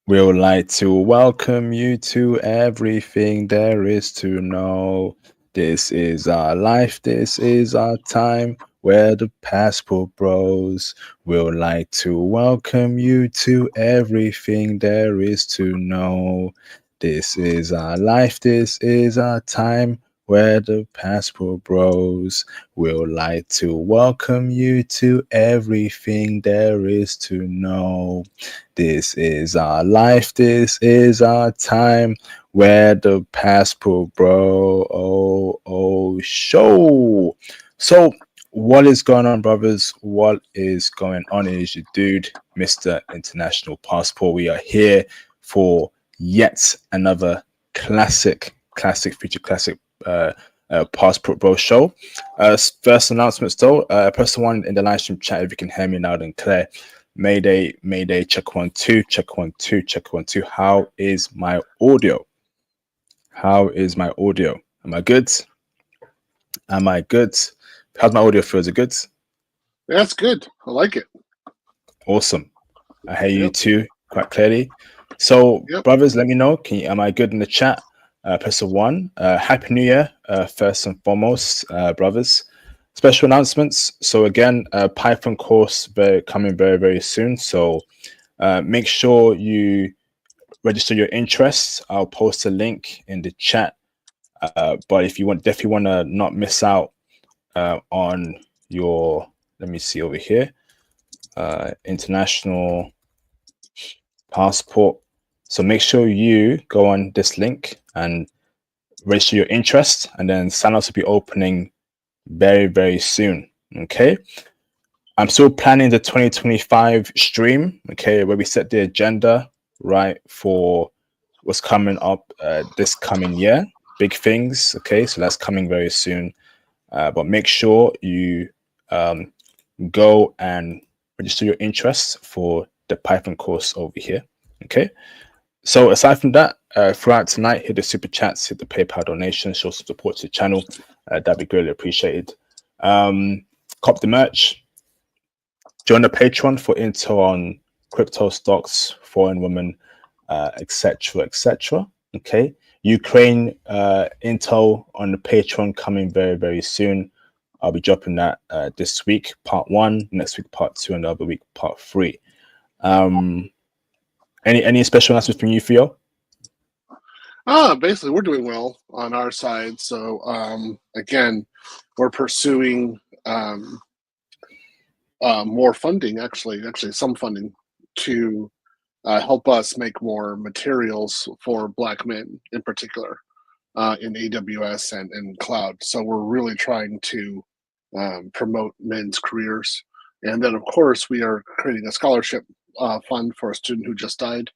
We would like to welcome you to everything there is to know. This is our life, this is our time. Where the passport bros. We'd like to welcome you to everything there is to know. This is our life, this is our time. Where the passport bros. We'd like to welcome you to everything there is to know. This is our life, this is our time. Where the passport bro. Show. So what is going on, brothers? What is going on? It is your dude, Mr. International Passport. We are here for yet another classic feature Passport Bro show. First announcements though, person one in the live stream chat, if you can hear me loud and clear. Mayday, check 1 2, check 1 2, check 1 2. How is my audio? How is my audio? Am I good? Am I good? How's my audio feel? Is it good? That's good. I like it. Awesome. I hear you too quite clearly. So, brothers, let me know. Am I good in the chat? Person one. Happy New Year, first and foremost, brothers. Special announcements. So again, Python course coming very soon. So make sure you register your interests. I'll post a link in the chat. But if you definitely want to not miss out on your, let me see over here, International Passport. So make sure you go on this link and register your interest, and then sign-ups will be opening very soon. Okay, I'm still planning the 2025 stream, okay, where we set the agenda right for what's coming up this coming year, big things. Okay, so that's coming very soon, but make sure you go and register your interests for the Python course over here. Okay, so aside from that, throughout tonight, hit the super chats, hit the PayPal donations, show some support to the channel. That'd be greatly appreciated. Cop the merch. Join the Patreon for intel on crypto stocks, foreign women, etc. Okay. Ukraine intel on the Patreon coming very soon. I'll be dropping that this week, part 1, next week, part 2, and the other week, part 3. Any special announcements from you, Theo? Basically, we're doing well on our side. So, again, we're pursuing more funding, actually some funding to help us make more materials for Black men in particular in AWS and cloud. So we're really trying to promote men's careers. And then, of course, we are creating a scholarship fund for a student who just died.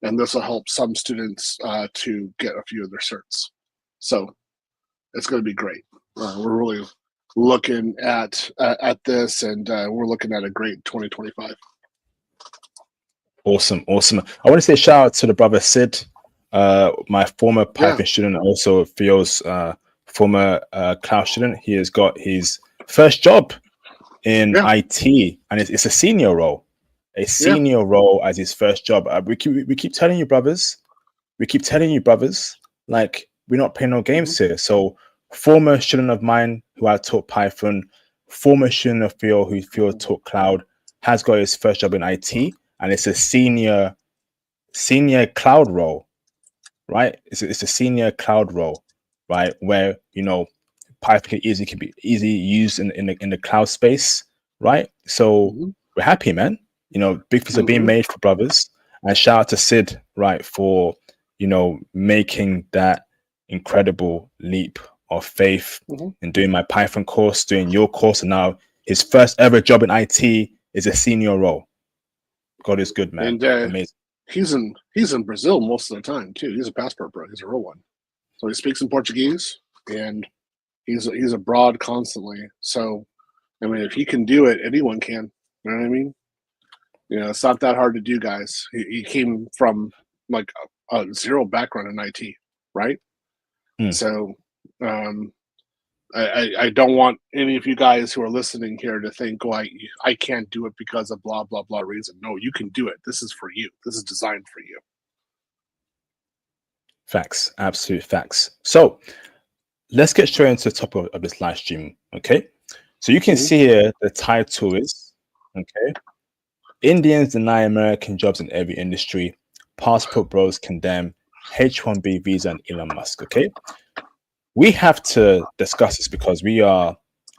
And this will help some students to get a few of their certs. So it's going to be great. We're really looking at this, and we're looking at a great 2025. Awesome. I want to say shout out to the brother Sid, my former Python student, also Theo's former cloud student. He has got his first job in IT, and it's a senior role. A senior role as his first job. We keep telling you, brothers. Like, we're not playing no games here. So, former student of mine who I taught Python, former student of Theo who Theo taught cloud, has got his first job in IT, and it's a senior cloud role, right? It's a senior cloud role, right? Where Python can be easy used in the cloud space, right? So we're happy, man. Big things are being made for brothers, and shout out to Sid, right, for making that incredible leap of faith in doing my Python course, doing your course, and now his first ever job in IT is a senior role. God is good, man. And amazing. He's in Brazil most of the time too. He's a passport bro. He's a real one. So he speaks in Portuguese, and he's abroad constantly. So, I mean, if he can do it, anyone can. You know what I mean? It's not that hard to do, guys. He came from like a zero background in IT, right? So, I don't want any of you guys who are listening here to think, oh, I can't do it because of blah, blah, blah reason. No, you can do it. This is for you. This is designed for you. Facts, absolute facts. So let's get straight into the topic of this live stream. Okay. So you can see here the title is, okay, Indians deny American jobs in every industry. Passport bros condemn H1-B visa and Elon Musk. Okay. We have to discuss this because we are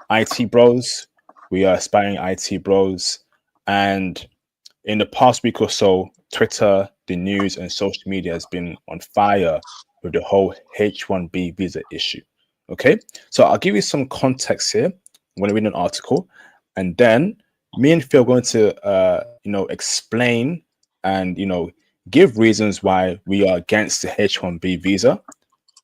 IT bros. We are aspiring IT bros. And in the past week or so, Twitter, the news, and social media has been on fire with the whole H1-B visa issue. Okay. So I'll give you some context here. I'm going to read an article. And then me and Phil are going to, explain and, give reasons why we are against the H1-B visa.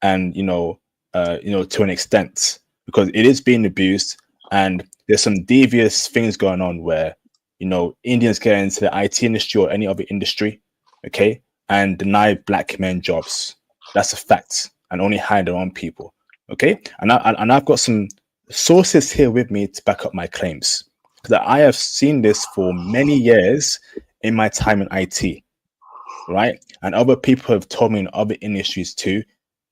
And, to an extent, because it is being abused and there's some devious things going on where, Indians get into the IT industry or any other industry, okay, and deny black men jobs. That's a fact, and only hire their own people, okay. And I've got some sources here with me to back up my claims, because I have seen this for many years in my time in IT, right? And other people have told me in other industries too,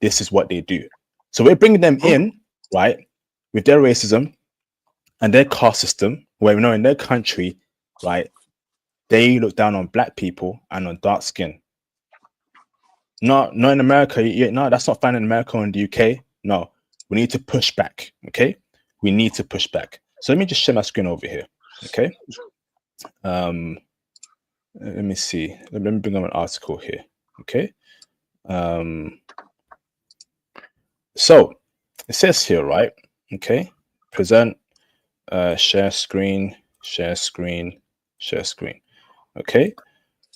this is what they do. So we're bringing them in, right, with their racism and their caste system, where we know in their country, right, they look down on black people and on dark skin. Not in America. No, that's not fine in America or in the UK. No, we need to push back. Okay, we need to push back. So let me just share my screen over here. Okay. Let me see. Let me bring up an article here. Okay. So it says here, right? Okay. Present. Share screen. Share screen. Share screen. Okay.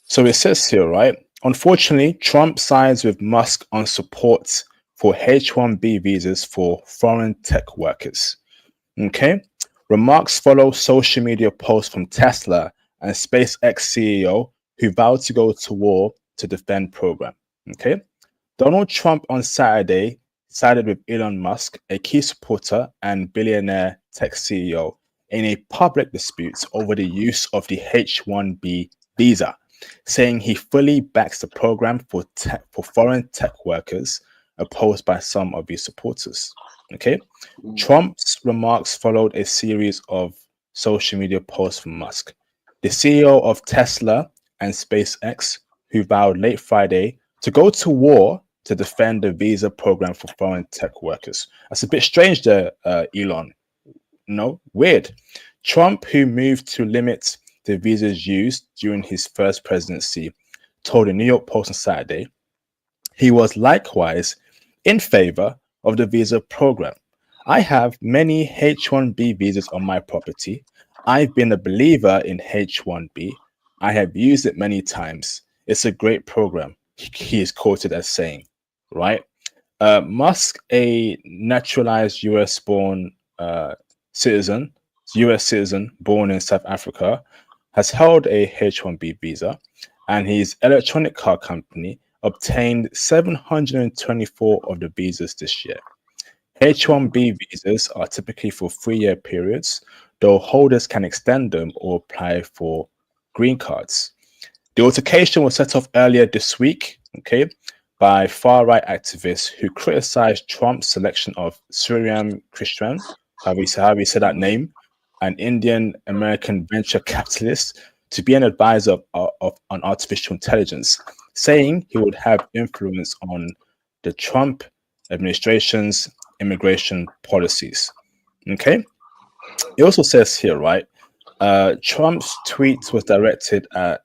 So it says here, right? Unfortunately, Trump sides with Musk on support for H1B visas for foreign tech workers. Okay. Remarks follow social media posts from Tesla and SpaceX CEO who vowed to go to war to defend program. Okay. Donald Trump on Saturday sided with Elon Musk, a key supporter and billionaire tech CEO, in a public dispute over the use of the H1B visa, saying he fully backs the program for foreign tech workers, opposed by some of his supporters. Okay. Trump's remarks followed a series of social media posts from Musk, the CEO of Tesla and SpaceX, who vowed late Friday to go to war to defend the visa program for foreign tech workers. That's a bit strange there, Elon. No, weird. Trump, who moved to limit the visas used during his first presidency, told the New York Post on Saturday he was likewise in favor of the visa program. I have many H1B visas on my property. I've been a believer in H1B. I have used it many times. It's a great program, he is quoted as saying, right? Musk, a naturalized US-born citizen, US citizen born in South Africa, has held a H1B visa, and his electronic car company obtained 724 of the visas this year. H1B visas are typically for 3-year periods, though holders can extend them or apply for green cards. The altercation was set off earlier this week, okay, by far-right activists who criticized Trump's selection of Sriram Krishnan, how we say that name, an Indian-American venture capitalist, to be an advisor on artificial intelligence, saying he would have influence on the Trump administration's immigration policies. Okay. It also says here, right? Trump's tweet was directed at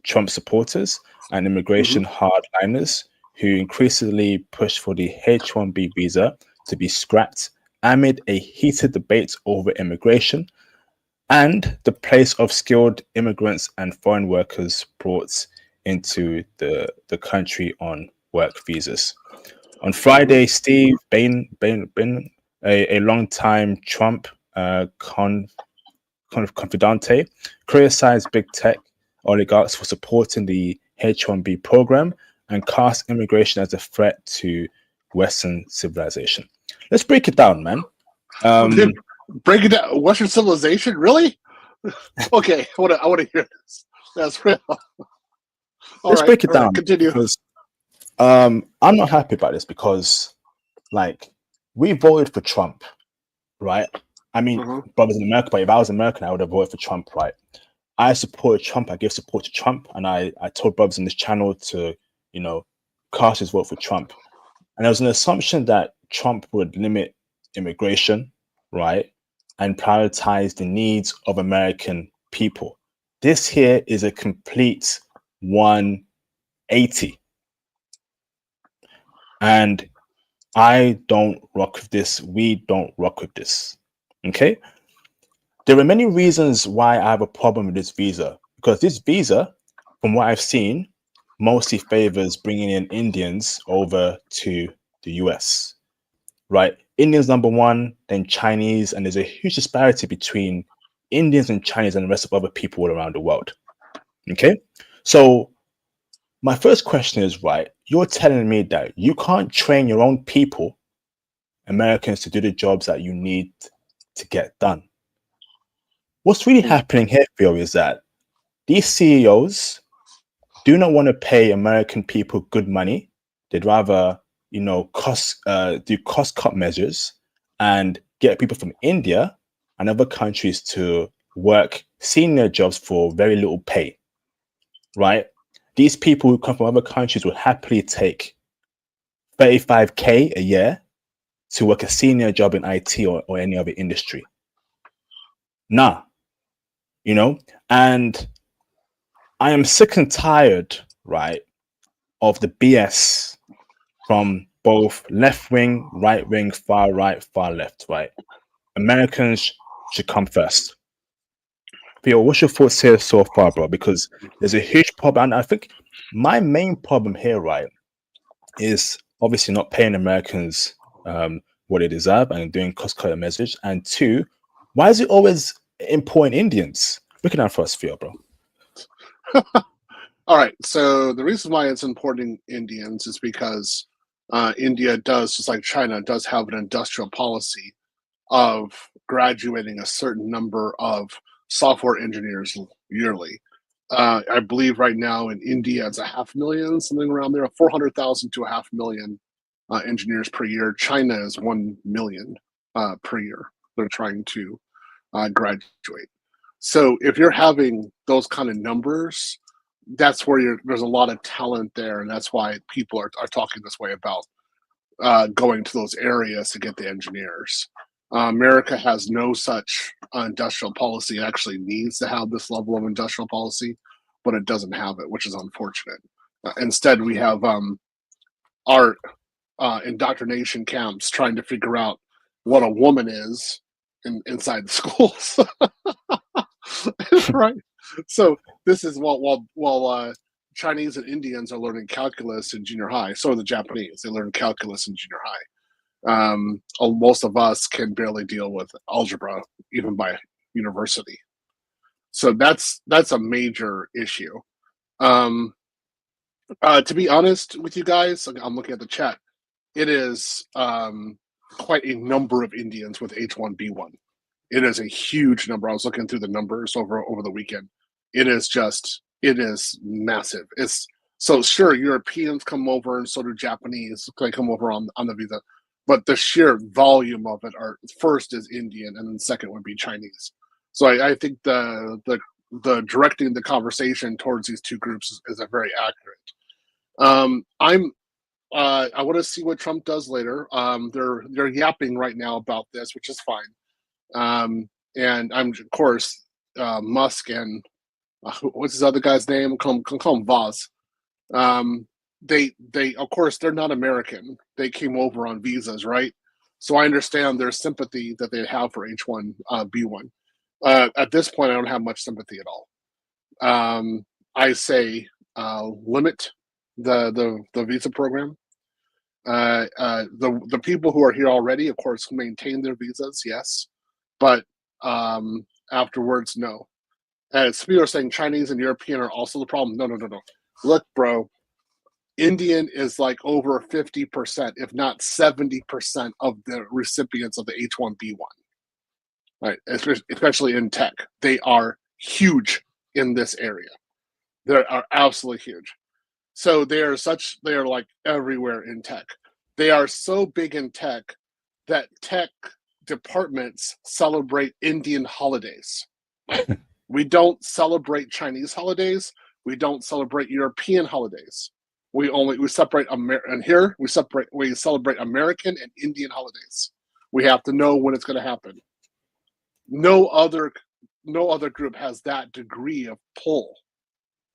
Trump supporters and immigration hardliners who increasingly push for the H1B visa to be scrapped amid a heated debate over immigration and the place of skilled immigrants and foreign workers brought into the country on work visas. On Friday, Steve Bannon, a longtime Trump confidante, criticized big tech oligarchs for supporting the H1B program and cast immigration as a threat to Western civilization. let's break it down, man. Break it down. Western civilization, really? Okay, I want to hear this. That's real. Let's break it down Continue. because I'm not happy about this because, like, we voted for Trump, right? I mean, brothers in America, but if I was American, I would have voted for Trump, right? I supported Trump. I gave support to Trump, and I told brothers in this channel to, cast his vote for Trump. And there was an assumption that Trump would limit immigration, right, and prioritize the needs of American people. This here is a complete 180. And I don't rock with this. We don't rock with this. Okay? There are many reasons why I have a problem with this visa, because this visa, from what I've seen, mostly favors bringing in Indians over to the US, right? Indians number one, then Chinese, and there's a huge disparity between Indians and Chinese and the rest of other people all around the world. Okay? So my first question is, right, you're telling me that you can't train your own people, Americans, to do the jobs that you need to get done. What's really happening here, Phil, is that these CEOs do not want to pay American people good money. They'd rather, do cost cut measures and get people from India and other countries to work senior jobs for very little pay, right? These people who come from other countries would happily take $35K a year to work a senior job in IT or any other industry. Nah, and I am sick and tired, right, of the BS from both left wing, right wing, far right, far left, right? Americans should come first. Theo, what's your thoughts here so far, bro? Because there's a huge problem. And I think my main problem here, right, is obviously not paying Americans what they deserve and doing cost-cutting measures. And two, why is it always important Indians? Break it down for us, Theo, bro. All right. So the reason why it's important Indians is because India does, just like China, does have an industrial policy of graduating a certain number of software engineers yearly. I believe right now in India it's 500,000, something around there, 400,000 to 500,000 engineers per year. China is 1 million per year. They're trying to graduate. So if you're having those kind of numbers, that's where there's a lot of talent there, and that's why people are talking this way about going to those areas to get the engineers. America has no such industrial policy. It actually needs to have this level of industrial policy, but it doesn't have it, which is unfortunate. Instead, we have our indoctrination camps trying to figure out what a woman is inside the schools. Right. So this is while Chinese and Indians are learning calculus in junior high, so are the Japanese. They learn calculus in junior high. Most of us can barely deal with algebra even by university. So that's a major issue. To be honest with you guys, I'm looking at the chat. It is quite a number of Indians with H1-B1. It is a huge number. I was looking through the numbers over the weekend. It is massive. It's so sure Europeans come over and so do Japanese. They come over on the visa, but the sheer volume of it are first is Indian and then second would be Chinese. So I think the directing the conversation towards these two groups is a very accurate. I want to see what Trump does later. They're yapping right now about this, which is fine. And I'm of course Musk and what's his other guy's name? Call him Voss. They of course they're not American. They came over on visas, right? So I understand their sympathy that they have for H1B1. At this point, I don't have much sympathy at all. I say limit the visa program. The people who are here already, of course, maintain their visas, yes, but afterwards, no. And people are saying Chinese and European are also the problem. No. Look, bro, Indian is like over 50%, if not 70% of the recipients of the H1-B one, right? Especially in tech. They are huge in this area. They are absolutely huge. So they are like everywhere in tech. They are so big in tech that tech departments celebrate Indian holidays. We don't celebrate Chinese holidays. We don't celebrate European holidays. We separate and here we celebrate American and Indian holidays. We have to know when it's going to happen. No other group has that degree of pull.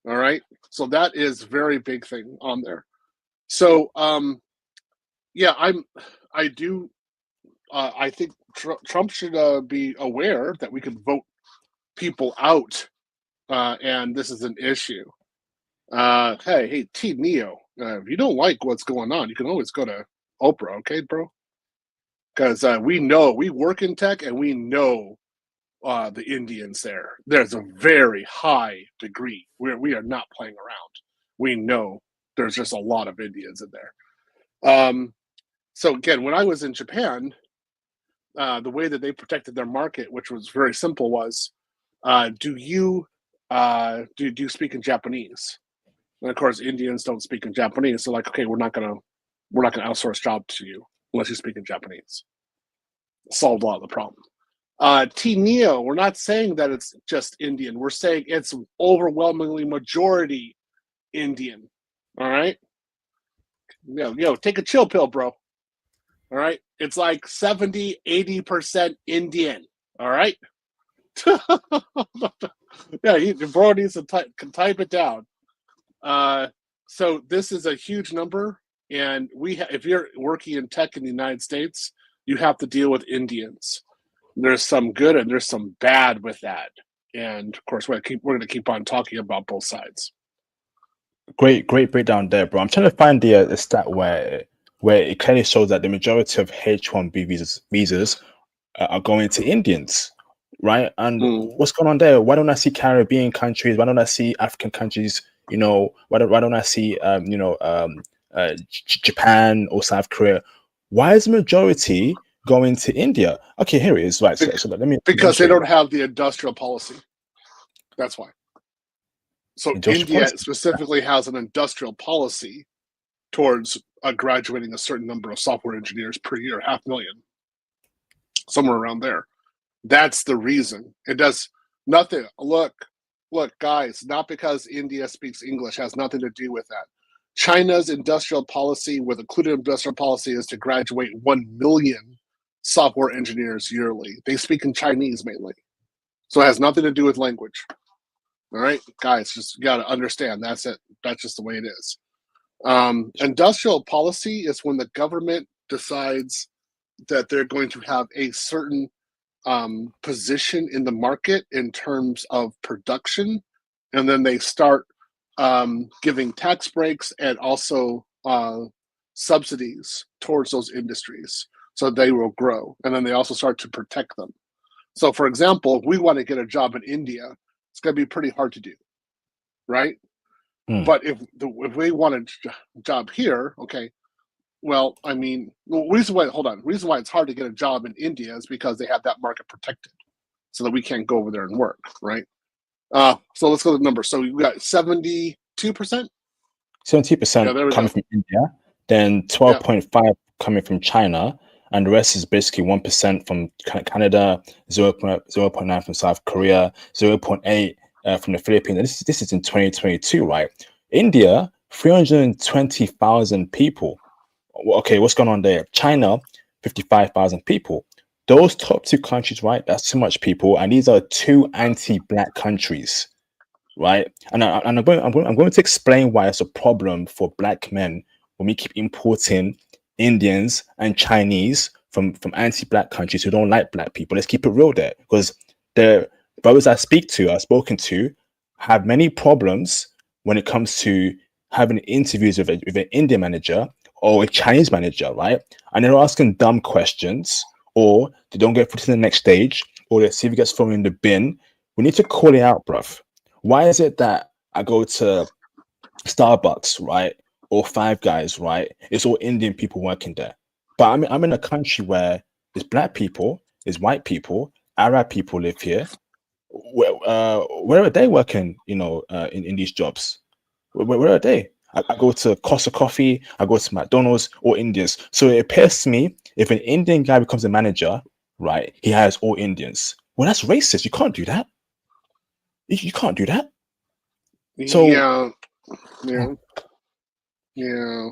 All right, so that is very big thing on there. So yeah, I think Trump should be aware that we could vote people out, and this is an issue. Hey, T Neo, if you don't like what's going on, you can always go to Oprah, okay, bro? Because we work in tech, and we know the Indians there. There's a very high degree where we are not playing around. We know there's just a lot of Indians in there. So again, when I was in Japan, the way that they protected their market, which was very simple, was do you speak in Japanese? And of course, Indians don't speak in Japanese. So like, okay, we're not gonna outsource jobs to you unless you speak in Japanese. Solved a lot of the problem. T Neo, we're not saying that it's just Indian. We're saying it's overwhelmingly majority Indian. All right. Yo, take a chill pill, bro. All right. It's like 70, 80% Indian. All right. Yeah, bro needs to type it down. So this is a huge number, and if you're working in tech in the United States, you have to deal with Indians. There's some good and there's some bad with that, and of course we're going to keep on talking about both sides. Great breakdown there, bro. I'm trying to find the stat where it clearly shows that the majority of H1-B visas are going to Indians, right? And what's going on there? Why don't I see Caribbean countries? Why don't I see African countries? You know, why don't I see Japan or South Korea? Why is the majority going to India? Okay, here it is. Right. So let me because they don't have the industrial policy. That's why. So India specifically has an industrial policy towards graduating a certain number of software engineers per year, 500,000, somewhere around there. That's the reason. It does nothing. Look, guys, not because India speaks English has nothing to do with that. China's industrial policy, with included industrial policy, is to graduate 1 million software engineers yearly. They speak in Chinese mainly. So it has nothing to do with language. All right, guys, just got to understand that's it. That's just the way it is. Industrial policy is when the government decides that they're going to have a certain position in the market in terms of production, and then they start giving tax breaks and also subsidies towards those industries so they will grow, and then they also start to protect them. So for example, if we want to get a job in India, it's going to be pretty hard to do, right? But if we want a job here, okay, well, I mean, reason why it's hard to get a job in India is because they have that market protected, so that we can't go over there and work, right? So let's go to the numbers. So you got 72%. 70% coming from India, then 12.5 coming from China, and the rest is basically 1% from Canada, 0.9 from South Korea, 0.8 from the Philippines. And this is in 2022, right? India, 320,000 people. Okay, what's going on there? China, 55,000 people. Those top two countries, right? That's too much people, and these are two anti-black countries, right? And I'm going to explain why it's a problem for black men when we keep importing Indians and Chinese from anti-black countries who don't like black people. Let's keep it real there, because the brothers I've spoken to, have many problems when it comes to having interviews with an Indian manager or a Chinese manager, right? And they're asking dumb questions, or they don't get through to the next stage, or their CV gets thrown in the bin. We need to call it out, bruv. Why is it that I go to Starbucks, right? or Five Guys, right? It's all Indian people working there. But I'm in a country where there's black people, there's white people, Arab people live here. Where are they working? In these jobs. Where are they? I go to Costa Coffee, I go to McDonald's, or Indians. So it appears to me, if an Indian guy becomes a manager, right, he hires all Indians. Well, that's racist. You can't do that. You can't do that. So Yeah, yeah, yeah.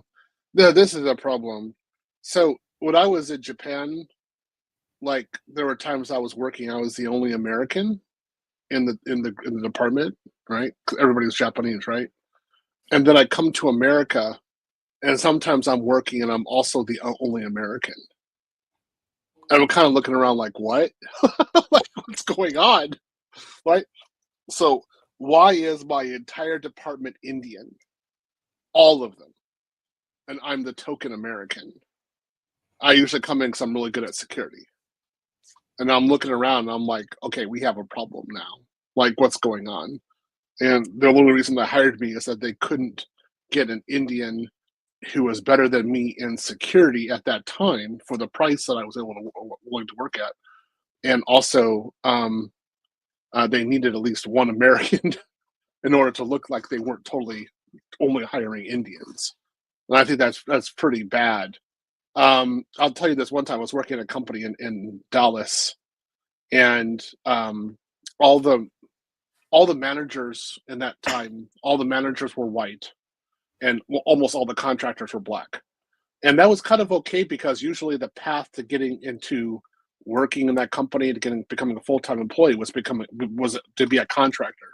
No, this is a problem. So when I was in Japan, like there were times I was working, I was the only American in the department, right? 'Cause everybody was Japanese, right? And then I come to America, and sometimes I'm working, and I'm also the only American. And I'm kind of looking around like, what? Like, what's going on? Right? So why is my entire department Indian? All of them. And I'm the token American. I usually come in because I'm really good at security. And I'm looking around and I'm like, okay, we have a problem now. Like, what's going on? And the only reason they hired me is that they couldn't get an Indian who was better than me in security at that time for the price that I was willing to work at. And also, they needed at least one American in order to look like they weren't totally only hiring Indians. And I think that's pretty bad. I'll tell you this: one time I was working at a company in Dallas, and all the managers in that time, all the managers were white, and almost all the contractors were black. And that was kind of okay because usually the path to getting into working in that company to becoming a full-time employee was to be a contractor.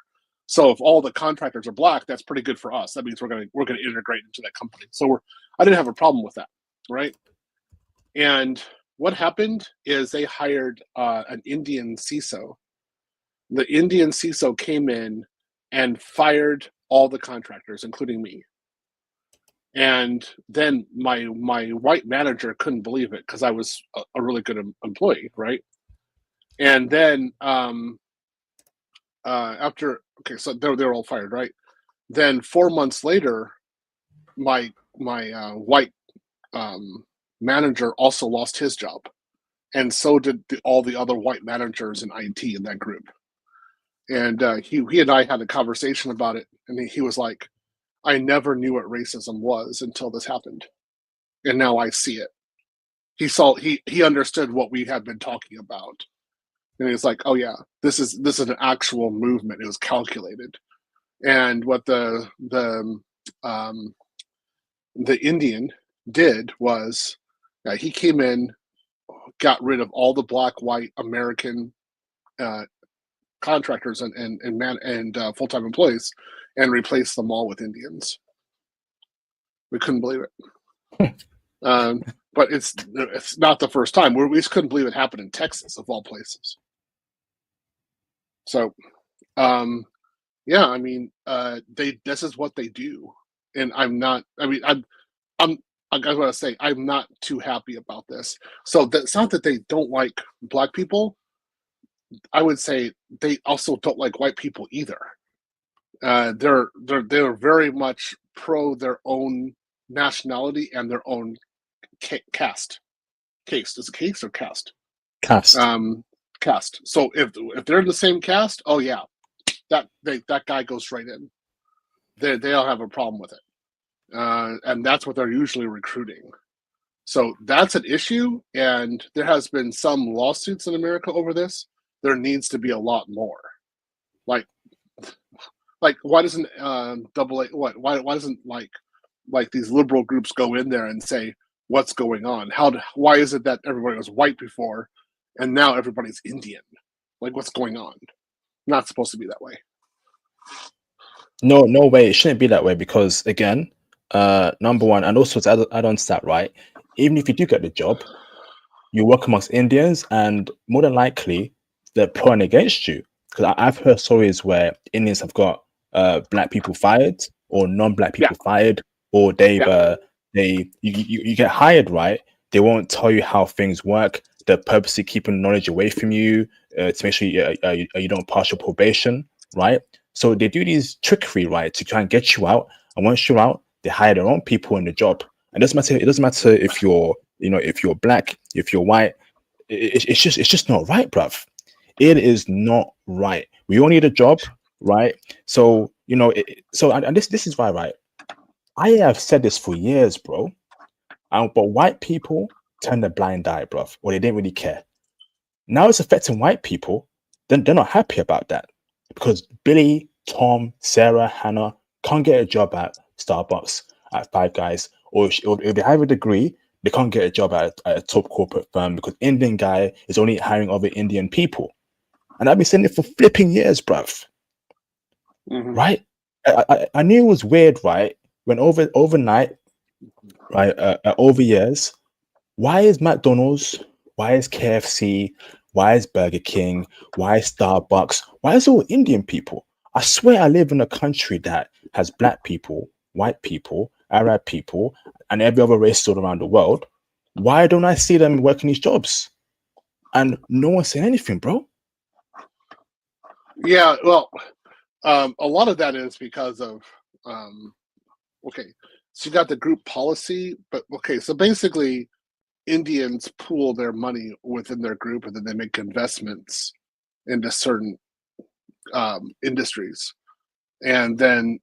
So if all the contractors are black, that's pretty good for us. That means we're gonna integrate into that company. So I didn't have a problem with that, right? And what happened is they hired an Indian CISO. The Indian CISO came in and fired all the contractors, including me. And then my white manager couldn't believe it because I was a really good employee, right? And then so they're all fired, right? Then 4 months later, my white manager also lost his job, and so did all the other white managers in IT in that group. And he and I had a conversation about it, and he was like, I never knew what racism was until this happened, and now I see it. He understood what we had been talking about, and he's like, oh yeah, this is an actual movement. It was calculated. And what the Indian did was he came in, got rid of all the black, white, American contractors and full-time employees, and replaced them all with Indians. We couldn't believe it. But it's not the first time. We just couldn't believe it happened in Texas, of all places. So, yeah, I mean, this is what they do, and I'm not. I mean, I want to say I'm not too happy about this. So it's not that they don't like black people. I would say they also don't like white people either. They're very much pro their own nationality and their own caste. Caste is it caste or caste? Cast. Caste. So if they're in the same caste, oh yeah, that guy goes right in. They don't have a problem with it, and that's what they're usually recruiting. So that's an issue, and there has been some lawsuits in America over this. There needs to be a lot more. Like why doesn't why doesn't like these liberal groups go in there and say what's going on? Why is it that everybody was white before and now everybody's Indian? Like, what's going on? Not supposed to be that way. No way. It shouldn't be that way because again, number one, and also to add on to that, right? Even if you do get the job, you work amongst Indians, and more than likely they're plotting against you. Because I've heard stories where Indians have got black people fired or non-black people fired, or you get hired, right? They won't tell you how things work. They're purposely keeping knowledge away from you to make sure you don't pass your probation, right? So they do these trickery, right, to try and get you out. And once you're out, they hire their own people in the job. And it doesn't matter if you're, if you're black, if you're white. It's just not right, bruv. It is not right. We all need a job, right? So, and this is why, right? I have said this for years, bro. But white people turn a blind eye, bruv, or they didn't really care. Now it's affecting white people. Then they're not happy about that because Billy, Tom, Sarah, Hannah can't get a job at Starbucks, at Five Guys, or if they have a degree, they can't get a job at a top corporate firm because Indian guy is only hiring other Indian people. And I've been saying it for flipping years, bruv. Mhm. Right? I knew it was weird, right? When overnight, right, over years, why is McDonald's, why is KFC, why is Burger King, why is Starbucks, why is it all Indian people? I swear I live in a country that has black people, white people, Arab people, and every other race all around the world. Why don't I see them working these jobs? And no one's saying anything, bro. Yeah, well, a lot of that is because of okay, so you got the group policy, but okay, so basically Indians pool their money within their group and then they make investments into certain industries, and then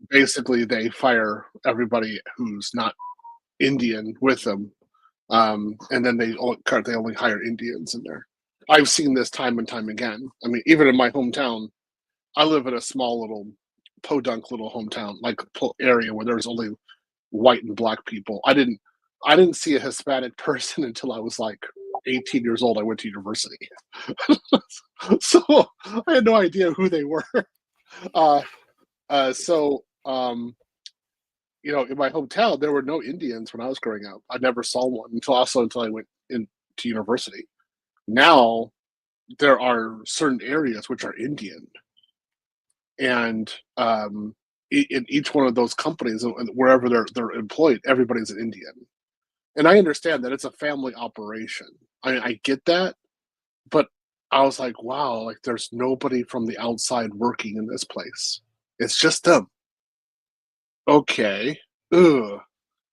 basically they fire everybody who's not Indian with them, and then they only hire Indians in there. I've seen this time and time again. I mean, even in my hometown, I live in a small little podunk little hometown, like area where there's only white and black people. I didn't see a Hispanic person until I was like 18 years old. I went to university, so I had no idea who they were. So in my hometown, there were no Indians when I was growing up. I never saw one until I went into university. Now there are certain areas which are Indian, and in each one of those companies, wherever they're employed, everybody's an Indian. And I understand that it's a family operation. I get that, but I was like, wow, like there's nobody from the outside working in this place. It's just them. Okay. Ugh.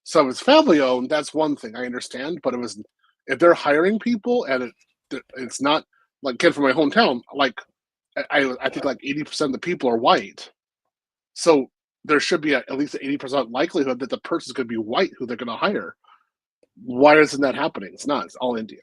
So if it's family owned, that's one thing I understand. But if they're hiring people and it's not like kid from my hometown, like I think like 80% of the people are white. So there should be at least an 80% likelihood that the person's going to be white who they're going to hire. Why isn't that happening? It's not. It's all Indian.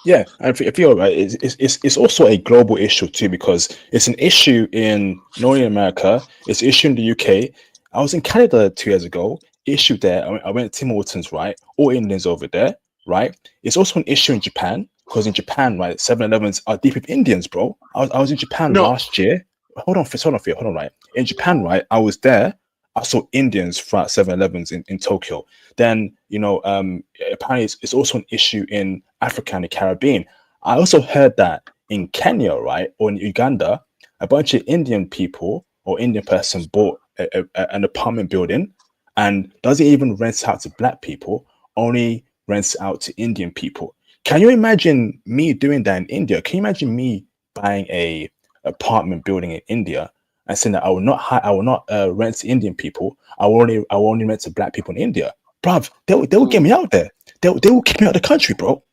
Yeah, and if you're right, it's also a global issue too because it's an issue in North America, it's an issue in the UK. I was in Canada 2 years ago, issue there. I went to Tim Hortons, right? All Indians over there, right? It's also an issue in Japan because in Japan, right, 7-Elevens are deep with Indians, bro. I was in Japan No. last year. Hold on, right? In Japan, right, I was there. I saw Indians throughout 7-Elevens in Tokyo. Then, apparently it's also an issue in Africa and the Caribbean. I also heard that in Kenya, right, or in Uganda, a bunch of Indian people or Indian person bought an apartment building and doesn't even rent out to black people, only rents out to Indian people. Can you imagine me doing that in India? Can you imagine me buying a apartment building in India and saying that I will not rent to Indian people. I will only rent to black people in India, bruv. They will get me out there. They will kick me out of the country, bro.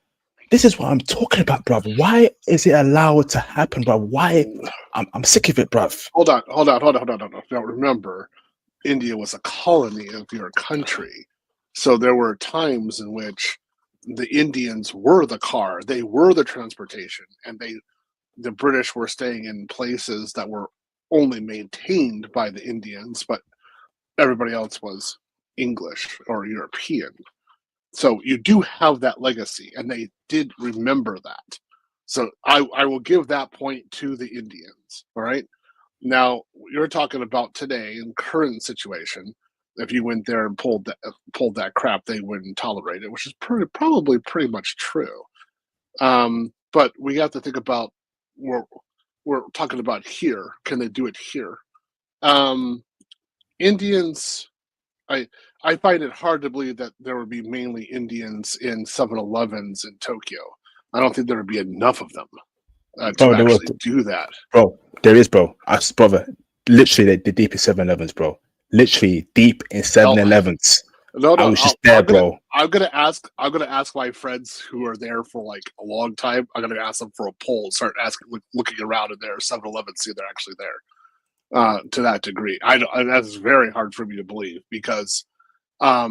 This is what I'm talking about, bruv. Why is it allowed to happen, bruv? Why? I'm sick of it, bruv. Hold on. Now remember, India was a colony of your country, so there were times in which the Indians were the car, they were the transportation, and the British were staying in places that were only maintained by the Indians, but everybody else was English or European. So you do have that legacy, and they did remember that. So I will give that point to the Indians. All right. Now you're talking about today in current situation. If you went there and pulled that crap, they wouldn't tolerate it, which is probably pretty much true. But we have to think about we're talking about here. Can they do it here? Indians, I find it hard to believe that there would be mainly Indians in 7-Elevens in Tokyo. I don't think there would be enough of them to actually do that. Bro, there is, bro. Brother, literally the deepest 7-Elevens, bro. literally deep in 7-Elevens. No, I no. was just there, bro. I'm gonna ask my friends who are there for like a long time. I'm gonna ask them for a poll. Start asking, looking around in there 7-Eleven, see if they're actually there. To that degree, that's very hard for me to believe because I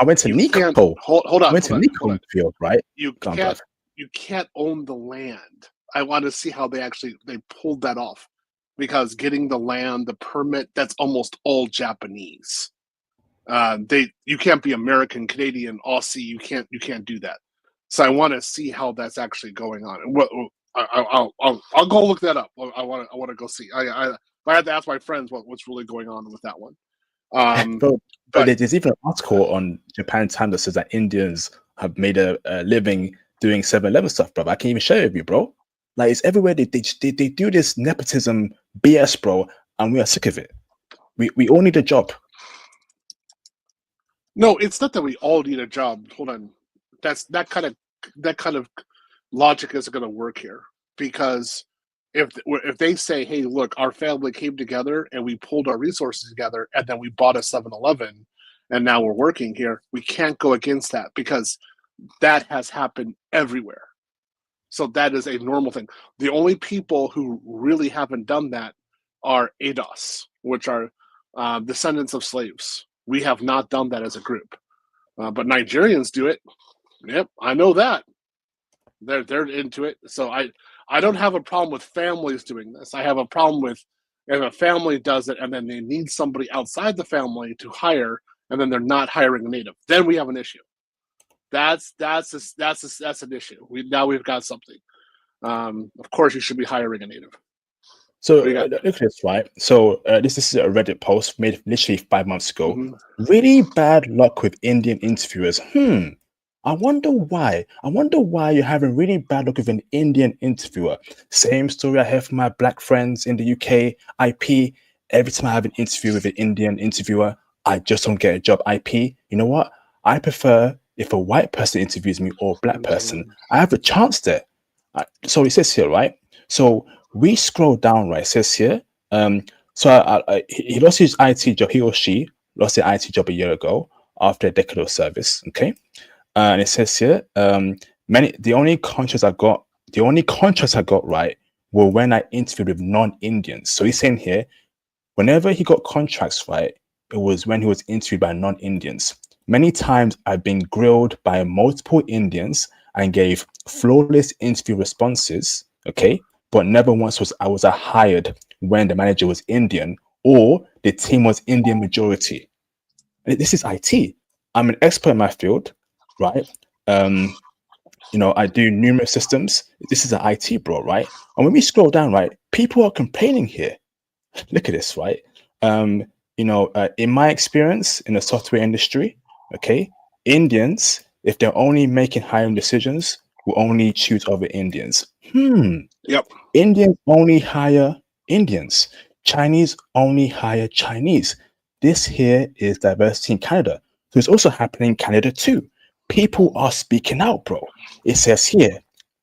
went to you Nico. can't hold I on, went to Nico field, right? You Go on, can't bruv. you can't own the land. I want to see how they pulled that off because getting the land, the permit, that's almost all Japanese. You can't be American, Canadian, Aussie. You can't do that. So I want to see how that's actually going on. And what I'll go look that up. I want to go see. I had to ask my friends what's really going on with that one. Bro, But there's even an article on Japan Time that says that Indians have made a living doing 7-Eleven stuff, bro. I can't even share it with you, bro. Like, it's everywhere. They do this nepotism BS, bro, and we are sick of it. We all need a job. no, it's not that we all need a job. Hold on, that kind of logic isn't going to work here because if they say, hey, look, our family came together and we pulled our resources together and then we bought a 7-Eleven and now we're working here, we can't go against that because that has happened everywhere. So that is a normal thing. The only people who really haven't done that are ADOS, which are descendants of slaves. We have not done that as a group, but Nigerians do it. Yep, I know that. They're into it. So I don't have a problem with families doing this. I have a problem with if a family does it and then they need somebody outside the family to hire, and then they're not hiring a native. Then we have an issue. That's an issue. We've got something. Of course, you should be hiring a native. So look at this, right? So this is a Reddit post made literally 5 months ago. Mm-hmm. Really bad luck with Indian interviewers. I wonder why. I wonder why you're having really bad luck with an Indian interviewer. Same story I have from my black friends in the UK. IP. Every time I have an interview with an Indian interviewer, I just don't get a job. IP. You know what? I prefer if a white person interviews me or a black person. I have a chance there. So it says here, right? So we scroll down, right? It says here, he lost his IT job. He or she lost their IT job a year ago after a decade of service. Okay, and it says here, the only contracts I got right were when I interviewed with non-Indians. So he's saying here, whenever he got contracts right, it was when he was interviewed by non-Indians. Many times I've been grilled by multiple Indians and gave flawless interview responses. Okay. But never once was I hired when the manager was Indian or the team was Indian majority. This is IT. I'm an expert in my field, right? I do numerous systems. This is an IT, bro, right? And when we scroll down, right, people are complaining here. Look at this, right? In my experience in the software industry, okay, Indians, if they're only making hiring decisions, will only choose other Indians. Yep. Indians only hire Indians. Chinese only hire Chinese. This here is diversity in Canada. So it's also happening in Canada too. People are speaking out, bro. It says here,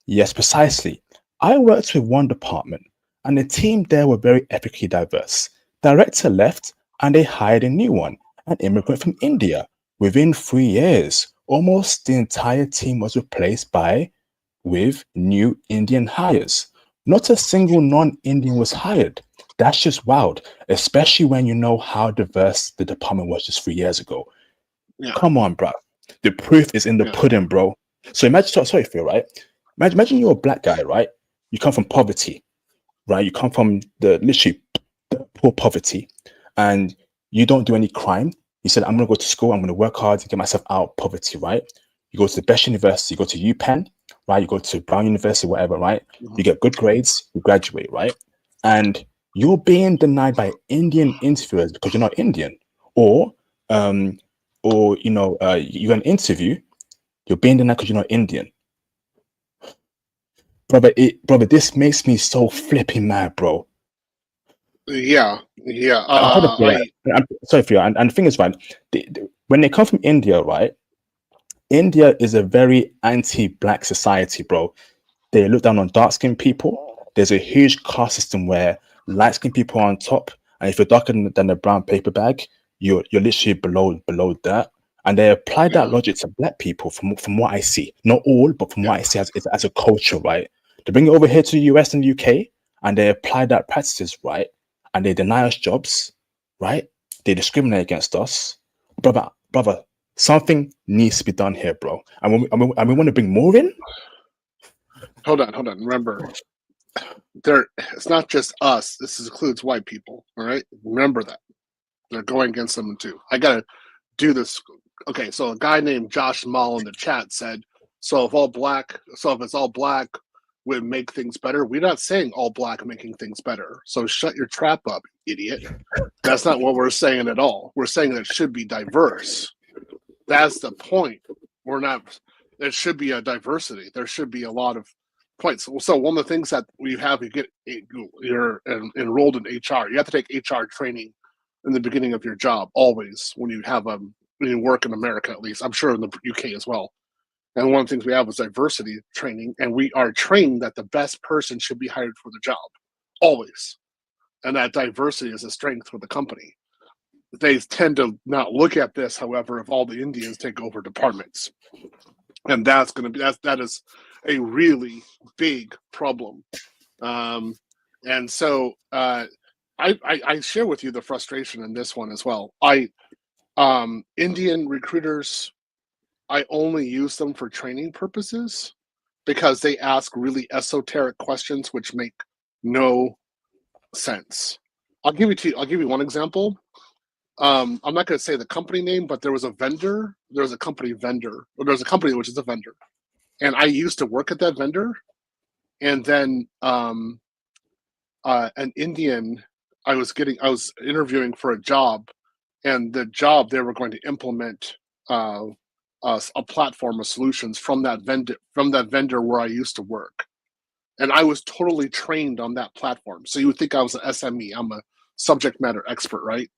yes, precisely. I worked with one department and the team there were very ethnically diverse. Director left and they hired a new one, an immigrant from India. Within 3 years, almost the entire team was replaced with new Indian hires. Not a single non-Indian was hired. That's just wild, especially when you know how diverse the department was just 3 years ago. Yeah. Come on, bro. The proof is in the pudding, bro. So imagine, sorry, Phil, right? Imagine you're a black guy, right? You come from poverty, right? You come from literally poor poverty, and you don't do any crime. You said, I'm going to go to school. I'm going to work hard to get myself out of poverty, right? You go to the best university. You go to UPenn, right? You go to Brown University, whatever, right? Mm-hmm. You get good grades. You graduate, right? And you're being denied by Indian interviewers because you're not Indian, or you're an interview, you're being denied because you're not Indian. Brother, this makes me so flipping mad, bro. Yeah. I'm sorry for you. And the thing is, right, when they come from India, right, India is a very anti-black society, bro. They look down on dark-skinned people. There's a huge caste system where light-skinned people are on top and if you're darker than the brown paper bag, you're literally below that. And they apply that Yeah. logic to black people from what I see. Not all, but from what I see as a culture, right? They bring it over here to the US and UK, and they apply that practices, right? And they deny us jobs, right? They discriminate against us. Brother, something needs to be done here, bro. And we want to bring more in. Hold on. Remember, it's not just us. This includes white people. All right. Remember that. They're going against them too. I gotta do this. Okay, so a guy named Josh Mall in the chat said, so if it's all black would make things better. We're not saying all black making things better. So shut your trap up, idiot. That's not what we're saying at all. We're saying that it should be diverse. That's the point. There should be a diversity. There should be a lot of points. So one of the things that you're enrolled in HR. You have to take HR training in the beginning of your job, always, when you work in America, at least. I'm sure in the UK as well. And one of the things we have is diversity training, and we are trained that the best person should be hired for the job, always. And that diversity is a strength for the company. They tend to not look at this, however, if all the Indians take over departments. And that is a really big problem. And so I share with you the frustration in this one as well. Indian recruiters, I only use them for training purposes because they ask really esoteric questions which make no sense. I'll give you one example. I'm not going to say the company name, but there was a company which is a vendor, and I used to work at that vendor, and then an Indian, I was interviewing for a job, and the job they were going to implement a platform of solutions from that vendor where I used to work, and I was totally trained on that platform. So you would think I was an SME. I'm a subject matter expert, right?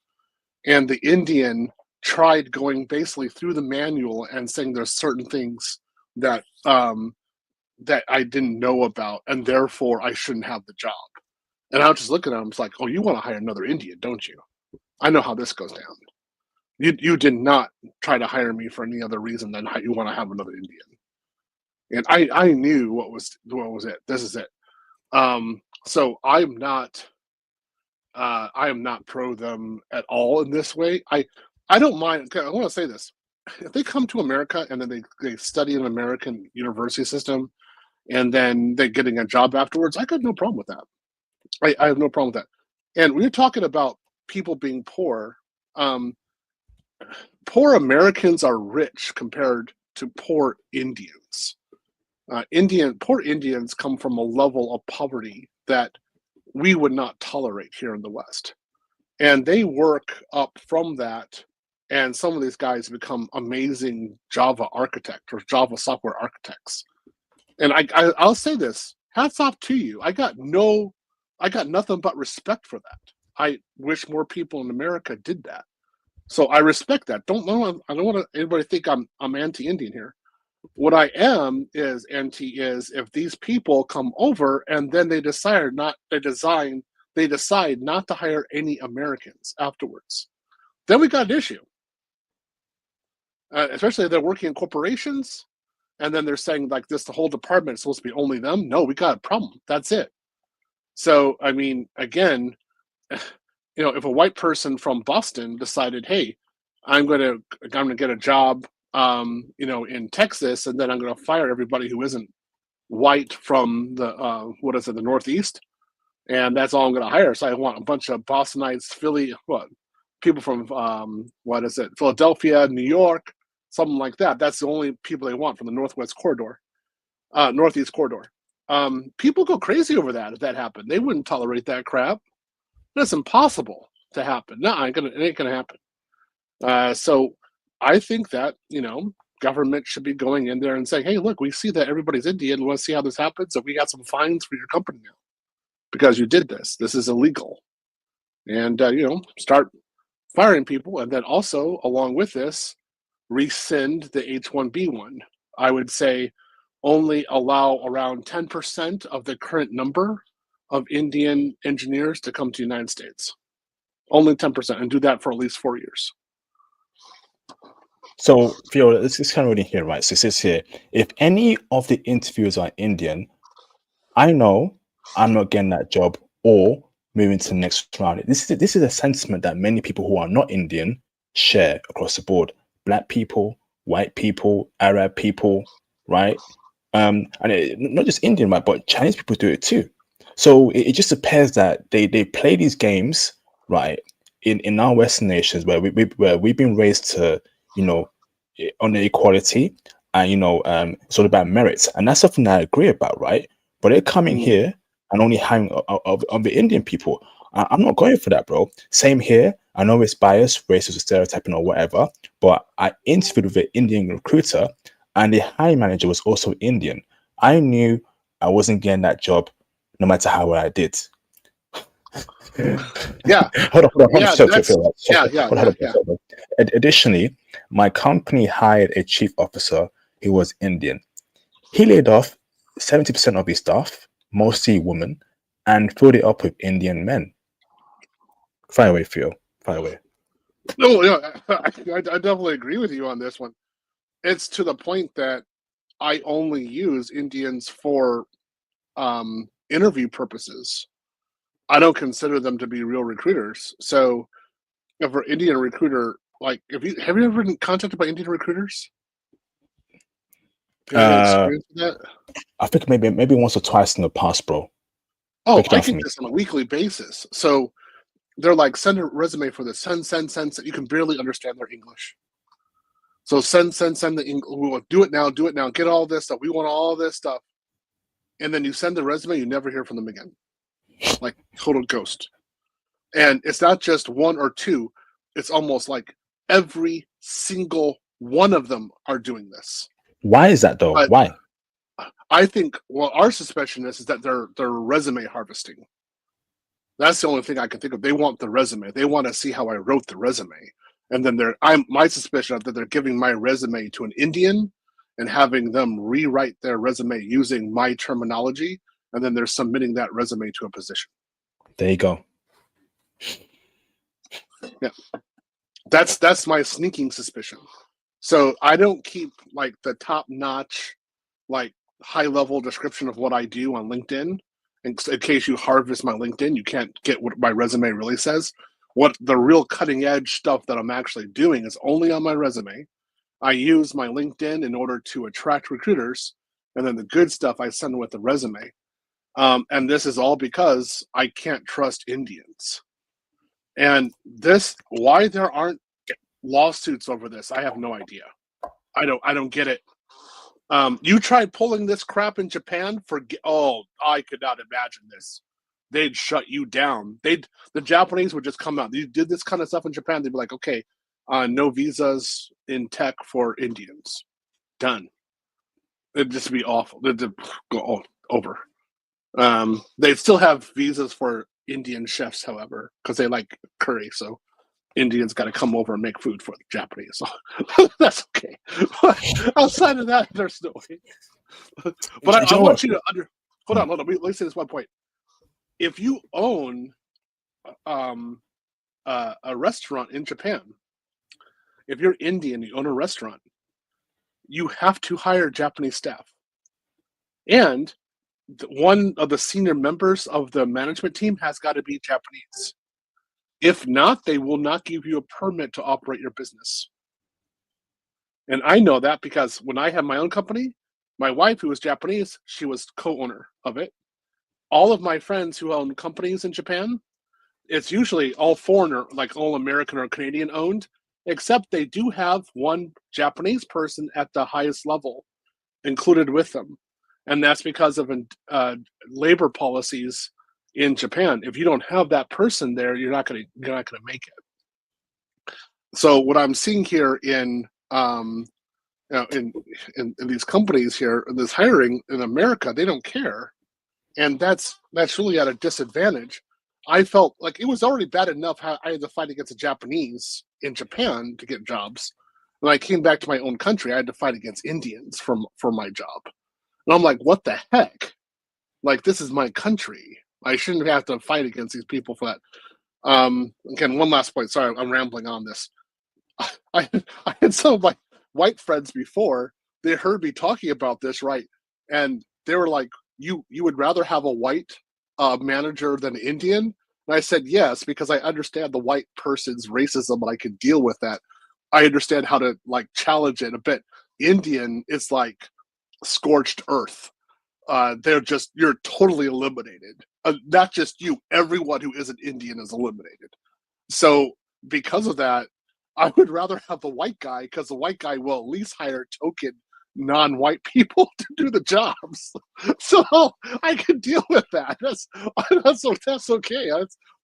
And the Indian tried going basically through the manual and saying there's certain things that that I didn't know about, and therefore I shouldn't have the job. And I was just looking at him, like, "Oh, you want to hire another Indian, don't you? I know how this goes down. You did not try to hire me for any other reason than you want to have another Indian." And I knew what was it. This is it. So I am not pro them at all in this way. I don't mind. Okay, I want to say this: if they come to America and then they study an American university system, and then they're getting a job afterwards, I got no problem with that. I have no problem with that. And when you're talking about people being poor, poor Americans are rich compared to poor Indians. Poor Indians come from a level of poverty that we would not tolerate here in the West. And they work up from that, and some of these guys become amazing Java architects or Java software architects. And I'll say this, hats off to you. I got nothing but respect for that. I wish more people in America did that. So I respect that. I don't want anybody to think I'm anti-Indian here. What I am is anti is if these people come over and then they decide not to hire any Americans afterwards. Then we got an issue. Especially if they're working in corporations, and then they're saying like this, the whole department is supposed to be only them. No, we got a problem. That's it. So I mean, again, if a white person from Boston decided, hey, I'm gonna get a job, in Texas, and then I'm gonna fire everybody who isn't white from the the Northeast, and that's all I'm gonna hire. So I want a bunch of Bostonites, people from Philadelphia, New York, something like that. That's the only people they want from the Northeast corridor. People go crazy over that if that happened. They wouldn't tolerate that crap. That's impossible to happen. No, it ain't gonna happen. So I think that government should be going in there and saying, "Hey, look, we see that everybody's Indian. We want to see how this happens. So we got some fines for your company now because you did this. This is illegal." And start firing people, and then also along with this, rescind the H1-B one. I would say only allow around 10% of the current number of Indian engineers to come to the United States. Only 10%, and do that for at least 4 years. So, Fiona, this is kind of reading here, right? So it says here, if any of the interviewers are Indian, I know I'm not getting that job or moving to the next round. This is a sentiment that many people who are not Indian share across the board. Black people, white people, Arab people, right? And not just Indian, right, but Chinese people do it too. So it just appears that they play these games, right, in our Western nations where where we've been raised to, on the equality, and it's all about merits, and that's something that I agree about, right? But they're coming here and only hiring of the Indian people. I'm not going for that, bro. Same here. I know it's biased, racist, stereotyping, or whatever, but I interviewed with an Indian recruiter, and the hiring manager was also Indian. I knew I wasn't getting that job, no matter how well I did. Yeah. Hold on. Additionally, my company hired a chief officer who was Indian. He laid off 70% of his staff, mostly women, and filled it up with Indian men. Fire away, Phil. Fire away. No, I definitely agree with you on this one. It's to the point that I only use Indians for interview purposes. I don't consider them to be real recruiters. So if an Indian recruiter, like, have you ever been contacted by Indian recruiters? Experience with that? I think maybe once or twice in the past, bro. Oh, I get this on a weekly basis. So they're like, send a resume for this. Send. You can barely understand their English. So send the English. We'll do it now. Get all this stuff. We want all this stuff. And then you send the resume, you never hear from them again. Like total ghost. And it's not just one or two. It's almost like every single one of them are doing this. Why is that though? Why? I think, well, our suspicion is that they're resume harvesting. That's the only thing I can think of. They want the resume. They want to see how I wrote the resume. And then my suspicion that they're giving my resume to an Indian and having them rewrite their resume using my terminology, and then they're submitting that resume to a position. There you go. Yeah. That's my sneaking suspicion. So I don't keep like the top-notch, like high-level description of what I do on LinkedIn. In case you harvest my LinkedIn, you can't get what my resume really says. What the real cutting-edge stuff that I'm actually doing is only on my resume. I use my LinkedIn in order to attract recruiters, and then the good stuff I send with the resume. And this is all because I can't trust Indians. And why there aren't lawsuits over this, I have no idea. I don't get it. You tried pulling this crap in Japan, I could not imagine this. They'd shut you down. The Japanese would just come out. You did this kind of stuff in Japan, they'd be like, okay, no visas in tech for Indians. Done. It'd just be awful. It'd go over. They'd still have visas for Indian chefs, however, because they like curry, so Indians got to come over and make food for the Japanese. So that's okay. Outside of that, there's no way. But I want you to hold on. Let me say this one point. If you own a restaurant in Japan, if you're Indian, you own a restaurant, you have to hire Japanese staff. And one of the senior members of the management team has got to be Japanese. If not, they will not give you a permit to operate your business. And I know that because when I had my own company, my wife, who was Japanese, she was co-owner of it. All of my friends who own companies in Japan, it's usually all foreigner, like all American or Canadian owned, except they do have one Japanese person at the highest level included with them. And that's because of labor policies in Japan. If you don't have that person there, you're not going to make it. So what I'm seeing here in these companies here, this hiring in America, they don't care, and that's really at a disadvantage. I felt like it was already bad enough how I had to fight against the Japanese in Japan to get jobs. When I came back to my own country, I had to fight against Indians for my job. And I'm like, what the heck? Like, this is my country. I shouldn't have to fight against these people for that. Again, one last point. Sorry, I'm rambling on this. I had some of my white friends before. They heard me talking about this, right? And they were like, "You would rather have a white manager than an Indian?" And I said, "Yes, because I understand the white person's racism, and I can deal with that. I understand how to like challenge it a bit. Indian is like scorched earth. You're totally eliminated. Not just you, everyone who isn't Indian is eliminated. So because of that, I would rather have the white guy because the white guy will at least hire token non-white people to do the jobs. So I can deal with that. That's okay.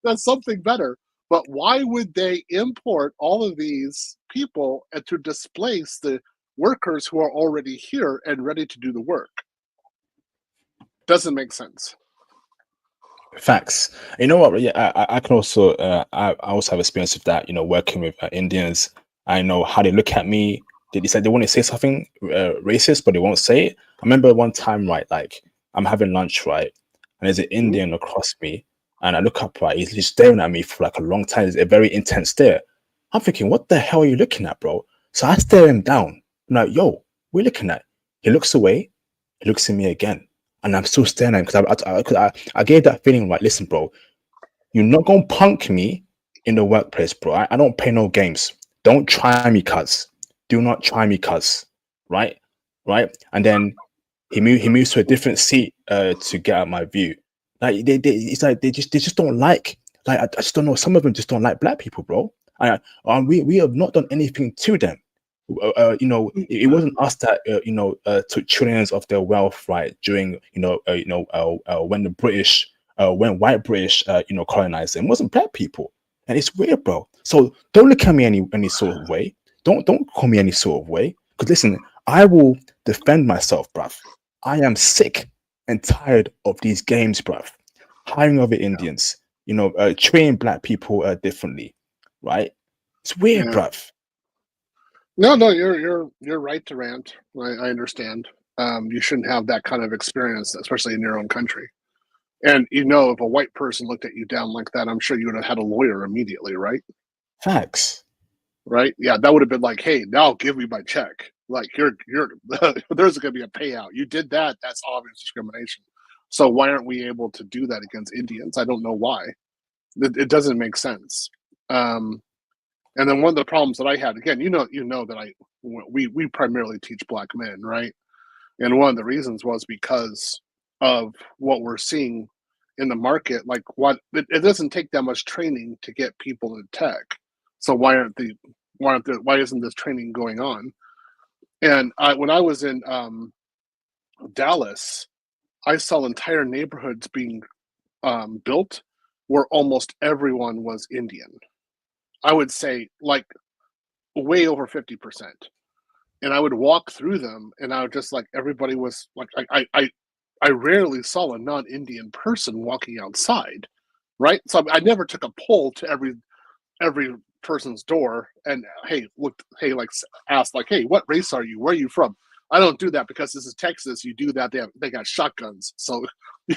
That's something better. But why would they import all of these people and to displace the workers who are already here and ready to do the work? Doesn't make sense. Facts. You know what? Yeah, I can also I also have experience with that. You know, working with Indians. I know how they look at me. They decide they want to say something racist, but they won't say it. I remember one time, right? Like I'm having lunch, right, and there's an Mhm. Indian across me, and I look up, right. He's just staring at me for like a long time. It's a very intense stare. I'm thinking, what the hell are you looking at, bro? So I stare him down. I'm like, yo, we're looking at. He looks away. He looks at me again. And I'm still staring at him because I gave that feeling like, listen, bro, you're not gonna punk me in the workplace, bro. I don't play no games. Don't try me, cuz. Do not try me, cuz. Right, right. And then he moves to a different seat to get out my view. Like it's like they just don't like I just don't know. Some of them just don't like black people, bro. We have not done anything to them. You know, it wasn't us that took trillions of their wealth, right, during when the British, when white British, colonized them. It wasn't black people, and it's weird, bro. So don't look at me any sort of way. Don't call me any sort of way. Because listen, I will defend myself, bruv. I am sick and tired of these games, bruv. Hiring other Indians, treating black people differently, right? It's weird, Yeah. bruv. No, you're right to rant. I understand. You shouldn't have that kind of experience, especially in your own country. And if a white person looked at you down like that, I'm sure you would have had a lawyer immediately, right? Facts. Right? Yeah, that would have been like, hey, now give me my check. Like you're there's going to be a payout. You did that. That's obvious discrimination. So why aren't we able to do that against Indians? I don't know why. It doesn't make sense. Um, and then one of the problems that I had, again, you know that we primarily teach black men, right? And one of the reasons was because of what we're seeing in the market. Like, it doesn't take that much training to get people in tech. So why isn't this training going on? And when I was in Dallas, I saw entire neighborhoods being built where almost everyone was Indian. I would say like way over 50%. And I would walk through them, and I would just like everybody was like I rarely saw a non-Indian person walking outside, right? So I never took a poll to every person's door and like asked like, hey, what race are you? Where are you from? I don't do that because this is Texas. You do that, they got shotguns. So you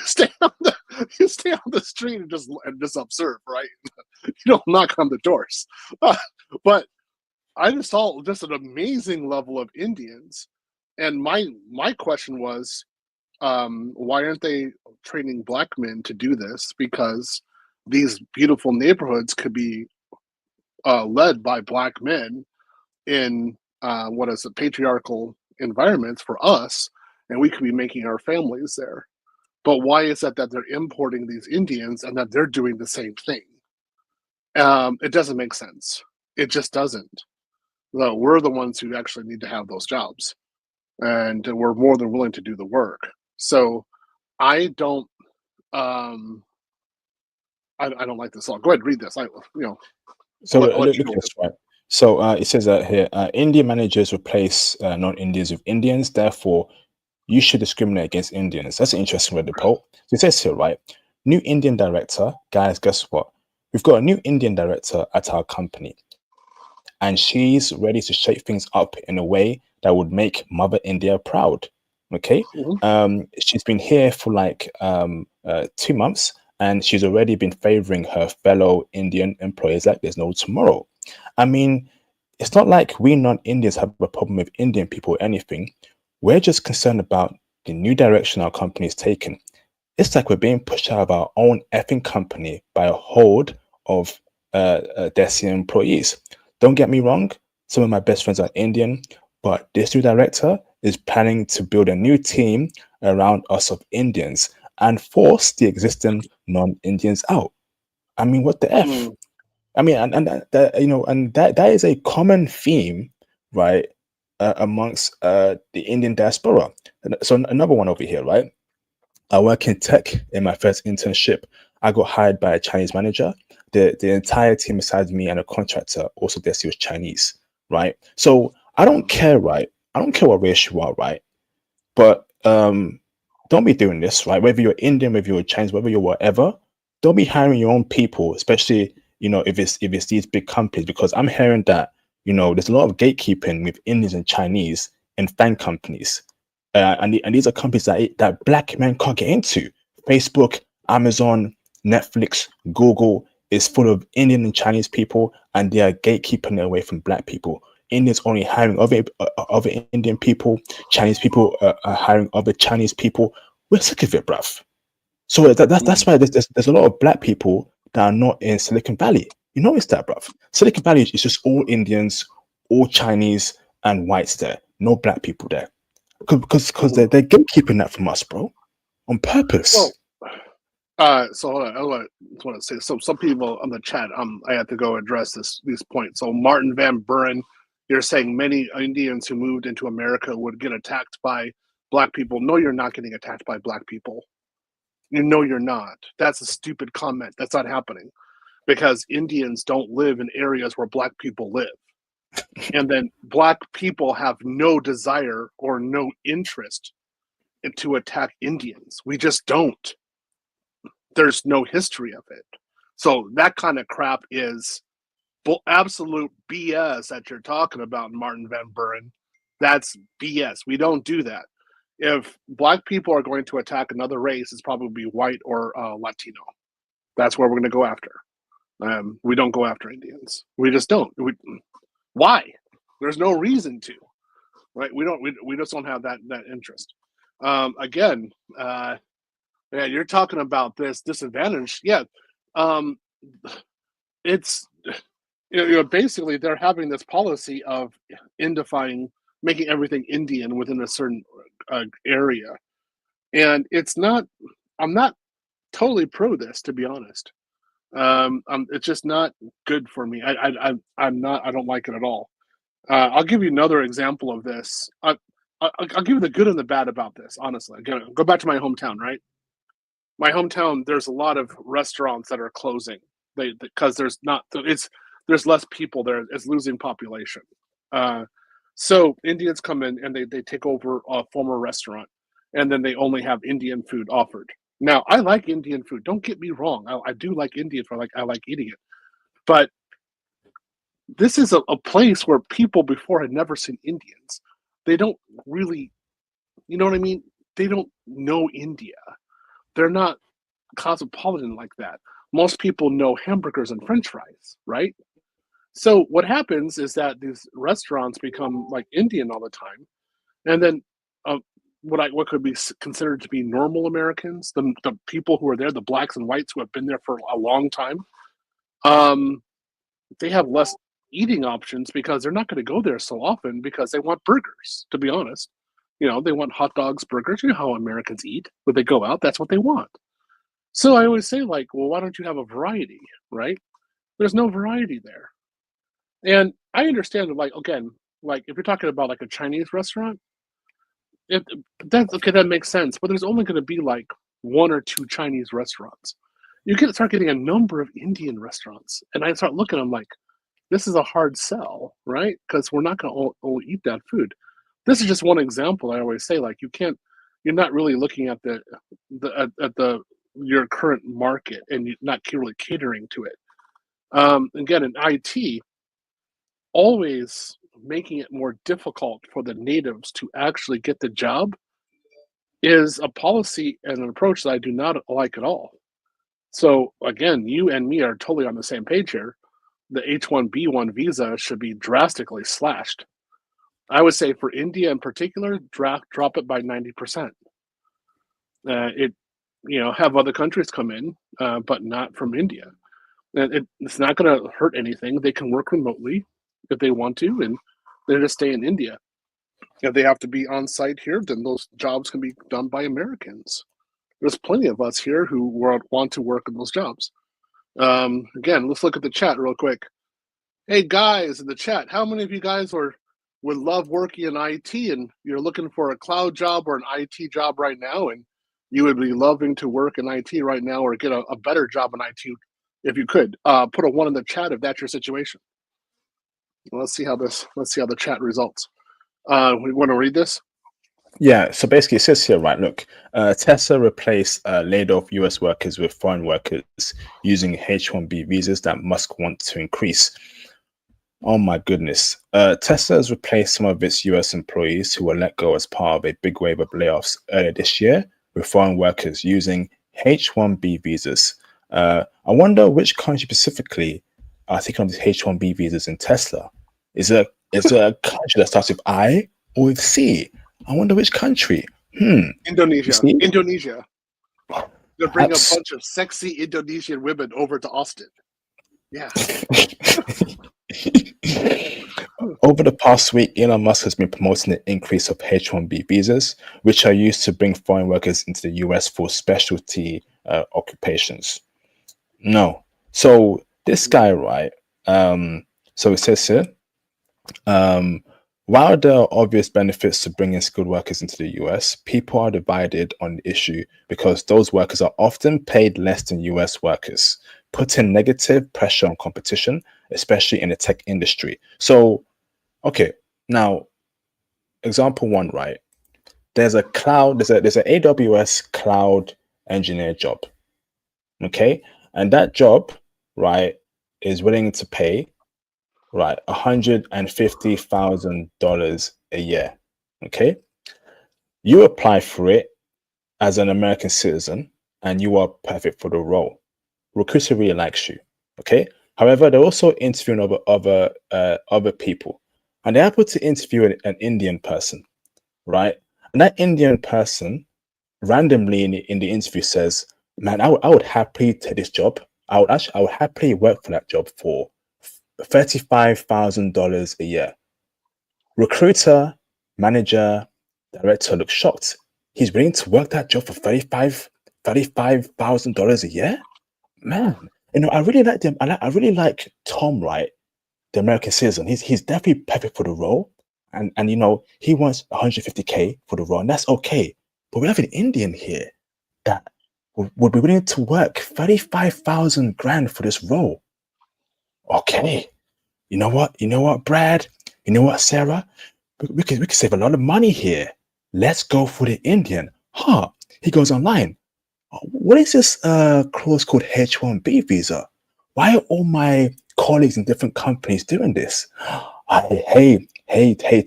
you stay on the street and just observe, right? You don't knock on the doors, but I just saw just an amazing level of Indians, and my question was, why aren't they training black men to do this? Because these beautiful neighborhoods could be led by black men in what is it, patriarchal environments for us, and we could be making our families there. But why is that they're importing these Indians and that they're doing the same thing? It doesn't make sense. It just doesn't. No, we're the ones who actually need to have those jobs, and we're more than willing to do the work. So I don't, um, I don't like this song. Go ahead, and read this. So I'll let you look go at with this, right? So it says that here, Indian managers replace non-Indians with Indians. Therefore, you should discriminate against Indians. That's an interesting word to quote. So it says here, right? New Indian director, guys. Guess what? We've got a new Indian director at our company, and she's ready to shake things up in a way that would make Mother India proud. Okay. it. She's been here for like 2 months, and she's already been favoring her fellow Indian employees like there's no tomorrow. I mean, it's not like we non-Indians have a problem with Indian people or anything. We're just concerned about the new direction our company is taking. It's like we're being pushed out of our own effing company by a horde of Desi employees. Don't get me wrong, some of my best friends are Indian, but this new director is planning to build a new team around us of Indians and force the existing non-Indians out. I mean, what the F? Mm. I mean, and that, you know, and that is a common theme, right, amongst the Indian diaspora. So another one over here, right? I work in tech. In my first internship, I got hired by a Chinese manager. The entire team besides me and a contractor also there was Chinese, right? So I don't care, right? I don't care what race you are, right? But don't be doing this, right? Whether you're Indian, whether you're Chinese, whether you're whatever, don't be hiring your own people, especially if it's these big companies, because I'm hearing that there's a lot of gatekeeping with Indians and Chinese in FANG companies, and these are companies that black men can't get into. Facebook, Amazon, Netflix, Google is full of Indian and Chinese people, and they are gatekeeping it away from black people. Indians only hiring other Indian people. Chinese people are hiring other Chinese people. We're sick of it, bruv. So that's why there's a lot of black people that are not in Silicon Valley. You notice that, bruv. Silicon Valley is just all Indians, all Chinese, and whites there. No black people there. Because they're gatekeeping that from us, bro, on purpose. Well, so hold on. I just want to say, so some people on the chat, I have to go address these points. So Martin Van Buren, you're saying many Indians who moved into America would get attacked by black people. No, you're not getting attacked by black people. You know you're not. That's a stupid comment. That's not happening because Indians don't live in areas where black people live. And then black people have no desire or no interest to attack Indians. We just don't. There's no history of it. So that kind of crap is absolute BS that you're talking about, Martin Van Buren. That's BS. We don't do that. If black people are going to attack another race, it's probably white or Latino. That's where we're going to go after. We don't go after Indians. We just don't. Why? There's no reason to, right? We just don't have that interest. Again, yeah, you're talking about this disadvantage. Yeah, it's basically they're having this policy of making everything Indian within a certain area, and it's not. I'm not totally pro this, to be honest. It's just not good for me. I'm not. I don't like it at all. I'll give you another example of this. I'll give you the good and the bad about this. Honestly, go back to my hometown, right? My hometown, there's a lot of restaurants that are closing because there's less people there. It's losing population. So Indians come in and they take over a former restaurant, and then they only have Indian food offered. Now, I like Indian food. Don't get me wrong. I do like Indian food. I like eating it. But this is a place where people before had never seen Indians. They don't really, you know what I mean? They don't know India. They're not cosmopolitan like that. Most people know hamburgers and French fries, right? So what happens is that these restaurants become like Indian all the time, and then what could be considered to be normal Americans, the people who are there, the blacks and whites who have been there for a long time, they have less eating options because they're not going to go there so often because they want burgers. To be honest, they want hot dogs, burgers. You know how Americans eat when they go out. That's what they want. So I always say, like, well, why don't you have a variety, right? There's no variety there. And I understand, like, again, like if you're talking about like a Chinese restaurant, that makes sense. But there's only going to be like one or two Chinese restaurants. You can start getting a number of Indian restaurants, and I start looking. I'm like, this is a hard sell, right? Because we're not going to all eat that food. This is just one example. I always say, like, you're not really looking at your current market, and you're not really catering to it. Again, in IT, always making it more difficult for the natives to actually get the job is a policy and an approach that I do not like at all. So again, you and me are totally on the same page here. The H1B1 visa should be drastically slashed. I would say for India in particular, drop it by 90%. It, have other countries come in, but not from India. And it's not going to hurt anything. They can work remotely if they want to, and they just stay in India. If they have to be on site here, then those jobs can be done by Americans. There's plenty of us here who want to work in those jobs. Again, let's look at the chat real quick. Hey guys in the chat, how many of you guys would love working in IT and you're looking for a cloud job or an IT job right now, and you would be loving to work in IT right now or get a better job in IT if you could? Put a 1 in the chat if that's your situation. Let's see how the chat results. We want to read this? Yeah, so basically it says here, right, look, Tesla replaced laid off US workers with foreign workers using H1-B visas that Musk wants to increase. Oh my goodness. Tesla has replaced some of its US employees who were let go as part of a big wave of layoffs earlier this year with foreign workers using H1-B visas. I wonder which country specifically are taking on these H1-B visas in Tesla. Is it a country that starts with I or with C? I wonder which country. Indonesia. Indonesia. They'll bring a bunch of sexy Indonesian women over to Austin. Yeah. Over the past week, Elon Musk has been promoting the increase of H1B visas, which are used to bring foreign workers into the US for specialty occupations. No. So this guy, right? So it says here, while there are obvious benefits to bringing skilled workers into the US, people are divided on the issue because those workers are often paid less than US workers, putting negative pressure on competition, especially in the tech industry. So, okay, now, example 1, right? There's an AWS cloud engineer job, okay? And that job, right, is willing to pay, right, $150,000 a year. Okay, you apply for it as an American citizen, and you are perfect for the role. Recruiter really likes you. Okay, however, they're also interviewing other people, and they're able to interview an Indian person, right? And that Indian person randomly in the interview says, "Man, I would happily take this job. I would happily work for that job for $35,000 a year." Recruiter, manager, director look shocked. He's willing to work that job for $35,000 a year? Man, I really like them. I really like Tom, right? The American citizen. He's definitely perfect for the role. And he wants 150K for the role, and that's okay. But we have an Indian here that would be willing to work 35,000 grand for this role. Okay. You know what, Brad? You know what, Sarah? We could save a lot of money here. Let's go for the Indian. He goes online. What is this clause called H1B visa? Why are all my colleagues in different companies doing this? Hey,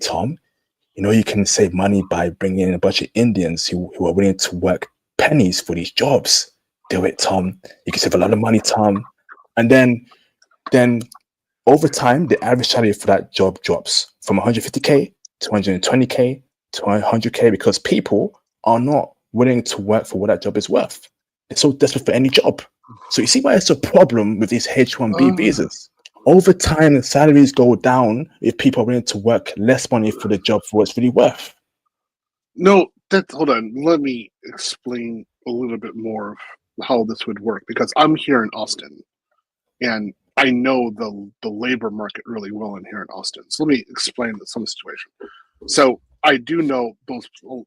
Tom. You can save money by bringing in a bunch of Indians who are willing to work pennies for these jobs. Do it, Tom. You can save a lot of money, Tom. And then over time, the average salary for that job drops from 150K to 120K to 100K because people are not willing to work for what that job is worth. They're so desperate for any job. So you see why it's a problem with these H1B visas. Over time, the salaries go down if people are willing to work less money for the job for what it's really worth. No, hold on. Let me explain a little bit more of how this would work, because I'm here in Austin and I know the labor market really well in here in Austin. So let me explain some situation. So I do know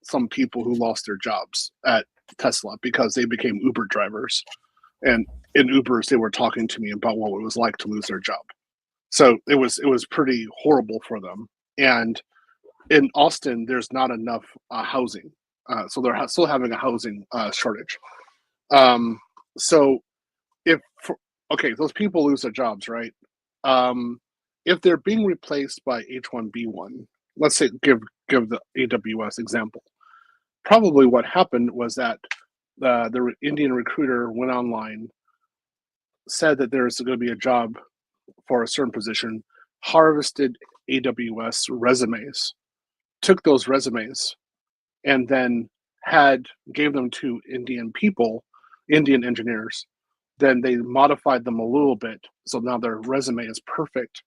some people who lost their jobs at Tesla because they became Uber drivers, and in Ubers they were talking to me about what it was like to lose their job. So it was pretty horrible for them. And in Austin, there's not enough housing, so they're still having a housing shortage. So those people lose their jobs, right? If they're being replaced by H1B1, let's say give the AWS example. Probably what happened was that the Indian recruiter went online, said that there's going to be a job for a certain position, harvested AWS resumes, took those resumes, and then gave them to Indian people, Indian engineers. Then they modified them a little bit, so now their resume is perfect.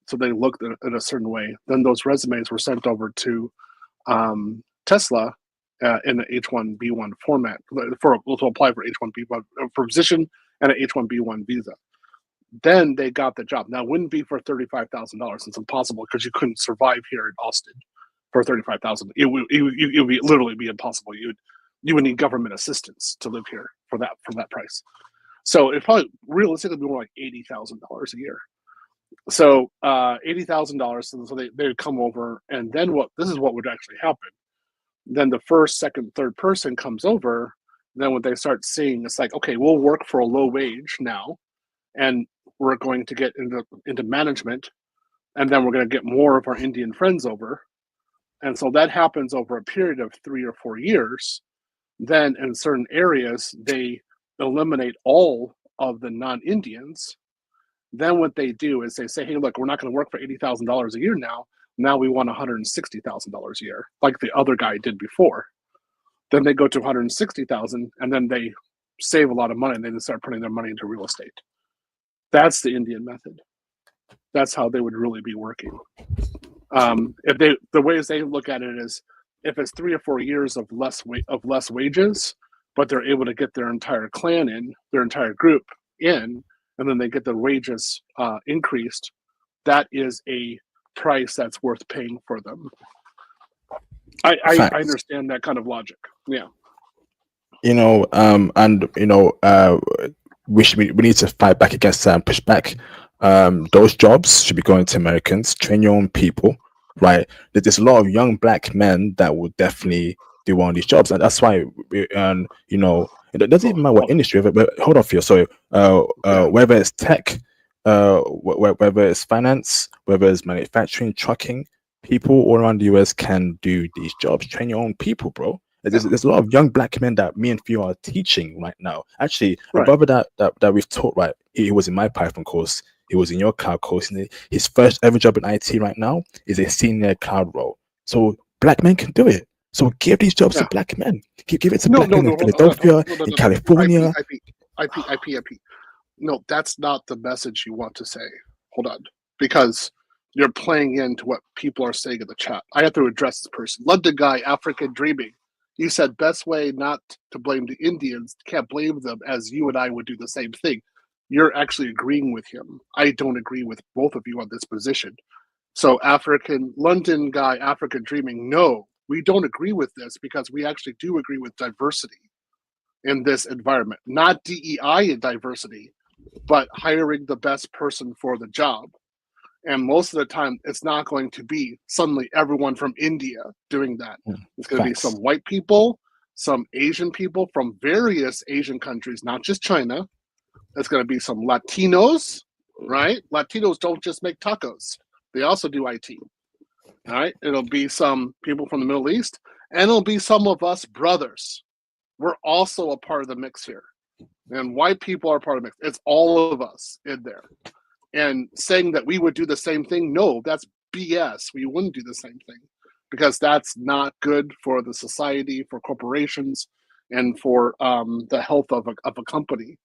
So they looked in a certain way. Then those resumes were sent over to Tesla in the H1-B1 format to apply for H1-B1 for position and an H1-B1 visa. Then they got the job. Now, it wouldn't be for $35,000. It's impossible because you couldn't survive here in Austin for $35,000. It would literally be impossible. You would need government assistance to live here for that price. So it probably realistically be more like $80,000 a year. So $80,000. So they would come over, and then this is what would actually happen. Then the first, second, third person comes over. Then what they start seeing, it's like, okay, we'll work for a low wage now, and we're going to get into management, and then we're going to get more of our Indian friends over. And so that happens over a period of 3 or 4 years. Then in certain areas, they eliminate all of the non-Indians. Then what they do is they say, hey, look, we're not going to work for $80,000 a year now. Now we want $160,000 a year, like the other guy did before. Then they go to $160,000, and then they save a lot of money, and then they start putting their money into real estate. That's the Indian method. That's how they would really be working. The ways they look at it is, if it's 3 or 4 years of less wages, but they're able to get their entire clan in, their entire group in, and then they get the wages increased, that is a price that's worth paying for them. I understand that kind of logic. Yeah. We need to fight back against pushback. Those jobs should be going to Americans. Train your own people, right? There's a lot of young black men that will definitely do one of these jobs, and that's why it doesn't even matter what industry. But hold on, for you. So whether it's tech, whether it's finance, whether it's manufacturing, trucking, people all around the US can do these jobs. Train your own people, bro. There's a lot of young black men that me and Theo are teaching right now. Actually, a brother that we've taught, right? He was in my Python course. He was in your cloud course. And his first ever job in IT right now is a senior cloud role. So black men can do it. So give these jobs to black men. Give it to black men in Philadelphia, in California. IP. No, that's not the message you want to say. Hold on. Because you're playing into what people are saying in the chat. I have to address this person. London guy, African dreaming. You said best way not to blame the Indians, can't blame them, as you and I would do the same thing. You're actually agreeing with him. I don't agree with both of you on this position. So London guy, African dreaming, no, we don't agree with this, because we actually do agree with diversity in this environment. Not DEI in diversity, but hiring the best person for the job. And most of the time, it's not going to be suddenly everyone from India doing that. It's going to be some white people, some Asian people from various Asian countries, not just China. It's going to be some Latinos, right? Latinos don't just make tacos. They also do IT. All right? It'll be some people from the Middle East, and it'll be some of us brothers. We're also a part of the mix here. And white people are part of the mix. It's all of us in there. And saying that we would do the same thing, no, that's BS. We wouldn't do the same thing, because that's not good for the society, for corporations, and for the health of a company.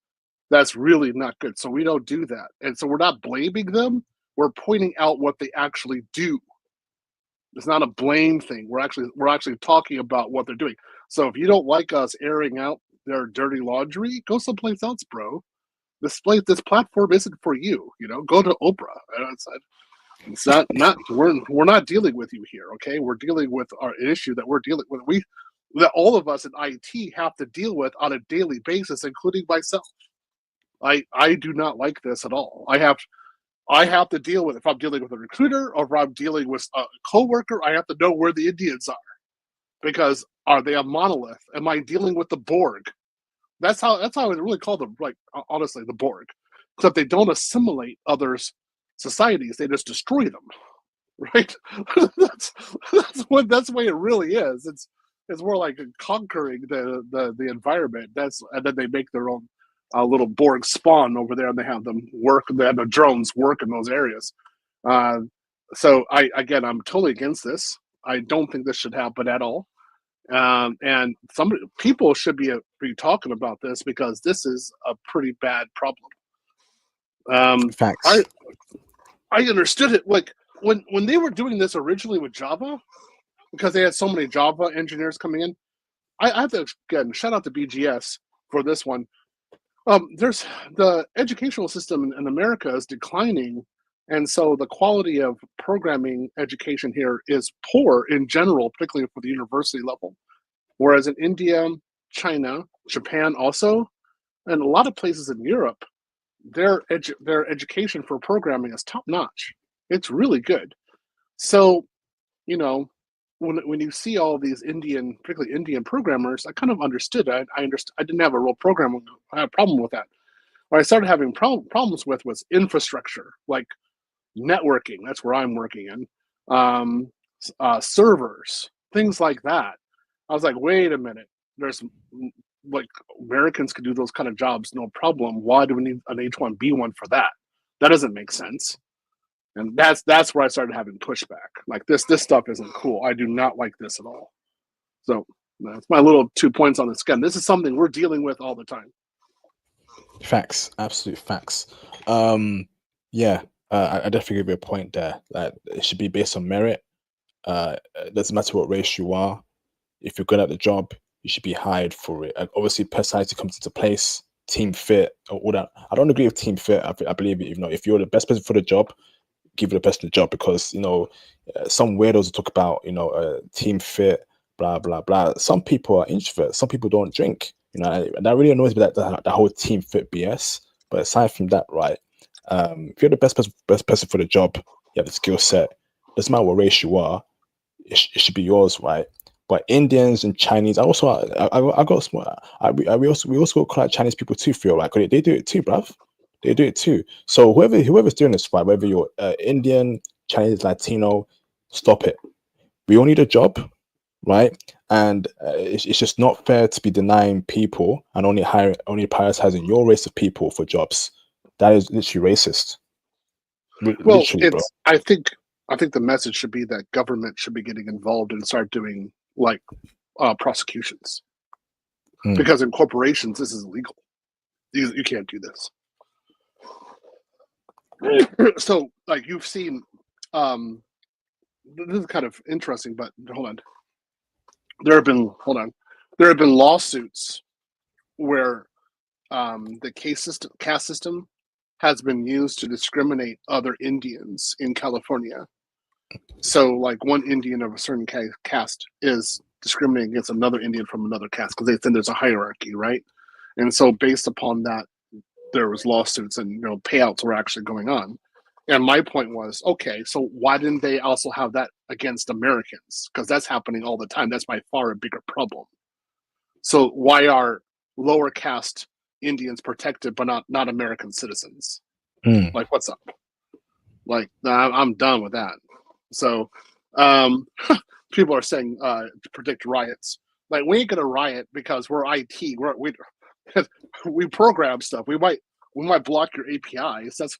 That's really not good. So we don't do that. And so we're not blaming them. We're pointing out what they actually do. It's not a blame thing. We're actually talking about what they're doing. So if you don't like us airing out their dirty laundry, go someplace else, bro. This platform isn't for you. Go to Oprah. It's not. We're not dealing with you here. Okay, we're dealing with our issue that we're dealing with. That all of us in IT have to deal with on a daily basis, including myself. I do not like this at all. I have to deal with, if I'm dealing with a recruiter or if I'm dealing with a coworker, I have to know where the Indians are, because are they a monolith? Am I dealing with the Borg? That's how I would really call them, like, honestly, the Borg. Except they don't assimilate others' societies; they just destroy them, right? that's the way it really is. It's more like conquering the environment. And then they make their own little Borg spawn over there, and they have them work. They have the drones work in those areas. So I'm totally against this. I don't think this should happen at all. And some people should be talking about this because this is a pretty bad problem. Facts. I understood it like when they were doing this originally with Java, because they had so many Java engineers coming in. I have to again shout out to BGS for this one. There's the educational system in America is declining, and so the quality of programming education here is poor in general, particularly for the university level. Whereas in India, China, Japan also, and a lot of places in Europe, their education for programming is top notch. It's really good. So, you know, when you see all these particularly Indian programmers, I kind of understood. I understood. I didn't have a real problem with that. What I started having problems with was infrastructure, like networking. That's where I'm working in. Servers, things like that. I was like, wait a minute. There's like Americans could do those kind of jobs, no problem. Why do we need an H1-B one for that? That doesn't make sense. And that's where I started having pushback. Like this stuff isn't cool. I do not like this at all. So that's my little 2 points on this. Again, this is something we're dealing with all the time. Facts, absolute facts. Yeah, I definitely give you a point there. That it should be based on merit. It doesn't matter what race you are. If you're good at the job, you should be hired for it. And obviously, personality comes into place, team fit, all that. I don't agree with team fit. I believe if you're the best person for the job, give the person the job, because some weirdos will talk about team fit, blah blah blah. Some people are introverts. Some people don't drink. And that really annoys me, that whole team fit BS. But aside from that, right? If you're the best person for the job, you have the skill set. Doesn't matter what race you are, it should be yours, right? But Indians and Chinese, I got smart. We also call out Chinese people too, feel like they do it too, bruv. They do it too. So whoever's doing this, right, whether you're Indian, Chinese, Latino, stop it. We all need a job, right? And it's just not fair to be denying people and only prioritizing your race of people for jobs. That is literally racist. Well, literally, bro. I think the message should be that government should be getting involved and start doing like prosecutions, because in corporations this is illegal. You can't do this. So, like you've seen, this is kind of interesting, but hold on. There have been lawsuits where the caste system has been used to discriminate other Indians in California. So, like one Indian of a certain caste is discriminating against another Indian from another caste because they think there's a hierarchy, right? And so, based upon that, there was lawsuits and payouts were actually going on. And my point was, okay, so why didn't they also have that against Americans? Because that's happening all the time. That's by far a bigger problem. So why are lower caste Indians protected but not American citizens? Like, what's up? Like, I'm done with that. So people are saying to predict riots. Like, we ain't gonna riot because we're IT. We program stuff. We might block your APIs. That's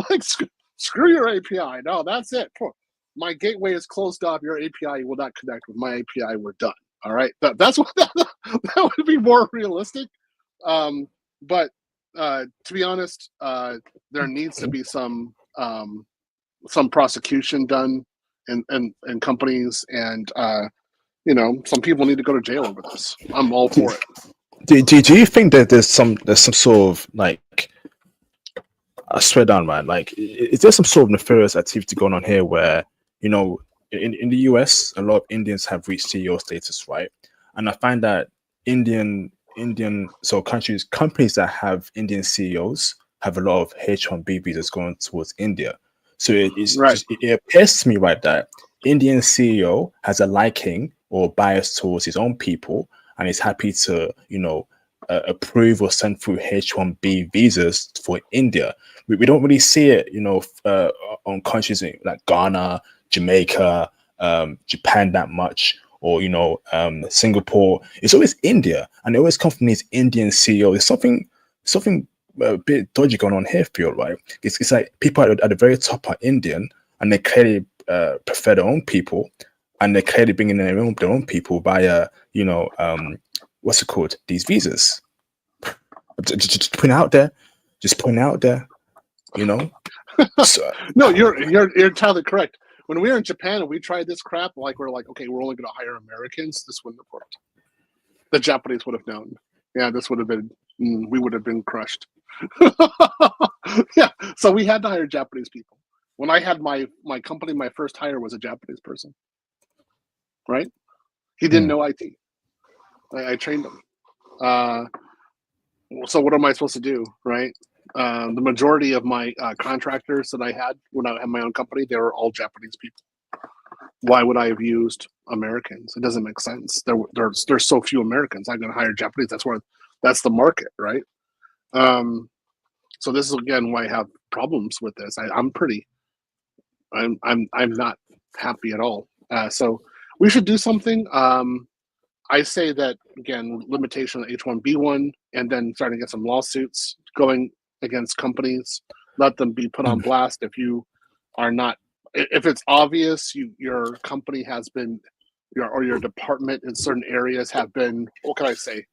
like screw your API. No, that's it. My gateway is closed off. Your API will not connect with my API. We're done. All right. That's what that would be more realistic. But to be honest, there needs to be some prosecution done in companies, and some people need to go to jail over this. I'm all for it. Do you think that there's some sort of, like, I swear down, man, like, is there some sort of nefarious activity going on here where, in the US, a lot of Indians have reached CEO status, right? And I find that companies that have Indian CEOs have a lot of H1-B visas going towards India. So it appears to me, right, that Indian CEO has a liking or bias towards his own people, and is happy to, approve or send through H1-B visas for India. We don't really see it, on countries like Ghana, Jamaica, Japan that much. or Singapore. It's always India, and it always comes from these Indian CEOs. There's something a bit dodgy going on here, feel right? It's like people at the very top are Indian, and they clearly prefer their own people, and they're clearly bringing their own people via what's it called, these visas. Just putting out there, So, no, you're entirely correct. When we were in Japan and we tried this crap, we're like, okay, we're only going to hire Americans. This wouldn't have worked. The Japanese would have known. Yeah, this would have been. We would have been crushed. Yeah, so we had to hire Japanese people. When I had my company, my first hire was a Japanese person. Right? He didn't know IT. I trained him. So what am I supposed to do? Right? The majority of my contractors that I had when I had my own company, they were all Japanese people. Why would I have used Americans? It doesn't make sense. There's so few Americans. I'm going to hire Japanese. That's the market, right? So this is again why I have problems with this. I'm not happy at all. So we should do something. I say that again, limitation on H1-B one, and then starting to get some lawsuits going against companies. Let them be put on blast if you are not. If it's obvious your company has been, your department in certain areas have been, what can I say,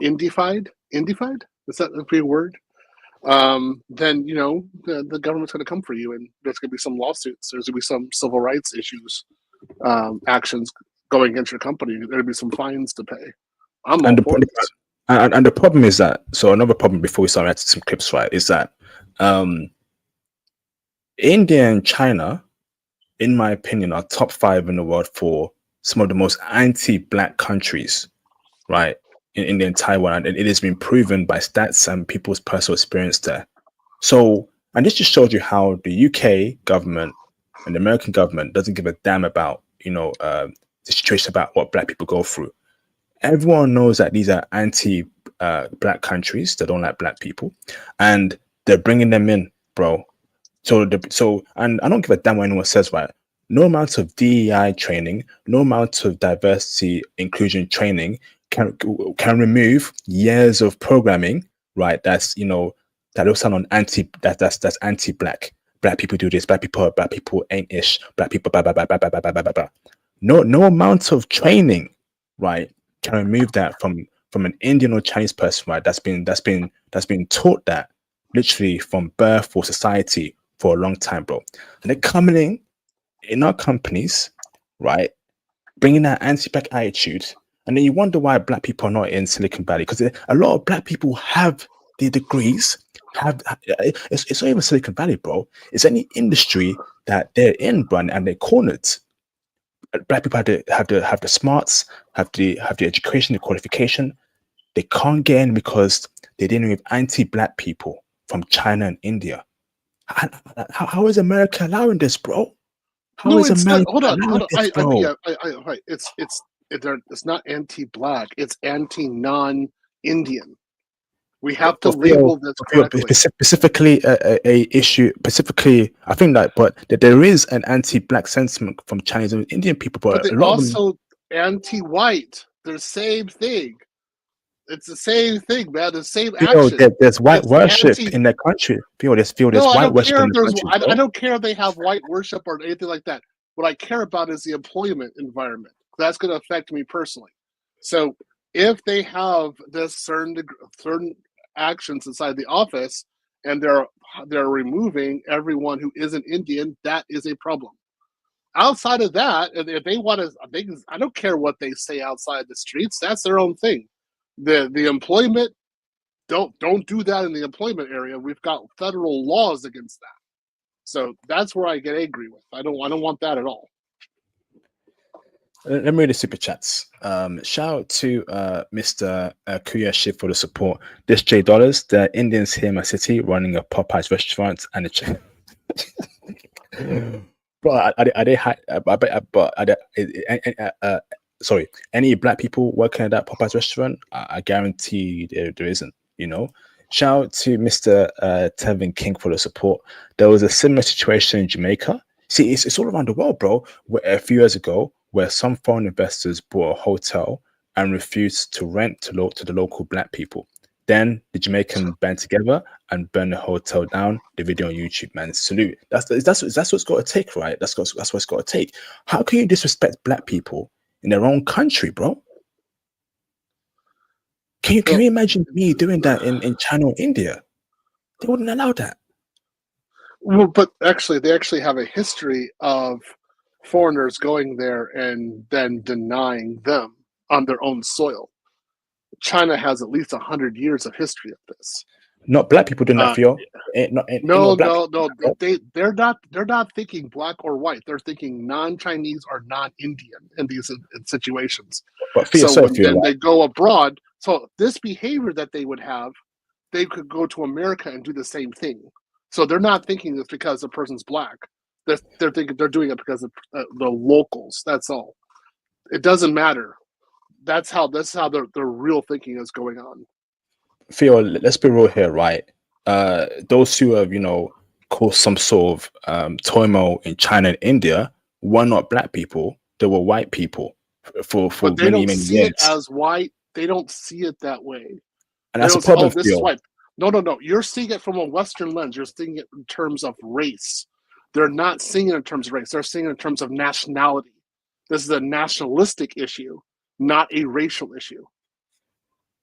indified? Indified? Is that a big word? Then the government's going to come for you, and there's going to be some lawsuits. There's going to be some civil rights issues, actions going against your company. There'll be some fines to pay. And the problem is that, so another problem before we start some clips, right, is that India and China, in my opinion, are top 5 in the world for some of the most anti-black countries, right, in the entire world. And it has been proven by stats and people's personal experience there. So, and this just shows you how the UK government and the American government doesn't give a damn about, the situation about what black people go through. Everyone knows that these are anti-black countries that don't like black people, and they're bringing them in, bro. And I don't give a damn what anyone says, right? No amount of DEI training, no amount of diversity inclusion training can remove years of programming, right? That's that will sound on that's anti-black. Black people do this. Black people ain't ish. Black people blah blah blah blah blah blah blah blah. No amount of training, right, can remove that from an Indian or Chinese person, right? That's been taught that literally from birth or society for a long time, bro. And they're coming in our companies, right, bringing that anti-black attitude, and then you wonder why black people are not in Silicon Valley, because a lot of black people have the degrees. It's not even Silicon Valley, bro. It's any industry that they're in, bro, and they're cornered. Black people have the smarts, have the education, the qualification. They can't get in because they're dealing with anti-black people from China and India. How is America allowing this, bro? Hold on. It's not anti-black. It's anti-non-Indian. We have to label this correctly. Specifically, I think that, but that there is an anti-black sentiment from Chinese and Indian people, but they're also anti-white. They're the same thing. It's the same thing, man. The same action. There's white worship in their country. There's white worship in their country. I don't care if they have white worship or anything like that. What I care about is the employment environment. That's going to affect me personally. So if they have this certain actions inside the office and they're removing everyone who isn't Indian, that is a problem. Outside of that, if they want to, I don't care what they say outside the streets. That's their own thing. The employment, don't do that in the employment area. We've got federal laws against that. So that's where I get angry with. I don't want that at all. Let me read the super chats. Shout out to Mr. Kuya Shiv for the support. This $J, the Indians here in my city running a Popeyes restaurant and a sorry, any black people working at that Popeyes restaurant? I guarantee there isn't. Shout out to Mr. Tevin King for the support. There was a similar situation in Jamaica. See, it's all around the world, bro. A few years ago, where some foreign investors bought a hotel and refused to rent to the local black people. Then the Jamaicans band together and burn the hotel down. The video on YouTube, man, salute. That's what it's got to take, right? That's what it's got to take. How can you disrespect black people in their own country, bro? Can you imagine me doing that in China or India? They wouldn't allow that. Well, but actually, they actually have a history of foreigners going there and then denying them on their own soil. China has at least 100 years of history of this. Not black people doing that for you. No. They're not thinking black or white. They're thinking non-Chinese or non-Indian in these situations. But for so yourself, when they go abroad, so this behavior that they would have, they could go to America and do the same thing. So they're not thinking it's because the person's black. They're thinking they're doing it because of the locals. That's all. It doesn't matter. That's how their real thinking is going on. Theo, let's be real here, right? Those who have, caused some sort of turmoil in China and India were not black people; they were white people for but they many don't see years. It as white. They don't see it that way. And that's a problem. This is white. No. You're seeing it from a Western lens. You're seeing it in terms of race. They're not seeing it in terms of race. They're seeing it in terms of nationality. This is a nationalistic issue, not a racial issue.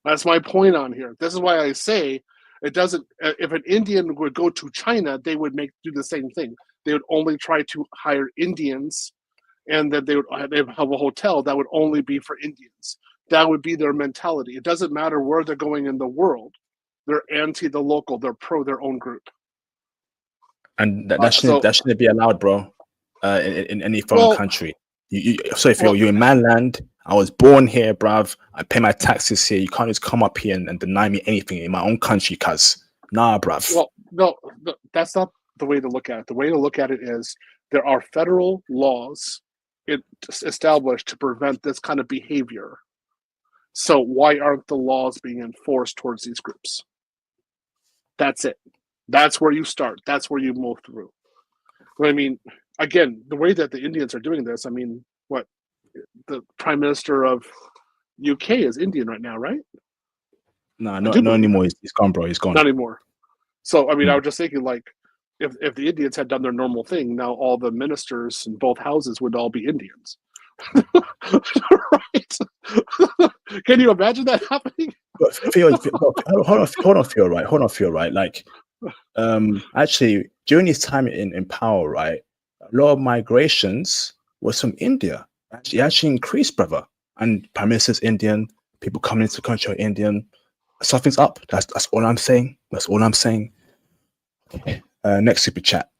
That's my point on here. This is why I say it doesn't. If an Indian would go to China, they would do the same thing. They would only try to hire Indians, and then they would have a hotel that would only be for Indians. That would be their mentality. It doesn't matter where they're going in the world. They're anti the local. They're pro their own group. And that shouldn't be allowed, bro. In any foreign country. You're in my land. I was born here, bruv. I pay my taxes here. You can't just come up here and deny me anything in my own country, cuz. Nah, bruv. Well, no, that's not the way to look at it. The way to look at it is there are federal laws established to prevent this kind of behavior. So why aren't the laws being enforced towards these groups? That's it. That's where you start. That's where you move through. I mean, again, the way that the Indians are doing this, I mean, what? The Prime Minister of UK is Indian right now, right? No, not anymore. He's gone, bro. He's gone. Not anymore. So, I mean, I was just thinking, like, if the Indians had done their normal thing, now all the ministers in both houses would all be Indians. Right? Can you imagine that happening? Hold on, Phil, right? Like, actually, during his time in power, right, a lot of migrations was from India. Actually increased, brother. And Prime Minister's Indian, people coming into the country are Indian. Something's up. That's all I'm saying. That's all I'm saying. Next super chat.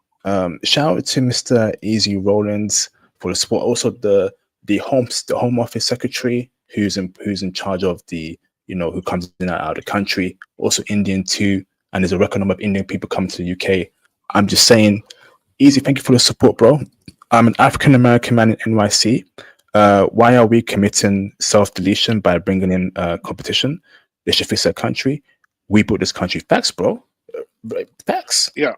Shout out to Mr. Easy Rollins for the support. Also the Home Office Secretary who's in charge of the who comes in and out of the country. Also Indian too. And there's a record number of Indian people coming to the UK. I'm just saying, Easy, thank you for the support, bro. I'm an African American man in NYC. Why are we committing self-deletion by bringing in competition? They should fix their country. We built this country. Facts, bro. Facts. Yeah.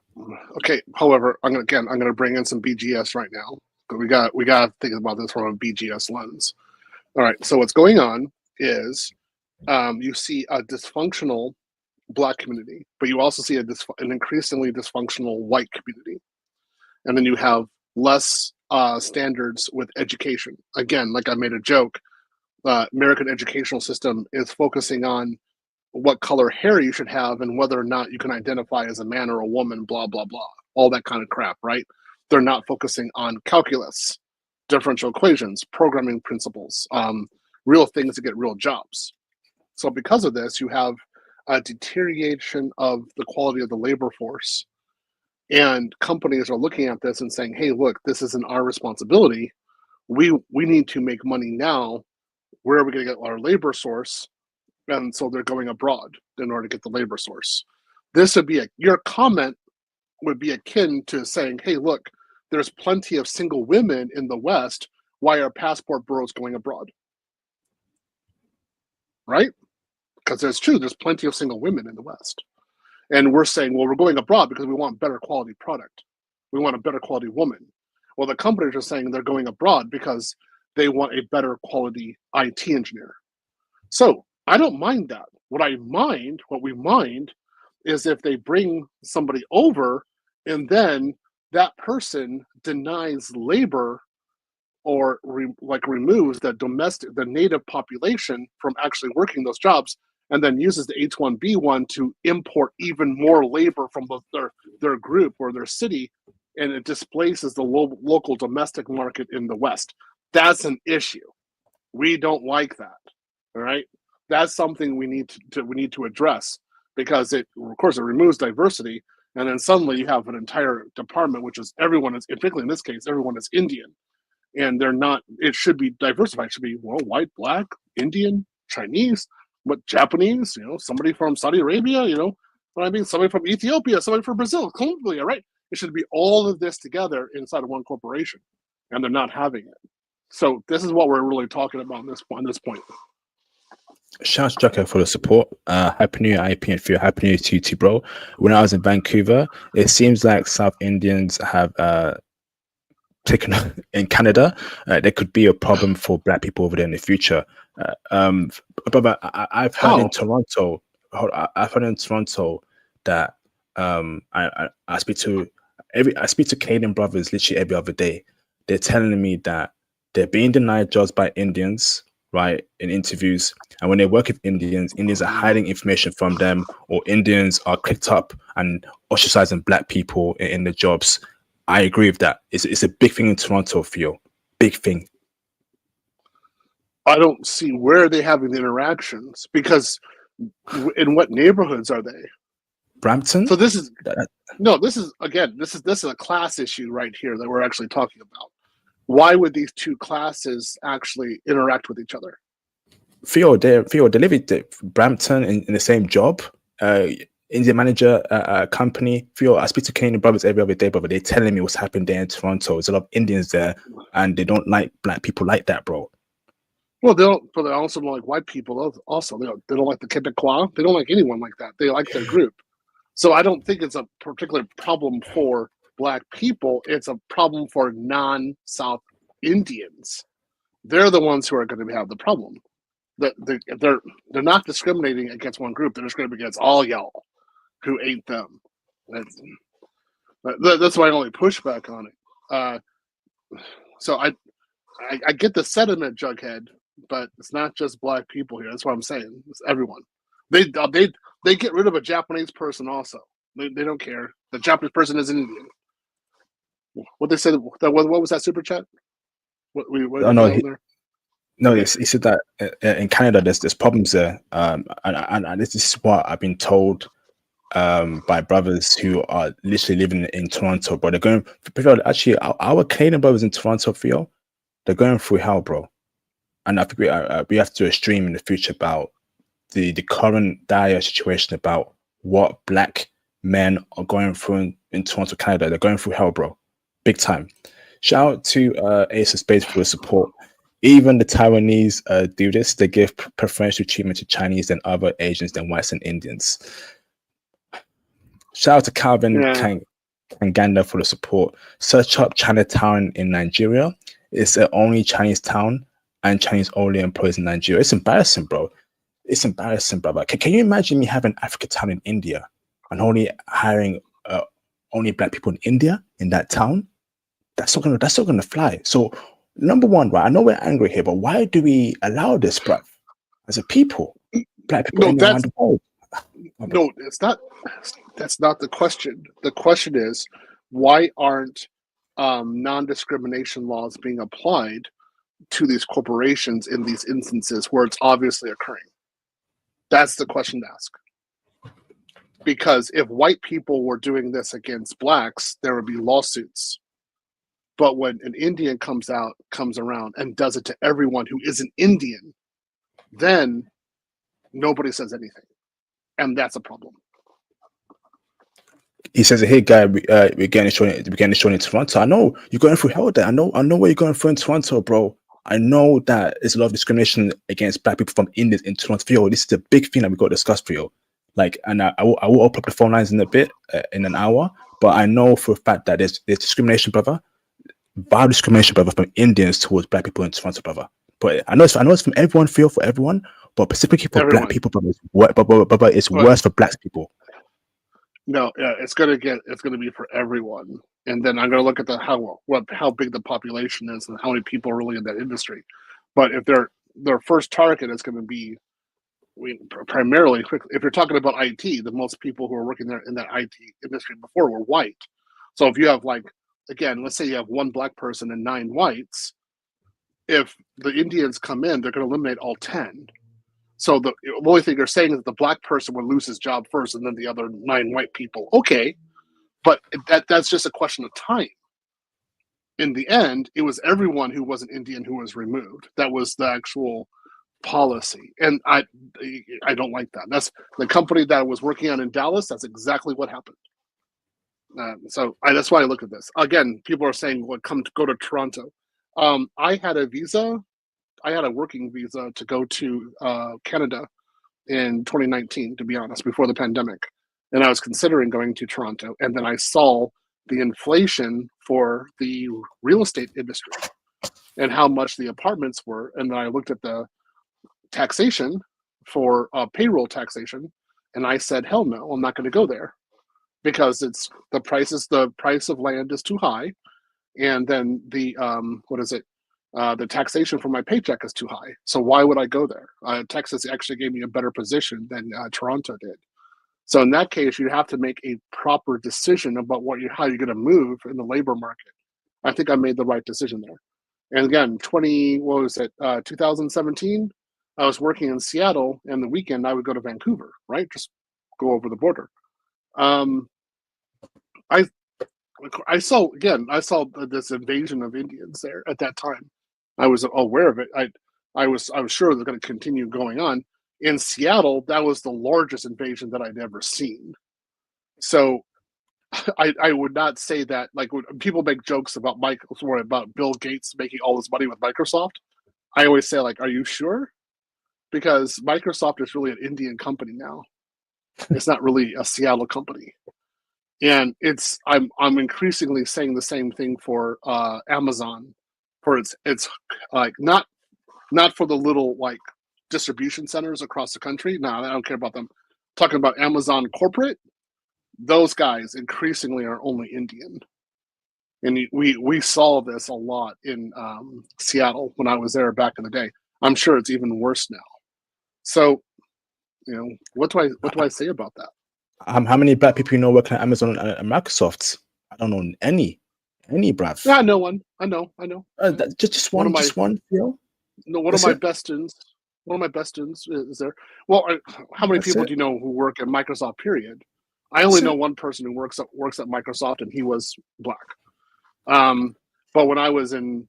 Okay. However, I'm gonna bring in some BGS right now. We got to think about this from a BGS lens. All right. So what's going on is you see a dysfunctional Black community, but you also see an increasingly dysfunctional white community, and then you have less standards with education. Again, like I made a joke, American educational system is focusing on what color hair you should have and whether or not you can identify as a man or a woman, blah, blah, blah, all that kind of crap, right? They're not focusing on calculus, differential equations, programming principles, real things to get real jobs. So because of this, you have a deterioration of the quality of the labor force. And companies are looking at this and saying, hey, look, this isn't our responsibility. We need to make money now. Where are we going to get our labor source? And so they're going abroad in order to get the labor source. This would be your comment would be akin to saying, hey, look, there's plenty of single women in the West. Why are passport bureaus going abroad? Right? Because it's true, there's plenty of single women in the West. And we're saying, well, we're going abroad because we want better quality product. We want a better quality woman. Well, the companies are saying they're going abroad because they want a better quality IT engineer. So I don't mind that. What we mind is if they bring somebody over and then that person denies labor or removes the native population from actually working those jobs, and then uses the H1-B one to import even more labor from their group or their city, and it displaces the local domestic market in the West. That's an issue. We don't like that. All right, that's something we need to address, because of course it removes diversity, and then suddenly you have an entire department which is particularly in this case, everyone is Indian. And they're not. It should be diversified. It should be white, black, Indian, Chinese, but Japanese. Somebody from Saudi Arabia. What I mean, somebody from Ethiopia, somebody from Brazil, Colombia. Right? It should be all of this together inside of one corporation, and they're not having it. So this is what we're really talking about on this point. Shout out to Jacko for the support. Happy New Year, IP and Fear. Happy New Year to you too, bro. When I was in Vancouver, it seems like South Indians have taken in Canada. There could be a problem for Black people over there in the future. But I've heard in Toronto. I've heard in Toronto that I speak to Canadian brothers literally every other day. They're telling me that they're being denied jobs by Indians, right, in interviews, and when they work with Indians are hiding information from them, or Indians are clicked up and ostracizing Black people in the jobs. I agree with that. It's a big thing in Toronto, Theo. Big thing. I don't see where they're having the interactions, because in what neighborhoods are they? Brampton. So this is a class issue right here that we're actually talking about. Why would these two classes actually interact with each other? Theo, they live in Brampton in the same job. Indian manager company. Theo, I speak to Canadian brothers every other day, brother. They're telling me what's happened there in Toronto. There's a lot of Indians there, and they don't like Black people like that, bro. Well, they also don't like white people. Also, they don't like the Quebecois. They don't like anyone like that. They like their group. So I don't think it's a particular problem for Black people. It's a problem for non-South Indians. They're the ones who are going to have the problem. They're not discriminating against one group. They're discriminating against all y'all who ate them. That's my only pushback on it. So I get the sentiment, Jughead, but it's not just Black people here. That's what I'm saying. It's everyone. They get rid of a Japanese person also. They don't care. The Japanese person is an Indian. What they said? What was that super chat? He said that in Canada there's problems there, and this is what I've been told by brothers who are literally living in Toronto, but they're going. Actually, our Canadian brothers in Toronto, Theo, they're going through hell, bro. And I think we have to do a stream in the future about the current dire situation, about what Black men are going through in Toronto, Canada. They're going through hell, bro, big time. Shout out to Ace of Spades for the support. Even the Taiwanese do this. They give preferential treatment to Chinese and other Asians than whites and Indians. Shout out to Calvin Kanganda for the support. Search up Chinatown in Nigeria. It's the only Chinese town and Chinese only employees in Nigeria. It's embarrassing, bro. It's embarrassing, brother. Can you imagine me having Africa town in India and only hiring only Black people in India in that town? That's not gonna fly. So number one, right? I know we're angry here, but why do we allow this, bruv? As a people, Black people around the world. No, it's not. That's not the question. The question is, why aren't non-discrimination laws being applied to these corporations in these instances where it's obviously occurring? That's the question to ask. Because if white people were doing this against Blacks, there would be lawsuits. But when an Indian comes around and does it to everyone who isn't Indian, then nobody says anything. And that's a problem. He says, "Hey, guy, we're getting shown in Toronto. I know you're going through hell there. I know what you're going through in Toronto, bro. I know that there's a lot of discrimination against Black people from Indians in Toronto. For you, this is a big thing that we got to discuss for you. Like, and I will open up the phone lines in a bit, in an hour. But I know for a fact that there's discrimination, brother. vile discrimination, brother, from Indians towards black people in Toronto, brother. But I know it's from everyone, feel for everyone, but specifically for black people, brother, it's worse for black people. No, yeah, it's gonna be for everyone. And then I'm gonna look at how big the population is and how many people are really in that industry. But if their first target is gonna be, I mean, primarily, if you're talking about IT, the most people who are working there in that IT industry before were white. So if you have, like, again, let's say you have one black person and 9 whites, if the Indians come in, they're going to eliminate all 10. So the only thing they're saying is that the black person would lose his job first and then the other 9 white people. Okay, but that's just a question of time. In the end, it was everyone who was an Indian who was removed. That was the actual policy, and I don't like that. That's the company that I was working on in Dallas. That's exactly what happened. So that's why I look at this. Again, people are saying, "Well, go to Toronto." I had a visa. I had a working visa to go to Canada in 2019, to be honest, before the pandemic, and I was considering going to Toronto. And then I saw the inflation for the real estate industry and how much the apartments were, and then I looked at the taxation for payroll taxation, and I said, hell no, I'm not going to go there, because the price of land is too high, and then the the taxation for my paycheck is too high. So why would I go there? Texas actually gave me a better position than Toronto did. So in that case, you have to make a proper decision about how you're going to move in the labor market. I think I made the right decision there. And again, 2017, I was working in Seattle, and the weekend I would go to Vancouver, right? Just go over the border. I saw this invasion of Indians there at that time. I was aware of it. I was sure they're going to continue going on. In Seattle, that was the largest invasion that I'd ever seen. So I would not say that, like, when people make jokes about Bill Gates making all his money with Microsoft, I always say, like, are you sure? Because Microsoft is really an Indian company now. It's not really a Seattle company. And I'm increasingly saying the same thing for Amazon, for its like not for the little, like, distribution centers across the country. No, I don't care about them. Talking about Amazon corporate, those guys increasingly are only Indian, and we saw this a lot in Seattle when I was there back in the day. I'm sure it's even worse now. So, what do I say about that? How many black people you know working at Amazon and Microsoft? I don't know any, bruv. Yeah, no one. I know. Just one. No, one of my best students is there. Well, how many people do you know who work at Microsoft? Period. I only know one person who works at Microsoft, and he was black. But when I was in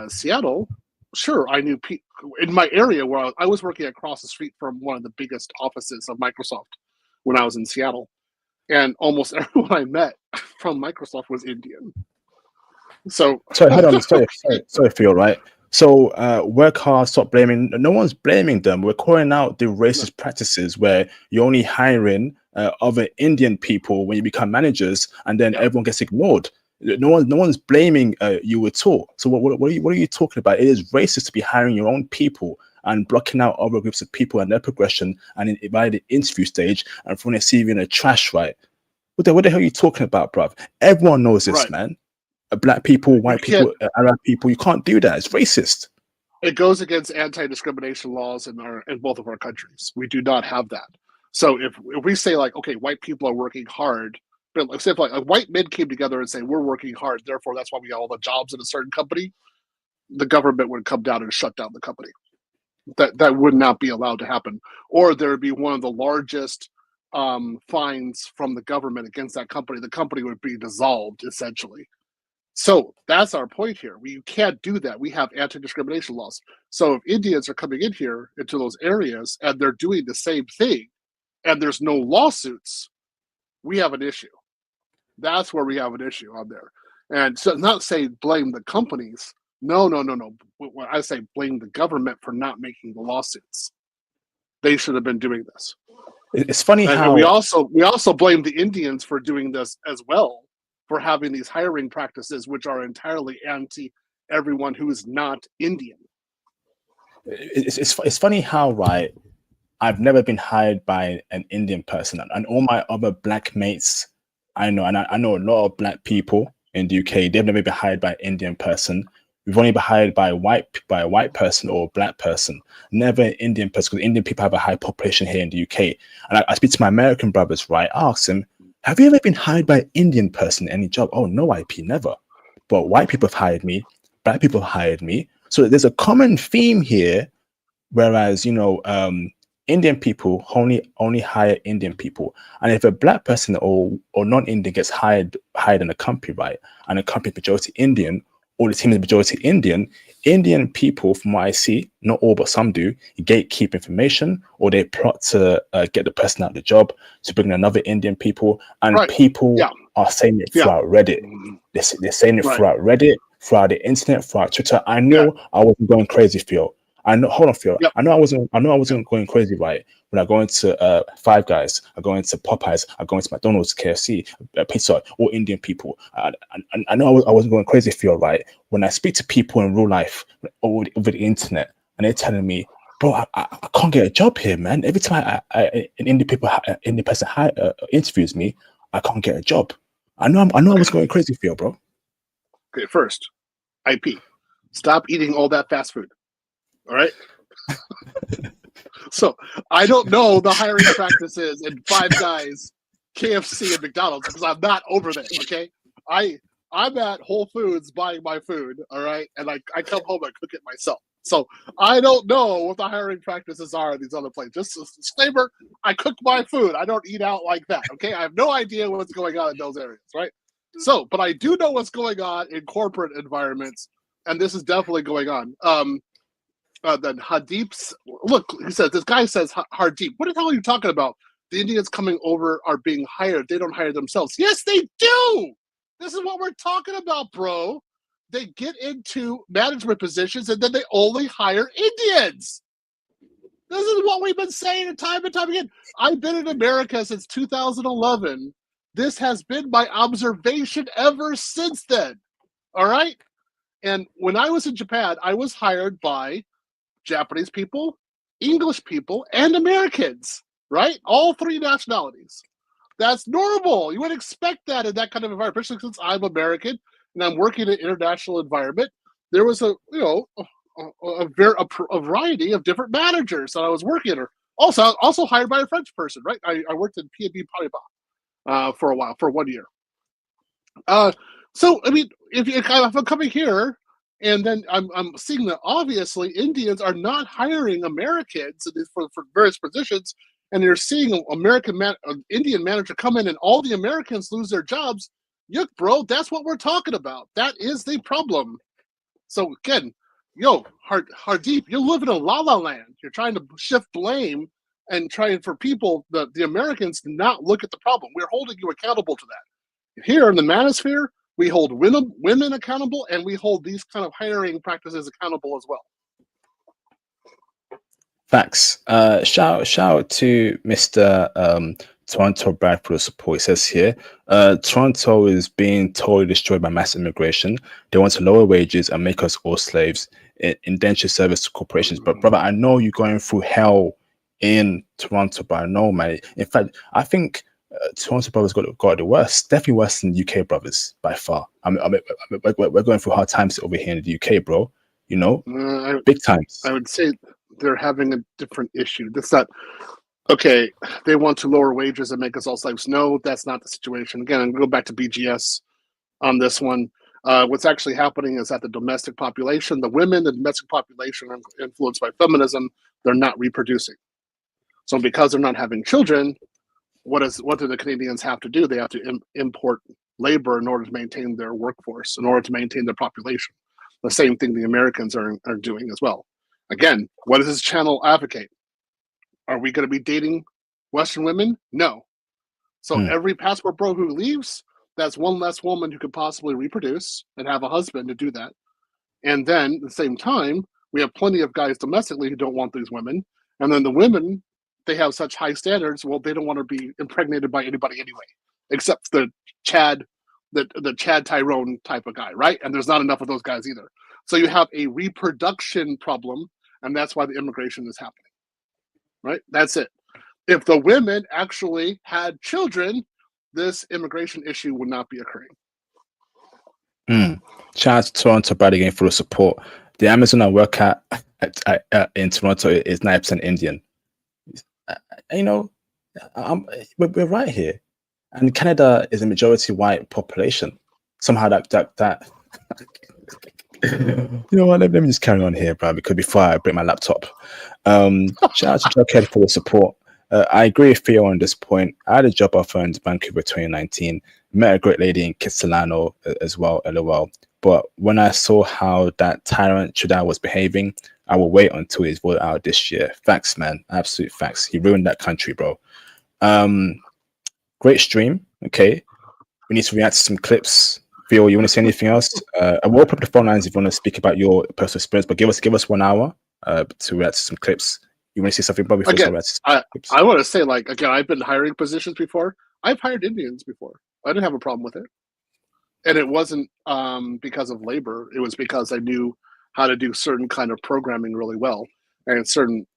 Seattle, sure, I knew people in my area where I was working across the street from one of the biggest offices of Microsoft when I was in Seattle, and almost everyone I met from Microsoft was Indian. So sorry, hold on. Sorry, Phil. Right. So work hard, stop blaming. No one's blaming them. We're calling out the racist practices where you're only hiring other Indian people when you become managers, and then everyone gets ignored. No one's blaming you at all. So what are you talking about? It is racist to be hiring your own people and blocking out other groups of people and their progression, and by the interview stage, and throwing a CV in the trash, right? What the hell are you talking about, bruv? Everyone knows this, man. Black people, white people, Arab people. You can't do that. It's racist. It goes against anti-discrimination laws in both of our countries. We do not have that. So if we say, like, okay, white people are working hard, but let's say if, like, white men came together and say we're working hard, therefore that's why we got all the jobs in a certain company, the government would come down and shut down the company. That would not be allowed to happen, or there would be one of the largest fines from the government against that company. The company would be dissolved, essentially. So that's our point here. We can't do that. We have anti-discrimination laws. So if Indians are coming in here into those areas and they're doing the same thing and there's no lawsuits, we have an issue. That's where we have an issue on there. And so, not saying blame the companies. No. When I say blame the government for not making the lawsuits, they should have been doing this. It's funny how we also blame the Indians for doing this as well, for having these hiring practices, which are entirely anti everyone who is not Indian. It's funny how, right, I've never been hired by an Indian person, and all my other black mates I know, and I know a lot of black people in the UK. They've never been hired by an Indian person. We've only been hired by a white person or a black person, never an Indian person, because Indian people have a high population here in the UK. And I speak to my American brothers, right? I ask them, have you ever been hired by an Indian person in any job? Oh, no, IP, never. But white people have hired me, black people have hired me. So there's a common theme here, whereas, Indian people only hire Indian people. And if a black person or non-Indian gets hired in a company, right, and a company majority Indian, or the team is majority Indian people, from what I see, not all but some do, gatekeep information, or they plot to get the person out of the job to bring in another Indian people. And people are saying it throughout Reddit. They're saying it throughout Reddit, throughout the internet, throughout Twitter. I know I wasn't going crazy, Phil. I know. Hold on, Phil. I know I wasn't going crazy, right? When I go into Five Guys, I go into Popeyes, I go into McDonald's, KFC, Pizza, all Indian people. I know I wasn't going crazy, Phil, right? When I speak to people in real life over the internet, and they're telling me, bro, I can't get a job here, man. Every time an Indian person interviews me, I can't get a job. I know I was going crazy, Phil, bro. Okay, first, IP. Stop eating all that fast food. All right. So I don't know the hiring practices in Five Guys, KFC, and McDonald's because I'm not over there. Okay. I'm at Whole Foods buying my food. All right. And I come home and cook it myself. So I don't know what the hiring practices are in these other places. Just a disclaimer, I cook my food. I don't eat out like that. Okay. I have no idea what's going on in those areas. Right. So, but I do know what's going on in corporate environments. And this is definitely going on. Then Hadip's look, he says, this guy says Hardeep. What the hell are you talking about? The Indians coming over are being hired. They don't hire themselves. Yes, they do. This is what we're talking about, bro. They get into management positions and then they only hire Indians. This is what we've been saying time and time again. I've been in America since 2011. This has been my observation ever since then. All right? And when I was in Japan, I was hired by Japanese people, English people, and Americans, right? All three nationalities. That's normal. You would expect that in that kind of environment, especially since I'm American and I'm working in an international environment. There was a variety of different managers that I was working under. Also hired by a French person, right? I worked in P&B Paribas for a while, for 1 year. So I mean, if I'm coming here. And then I'm seeing that obviously Indians are not hiring Americans for various positions, and you're seeing an Indian manager come in, and all the Americans lose their jobs. Yuck, bro, that's what we're talking about. That is the problem. So again, Hardeep, you're living in La La Land. You're trying to shift blame and trying for people, the Americans, to not look at the problem. We're holding you accountable to that. Here in the manosphere, we hold women accountable, and we hold these kind of hiring practices accountable as well. Facts. Shout out to Mr. Toronto Brad for the support. It says here, Toronto is being totally destroyed by mass immigration. They want to lower wages and make us all slaves, indentured service to corporations. But brother, I know you're going through hell in Toronto, but I know, man. In fact, I think Toronto brothers got the worst, definitely worse than UK brothers by far. We're going through hard times over here in the UK, bro. Big times. I would say they're having a different issue. That's not okay. They want to lower wages and make us all slaves. No, that's not the situation. Again, I'm going to go back to BGS on this one. What's actually happening is that the domestic population, the domestic population are influenced by feminism. They're not reproducing. So because they're not having children, what do the Canadians have to do? They have to import labor in order to maintain their workforce, in order to maintain their population. The same thing the Americans are doing as well. Again, what does this channel advocate? Are we going to be dating Western women? No. So every passport bro who leaves, that's one less woman who could possibly reproduce and have a husband to do that. And then at the same time, we have plenty of guys domestically who don't want these women. And then the women, they have such high standards. Well, they don't want to be impregnated by anybody anyway, except the Chad the Chad Tyrone type of guy, right? And there's not enough of those guys either. So you have a reproduction problem, and that's why the immigration is happening, right? That's it. If the women actually had children, this immigration issue would not be occurring. Shout out to Toronto, Brad, again for the support. The Amazon I work at in Toronto is 9% Indian. You know, we're right here, and Canada is a majority white population. Somehow that you know what? Let me just carry on here, bro, because before I break my laptop. Shout out to Jughead for the support. I agree with Theo on this point. I had a job offer in Vancouver 2019. Met a great lady in Kitsilano as well, LOL. But when I saw how that tyrant Trudeau was behaving, I will wait until he's voted out this year. Facts, man. Absolute facts. He ruined that country, bro. Great stream. Okay. We need to react to some clips. Theo, you want to say anything else? I will open up the phone lines if you want to speak about your personal experience, but give us 1 hour to react to some clips. You want to say something, Bobby? Again, I want to say, like, again, I've been hiring positions before. I've hired Indians before. I didn't have a problem with it. And it wasn't because of labor. It was because I knew how to do certain kind of programming really well, and certain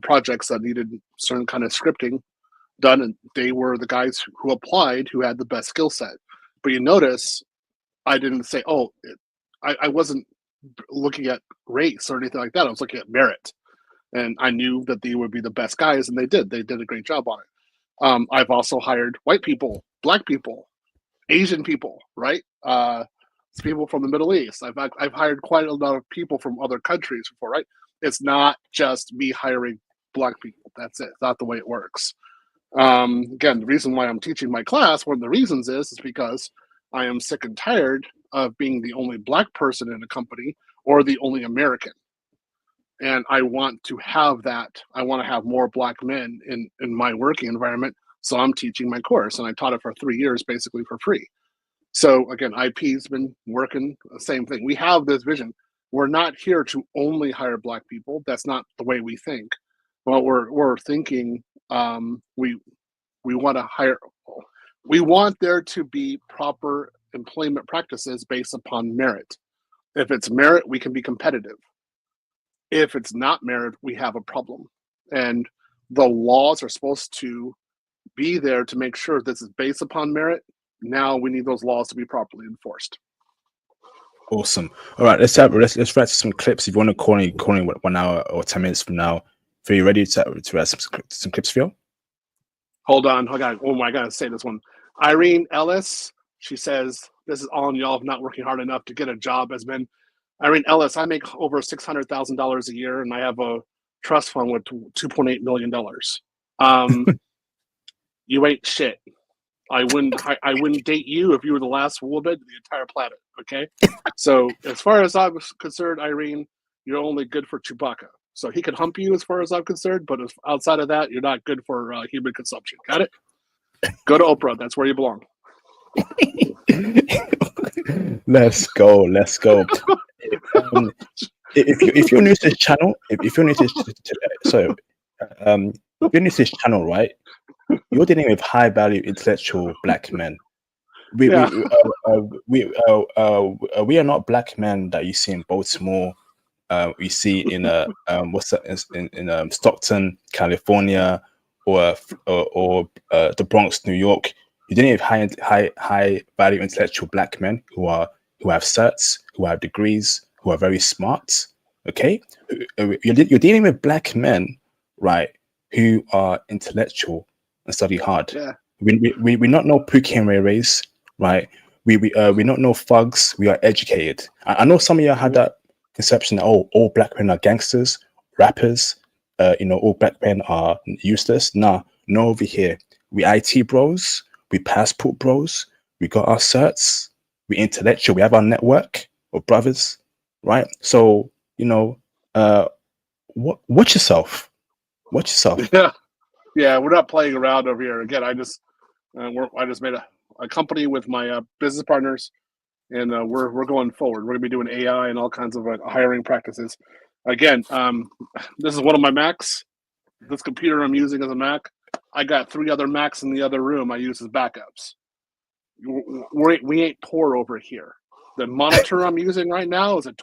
projects that needed certain kind of scripting done. And they were the guys who applied who had the best skill set. But you notice I didn't say, I wasn't looking at race or anything like that. I was looking at merit. And I knew that they would be the best guys, and they did. They did a great job on it. I've also hired white people, black people, Asian people, right? People from the Middle East. I've hired quite a lot of people from other countries before, right? It's not just me hiring black people. That's it. It's not the way it works. Again, the reason why I'm teaching my class, one of the reasons is because I am sick and tired of being the only black person in a company or the only American. And I want to have that. I want to have more black men in my working environment. So I'm teaching my course, and I taught it for 3 years, basically for free. So again, IP's been working the same thing. We have this vision. We're not here to only hire black people. That's not the way we think. But we're thinking we want to hire. We want there to be proper employment practices based upon merit. If it's merit, we can be competitive. If it's not merit, we have a problem. And the laws are supposed to be there to make sure this is based upon merit. Now we need those laws to be properly enforced. Awesome. All right, let's write some clips. If you want to call in 1 hour or 10 minutes from now, are you ready to write some clips for you? Hold on. I gotta say this one. Irene Ellis, she says, this is all on y'all not working hard enough to get a job as men. Irene Ellis, I make over $600,000 a year, and I have a trust fund with $2.8 million. You ain't shit. I wouldn't date you if you were the last woman in the entire planet. Okay, so as far as I'm concerned, Irene, you're only good for Chewbacca. So he can hump you as far as I'm concerned, but outside of that, you're not good for human consumption. Got it? Go to Oprah. That's where you belong. Let's go. If you're new to this channel, if you're new to this channel, right, you're dealing with high value intellectual black men. We are not black men that you see in Baltimore. We see in Stockton, California, or the Bronx, New York. You're dealing with high value intellectual black men who have certs, who have degrees, who are very smart. Okay, you're dealing with black men, right, who are intellectual and study hard. Yeah. We not know Pookie and Ray Rays, right? We not know thugs. We are educated. I know some of you had that conception that all black men are gangsters, rappers. All black men are useless. Nah, no, over here we IT bros, we passport bros, we got our certs, we intellectual, we have our network of brothers, right? So watch yourself. Watch yourself. Yeah, we're not playing around over here. Again, I just made a company with my business partners, and we're going forward. We're gonna be doing AI and all kinds of hiring practices. Again, this is one of my Macs. This computer I'm using as a Mac. I got 3 other Macs in the other room I use as backups. We ain't poor over here. The monitor I'm using right now is it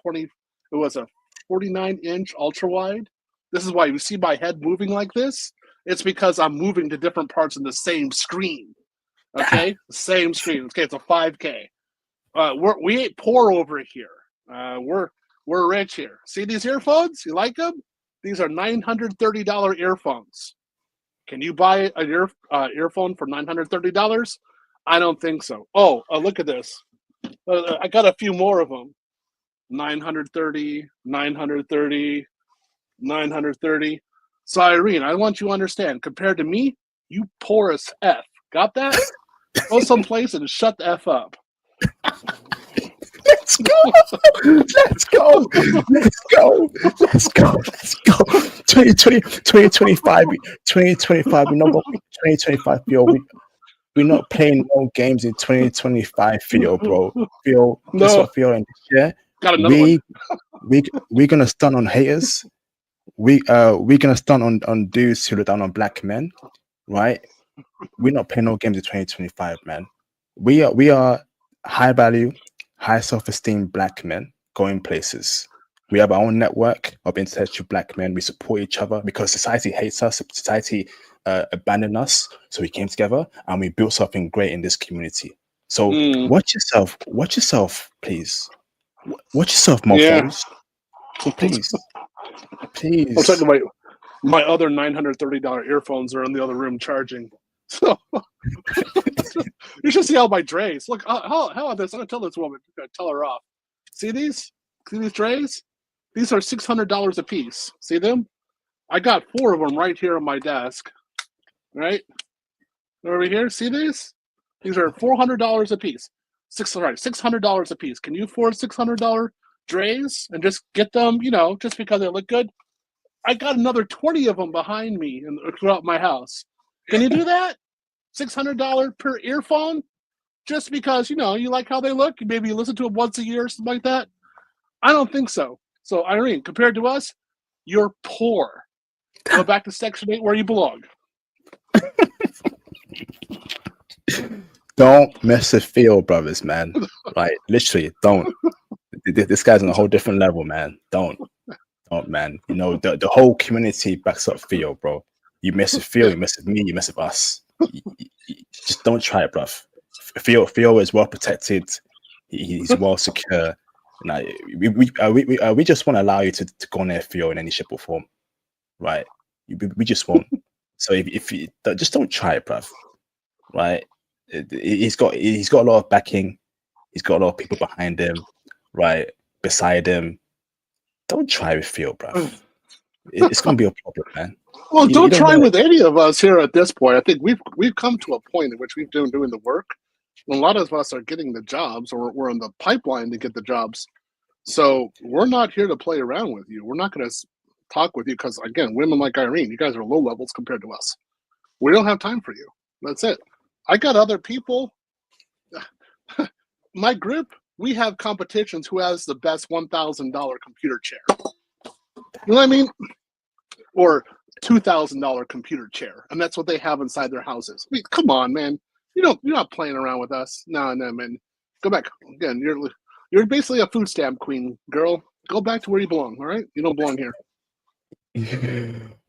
was a 49-inch ultra wide. This is why you see my head moving like this. It's because I'm moving to different parts of the same screen. Okay, the same screen. Okay, it's a 5K. We ain't poor over here. We're rich here. See these earphones? You like them? These are $930 earphones. Can you buy an earphone for $930? I don't think so. Oh, look at this. I got a few more of them. 930, 930, 930. So Irene, I want you to understand, compared to me, you poor as F. Got that? Go someplace and shut the F up. Let's go. Let's go. Let's go. Let's go. Let's go. 2025. 2025. We're not going 2025, Phil. We're not playing no games in 2025, Phil, bro. Phil, guess what, Phil? And this year, we're gonna stun on haters. We're gonna stun on dudes who look down on black men, right? We're not playing no games in 2025, man. We are high value, high self-esteem black men going places. We have our own network of intellectual black men. We support each other because society hates us. Society abandoned us. So we came together and we built something great in this community. So watch yourself. Watch yourself, please. Watch yourself, mofos. Please. Please. I'm talking about my other $930 earphones are in the other room charging. So you should see all my trays. Look, how about this? I'm gonna tell this woman. I'm gonna tell her off. See these? See these trays? These are $600 a piece. See them? I got 4 of them right here on my desk. Right? Over here. See these? These are $400 a piece. $600 a piece. Can you afford $600 trays and just get them? You know, just because they look good. I got another 20 of them behind me and throughout my house. Can you do that? $600 per earphone, just because you like how they look. Maybe you listen to them once a year or something like that. I don't think so. So Irene, compared to us, you're poor. Go back to Section 8 where you belong. Don't mess with Phil, brothers, man. Like literally, don't. This guy's on a whole different level, man. Don't, man. You know the whole community backs up Phil, bro. You mess with Phil, you mess with me, you mess with us. Just don't try it, bruv. Phil is well protected. He's well secure. Now, we just want to allow you to go on there, Phil, in any shape or form, right? We just won't. So if you just don't try it, bruv, right? He's got a lot of backing. He's got a lot of people behind him, right? Beside him. Don't try with Phil, bruv. It's gonna be a problem, man. Well, don't try with any of us here at this point. I think we've come to a point in which we've been doing the work. A lot of us are getting the jobs, or we're in the pipeline to get the jobs. So we're not here to play around with you. We're not going to talk with you because, again, women like Irene, you guys are low levels compared to us. We don't have time for you. That's it. I got other people. My group, we have competitions who has the best $1,000 computer chair. You know what I mean? Or $2,000 computer chair, and that's what they have inside their houses. I mean, come on, man. You're not playing around with us. No, man. Go back again. You're basically a food stamp queen, girl. Go back to where you belong. All right, you don't belong here.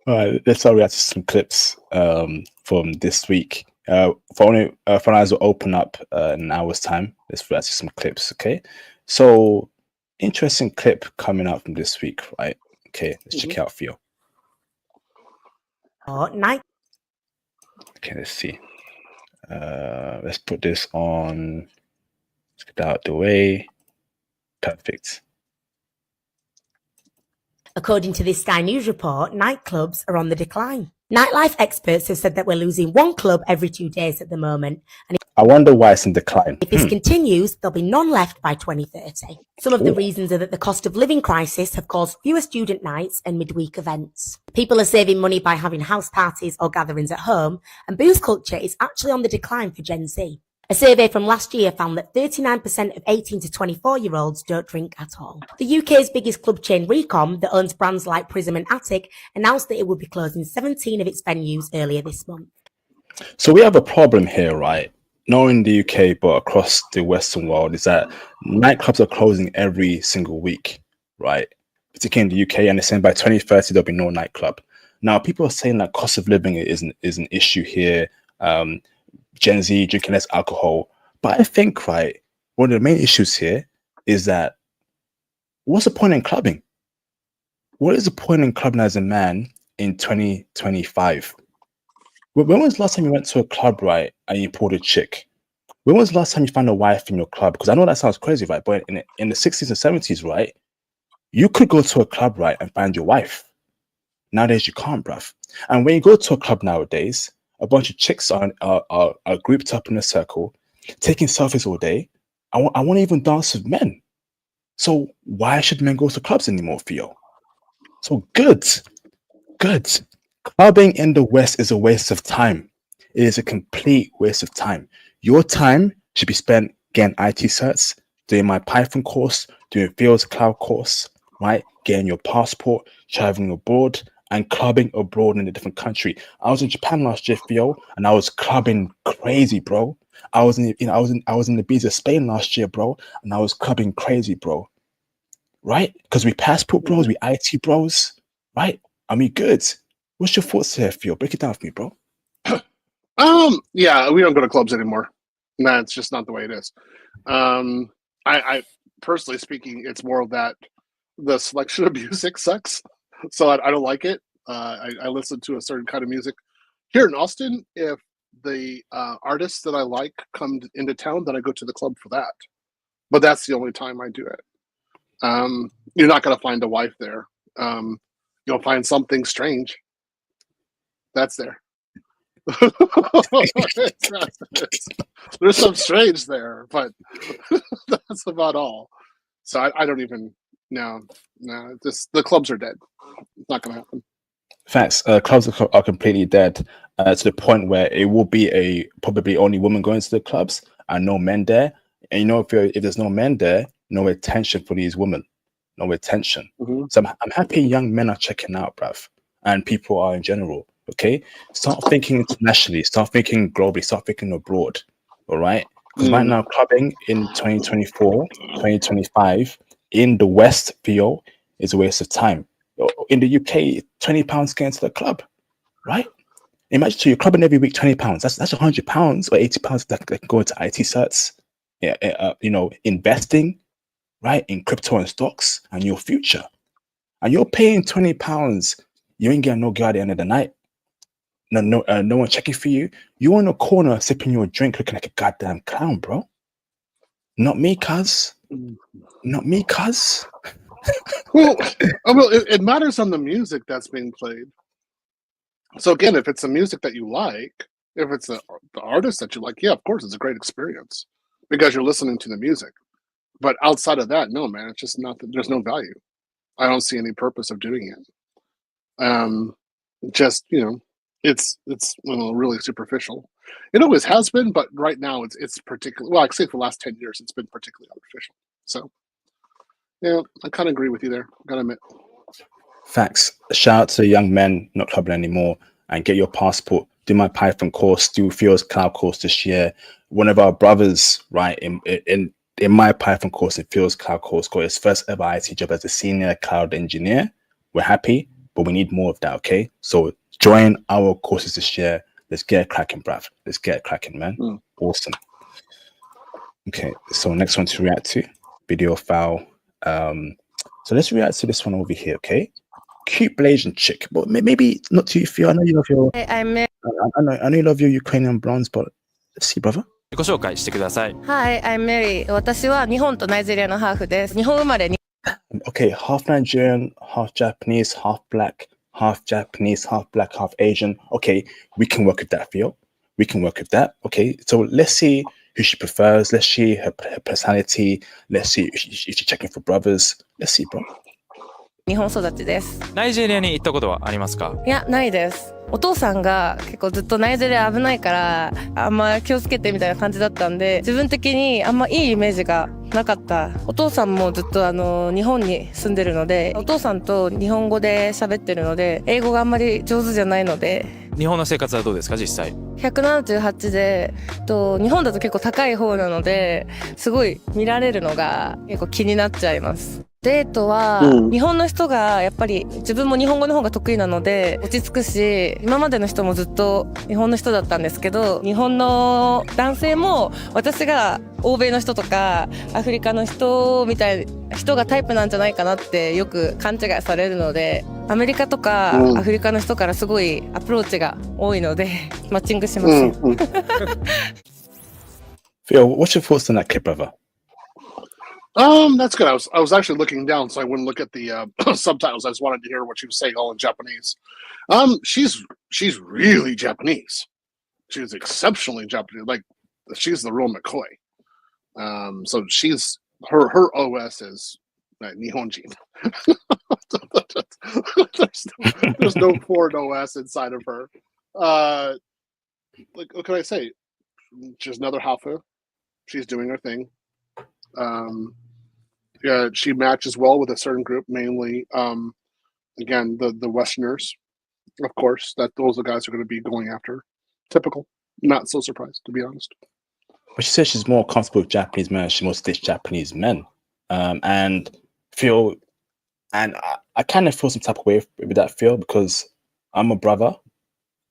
All right, let's react to some clips from this week. Phone lines will open up in an hour's time. Let's react to some clips. Okay, so interesting clip coming out from this week, right? Okay, let's check it out for you. Night. Okay, let's see. Let's put this on. Let's get that out the way. Perfect. According to this Sky News report, nightclubs are on the decline. Nightlife experts have said that we're losing one club every 2 days at the moment. And I wonder why it's in decline. if this continues, there'll be none left by 2030. Some of the reasons are that the cost of living crisis have caused fewer student nights and midweek events. People are saving money by having house parties or gatherings at home, and booze culture is actually on the decline for Gen Z. A survey from last year found that 39% of 18 to 24-year-olds don't drink at all. The UK's biggest club chain, Recom, that owns brands like Prism and Attic, announced that it would be closing 17 of its venues earlier this month. So we have a problem here, right? not in the UK, but across the Western world, is that nightclubs are closing every single week, right? Particularly in the UK, and they're saying by 2030 there'll be no nightclub. Now, people are saying that cost of living is an issue here. Gen Z drinking less alcohol, but I think, right, one of the main issues here is that what's the point in clubbing? What is the point in clubbing as a man in 2025? When was the last time you went to a club, right, and you pulled a chick? When was the last time you found a wife in your club? Because I know that sounds crazy, right? But in the 60s and 70s, right, you could go to a club, right, and find your wife. Nowadays, you can't, bruv. And when you go to a club nowadays, a bunch of chicks are grouped up in a circle, taking selfies all day. I want to even dance with men. So why should men go to clubs anymore, Theo? So good. Clubbing in the West is a waste of time. It is a complete waste of time. Your time should be spent getting IT certs, doing my Python course, doing Theo's cloud course, right? Getting your passport, traveling abroad, and clubbing abroad in a different country. I was in Japan last year, Theo, and I was clubbing crazy, bro. I was in the beaches of Spain last year, bro, and I was clubbing crazy, bro. Right? Because we passport bros, we IT bros, right? And we good. What's your thoughts here, Theo? Break it down for me, bro. Yeah, we don't go to clubs anymore. Nah, it's just not the way it is. I personally speaking, it's more of that the selection of music sucks. So I don't like it. I listen to a certain kind of music. Here in Austin, if the artists that I like come into town, then I go to the club for that. But that's the only time I do it. You're not going to find a wife there. You'll find something strange. That's there. There's some strange there, but that's about all. So I don't even. No. The clubs are dead. It's not going to happen. Facts. Clubs are completely dead to the point where it will be probably only women going to the clubs and no men there. And you know, if there's no men there, no attention for these women, no attention. Mm-hmm. So I'm happy young men are checking out, bruv, and people are in general. Okay, start thinking internationally, start thinking globally, start thinking abroad. All right, because right now clubbing in 2024, 2025 in the West, Theo, is a waste of time. In the UK, £20 getting to the club, right? Imagine you're clubbing every week, £20. That's £100 or £80 that can go into IT certs. Yeah, investing, right, in crypto and stocks and your future. And you're paying £20, you ain't getting no girl at the end of the night. No one checking for you. You're in a corner sipping your drink, looking like a goddamn clown, bro. Not me, cuz. Not me, cuz. Well, it matters on the music that's being played. So again, if it's the music that you like, if it's the artist that you like, yeah, of course, it's a great experience because you're listening to the music. But outside of that, no, man, it's just not. There's no value. I don't see any purpose of doing it. Just it's really superficial. It always has been, but right now it's particularly, well, I say for the last 10 years it's been particularly artificial. So yeah, I kind of agree with you there. Gotta admit. Facts. Shout out to young men not clubbing anymore and get your passport. Do my Python course. Do Theo's cloud course this year. One of our brothers, right, in my Python course and Theo's cloud course, got his first ever IT job as a senior cloud engineer. We're happy, but we need more of that. Okay, so join our courses this year. Let's get it cracking, bruv. Let's get it cracking, man. Awesome. Okay, so next one to react to, video file. So let's react to this one over here, okay? Cute Blasian chick, but maybe not too few. I know you love your. I know you love your Ukrainian blondes, but let's see, brother. 自己紹介してください。Hi, I'm Mary. 私は日本とナイジェリアのハーフです。日本生まれに。Okay, half Nigerian, half Japanese, half black, half Japanese, half black, half Asian. Okay, we can work with that, Theo. We can work with that. Okay, so let's see who she prefers. Let's see her personality. Let's see if she's checking for brothers. Let's see, bro. 日本育ちです。ナイジェリアに行ったことはありますか？いや、ないです。お父さんが結構ずっとナイジェリア危ないからあんま気をつけてみたいな感じだったんで、自分的にあんまいいイメージがなかった。お父さんもずっと日本に住んでるので、お父さんと日本語で喋ってるので、英語があんまり上手じゃないので、日本の生活はどうですか実際。178で、日本だと結構高い方なので、すごい見られるのが結構気になっちゃいます。デートは、日本の人がやっぱり自分も日本語の方が得意なので落ち着くし、今までの人もずっと日本の人だったんですけど、日本の男性も私が欧米の人とかアフリカの人みたいな人がタイプなんじゃないかなってよく勘違いされるので、アメリカとかアフリカの人からすごいアプローチが多いのでマッチングします。Phil, what's your thoughts on that clip, brother? That's good. I was actually looking down, so I wouldn't look at the subtitles. I just wanted to hear what she was saying, all in Japanese. She's really Japanese. She's exceptionally Japanese. Like, she's the real McCoy. So she's her OS is Nihonjin. there's no foreign OS inside of her. Like, what can I say? She's another Hafu. She's doing her thing. Yeah, she matches well with a certain group, mainly again the Westerners, of course. That those are the guys who are going to be going after. Typical. Not so surprised, to be honest. But she says she's more comfortable with Japanese men. She wants to ditch Japanese men, and feel, and I kind of feel some type of way with that feel because I'm a brother.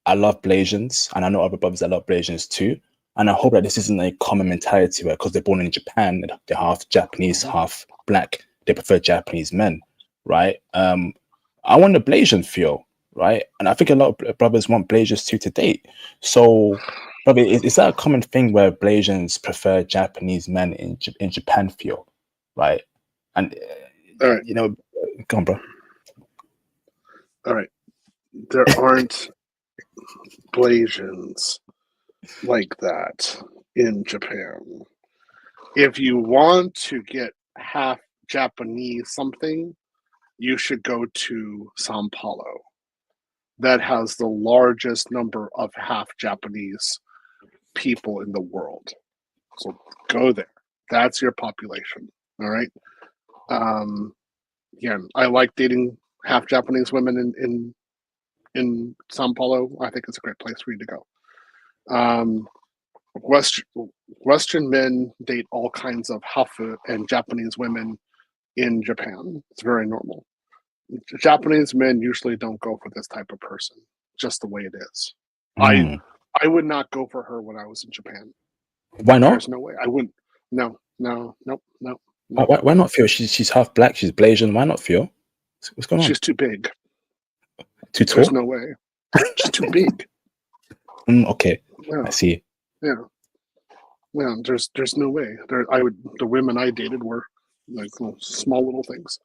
I love Blasians, and I know other brothers that love Blasians too. And I hope that this isn't a common mentality where, because they're born in Japan, they're half Japanese, half black, they prefer Japanese men, right? I want a Blasian feel, right? And I think a lot of brothers want Blasians too to date. So, brother, is that a common thing where Blasians prefer Japanese men in Japan feel, right? And, all right, you know, go on, bro. All right. There aren't Blasians like that in Japan. If you want to get half Japanese something, you should go to Sao Paulo. That has the largest number of half Japanese people in the world. So go there. That's your population. All right. Again, I like dating half Japanese women in Sao Paulo. I think it's a great place for you to go. Western men date all kinds of Hafu and Japanese women in Japan. It's very normal. Japanese men usually don't go for this type of person, just the way it is. I would not go for her when I was in Japan. Why not? There's no way. I wouldn't. No. Why not, Phil? She's half black. She's Blasian. Why not, Phil? What's going on? She's too big. Too tall? There's no way. She's too big. Okay. Yeah. I see. Yeah. Yeah. There's no way. The women I dated were like small little things,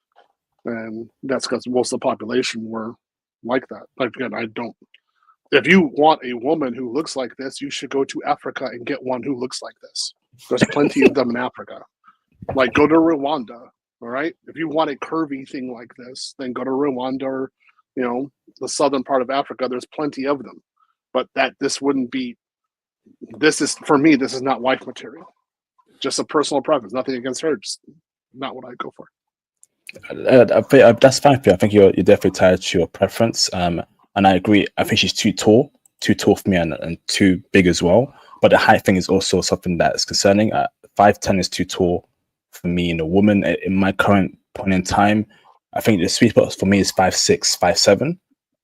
and that's because most of the population were like that. Like, again, I don't. If you want a woman who looks like this, you should go to Africa and get one who looks like this. There's plenty of them in Africa. Like, go to Rwanda. All right. If you want a curvy thing like this, then go to Rwanda or, the southern part of Africa. There's plenty of them. But this wouldn't be. This is, for me, this is not wife material. Just a personal preference. Nothing against her. Just not what I go for. That's fine for you. I think you're definitely tied to your preference. And I agree. I think she's too tall for me, and too big as well. But the height thing is also something that's concerning. 5'10" is too tall for me in a woman. In my current point in time, I think the sweet spot for me is 5'6", 5'7".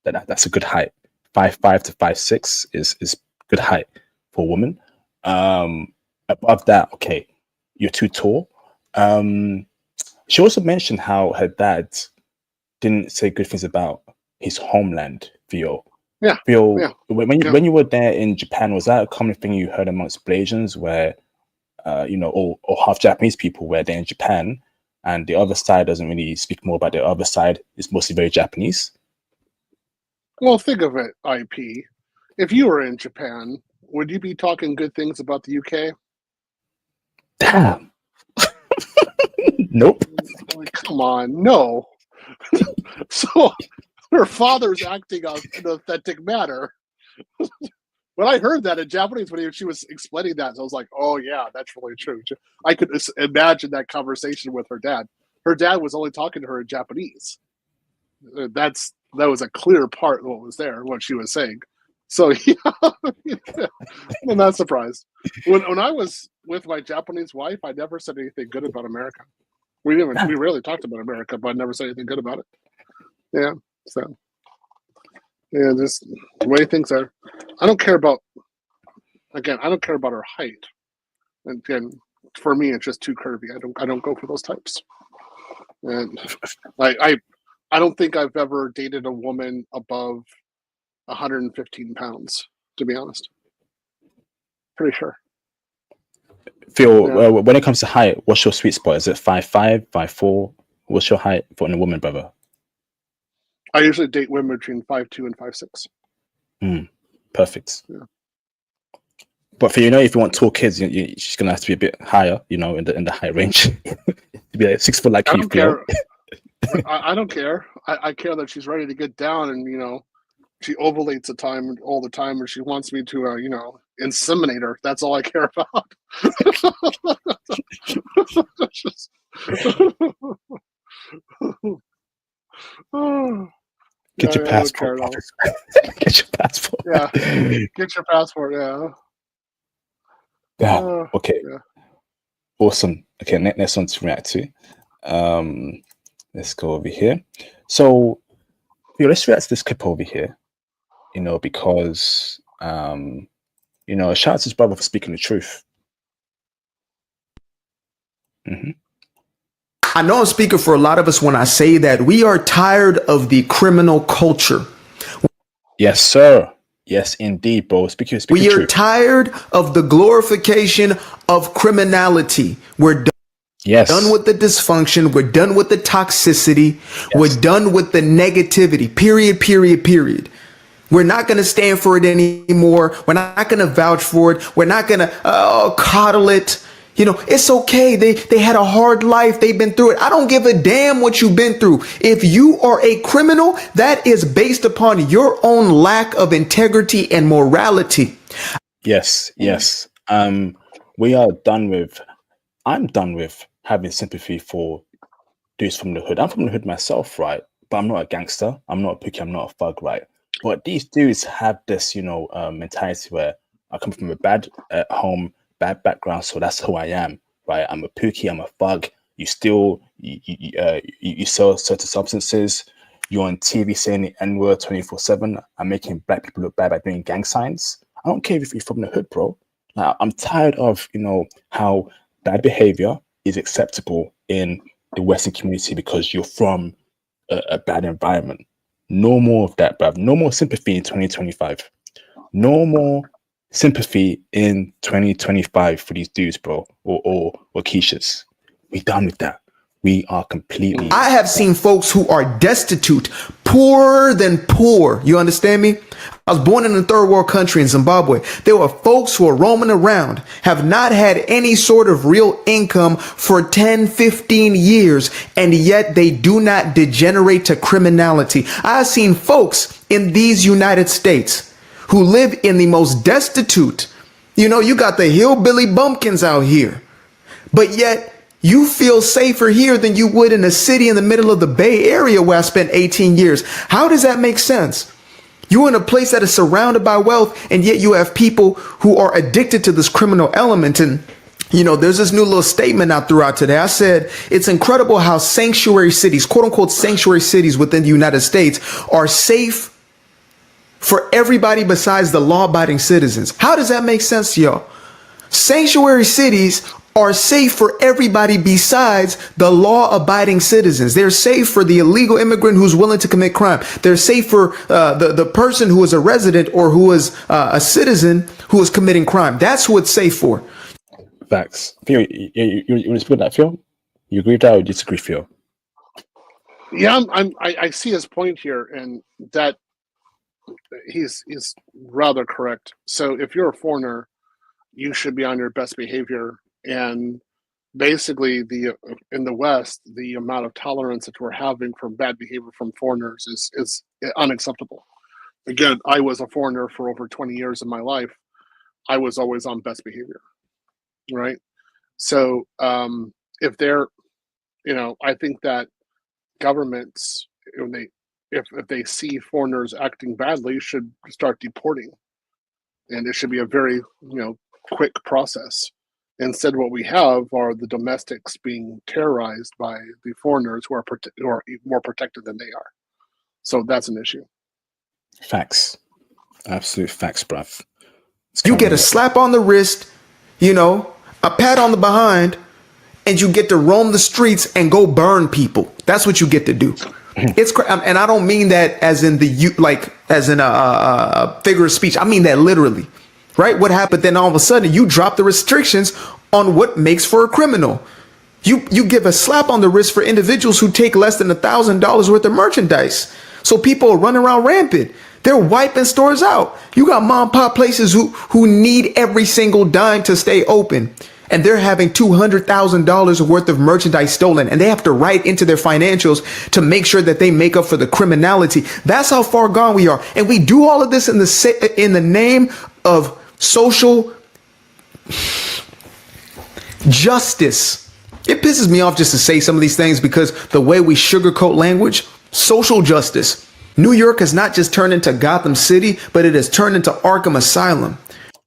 That's a good height. 5'5" to 5'6" is good height for a woman. Above that, okay, you're too tall. She also mentioned how her dad didn't say good things about his homeland, Theo. Yeah. Theo, when you were there in Japan, was that a common thing you heard amongst Blasians where, or half Japanese people where they're in Japan and the other side doesn't really speak more about the other side, it's mostly very Japanese? Well, think of it, IP. If you were in Japan, would you be talking good things about the UK? Damn. Nope. Like, come on, no. So her father's acting on an authentic matter. When I heard that in Japanese, when she was explaining that, so I was like, oh yeah, that's really true. I could imagine that conversation with her dad. Her dad was only talking to her in Japanese. That was a clear part of what was there, what she was saying. So yeah, I'm not surprised. When I was with my Japanese wife, I never said anything good about America. We rarely talked about America, but I never said anything good about it. Yeah, so yeah, just the way things are. I don't care about her height. And again, for me, it's just too curvy. I don't go for those types. And I don't think I've ever dated a woman above 115 pounds, to be honest. Pretty sure. Phil, Yeah. when it comes to height, what's your sweet spot? Is it 5'5", 5'4"? What's your height for a woman, brother? I usually date women between 5'2" and 5'6". Perfect. Yeah. But for if you want tall kids, she's gonna have to be a bit higher, in the height range. To be like 6 foot like I you, don't Phil. care. I don't care. I care that she's ready to get down, and she ovulates all the time, and she wants me to inseminate her. That's all I care about. Get your I don't passport. care at all. Get your passport. Yeah. Get your passport. Yeah. Yeah. Okay. Yeah. Awesome. Okay, next one to react to. Let's go over here. So, let's react to this clip over here. Because shout out to his brother for speaking the truth. I know I'm speaking for a lot of us when I say that we are tired of the criminal culture. Yes, sir. Yes, indeed, bro. Speaking We are truth. tired of the glorification of criminality. We're done with the dysfunction. We're done with the toxicity. Yes. We're done with the negativity. Period. We're not going to stand for it anymore. We're not going to vouch for it. We're not going to coddle it. It's okay. They had a hard life. They've been through it. I don't give a damn what you've been through. If you are a criminal, that is based upon your own lack of integrity and morality. Yes. I'm done with having sympathy for dudes from the hood. I'm from the hood myself, right? But I'm not a gangster. I'm not a pookie. I'm not a thug, right? But these dudes have this, mentality where I come from a bad home, bad background, so that's who I am, right? I'm a pookie, I'm a thug. You steal, you sell certain substances. You're on TV saying the N-word 24/7. I'm making black people look bad by doing gang signs. I don't care if you're from the hood, bro. Like, I'm tired of how bad behavior is acceptable in the Western community because you're from a bad environment. No more of that, bruv. No more sympathy in 2025. No more sympathy in 2025 for these dudes, bro, or Keishas. We done with that. We are completely. I have seen folks who are destitute, poorer than poor. You understand me? I was born in a third world country in Zimbabwe. There were folks who are roaming around, have not had any sort of real income for 10, 15 years, and yet they do not degenerate to criminality. I've seen folks in these United States who live in the most destitute. You got the hillbilly bumpkins out here, but yet you feel safer here than you would in a city in the middle of the Bay Area where I spent 18 years. How does that make sense? You're in a place that is surrounded by wealth, and yet you have people who are addicted to this criminal element. And, there's this new little statement I threw out today. I said, it's incredible how sanctuary cities, quote unquote, sanctuary cities within the United States are safe for everybody besides the law-abiding citizens. How does that make sense, y'all? Sanctuary cities are safe for everybody besides the law-abiding citizens. They're safe for the illegal immigrant who's willing to commit crime. They're safe for the person who is a resident or who is a citizen who is committing crime. That's who it's safe for. Facts. Phil, you respect that, Phil? You agree with that or disagree, Phil? Yeah, I see his point here, and that he's rather correct. So if you're a foreigner, you should be on your best behavior. And basically, in the West, the amount of tolerance that we're having for bad behavior from foreigners is unacceptable. Again, I was a foreigner for over 20 years of my life. I was always on best behavior, right? So if they're, I think that governments, if they see foreigners acting badly, should start deporting and it should be a very quick process. Instead, what we have are the domestics being terrorized by the foreigners who are more protected than they are. So that's an issue. Facts. Absolute facts, bruv. You get a slap on the wrist, a pat on the behind, and you get to roam the streets and go burn people. That's what you get to do. It's and I don't mean that as in as in a figure of speech. I mean that literally, right? What happened then? All of a sudden, you drop the restrictions on what makes for a criminal. You give a slap on the wrist for individuals who take less than $1,000 worth of merchandise. So people are running around rampant. They're wiping stores out. You got mom and pop places who need every single dime to stay open. And they're having $200,000 worth of merchandise stolen. And they have to write into their financials to make sure that they make up for the criminality. That's how far gone we are. And we do all of this in the name of social justice. It pisses me off just to say some of these things because the way we sugarcoat language, social justice. New York has not just turned into Gotham City, but it has turned into Arkham Asylum.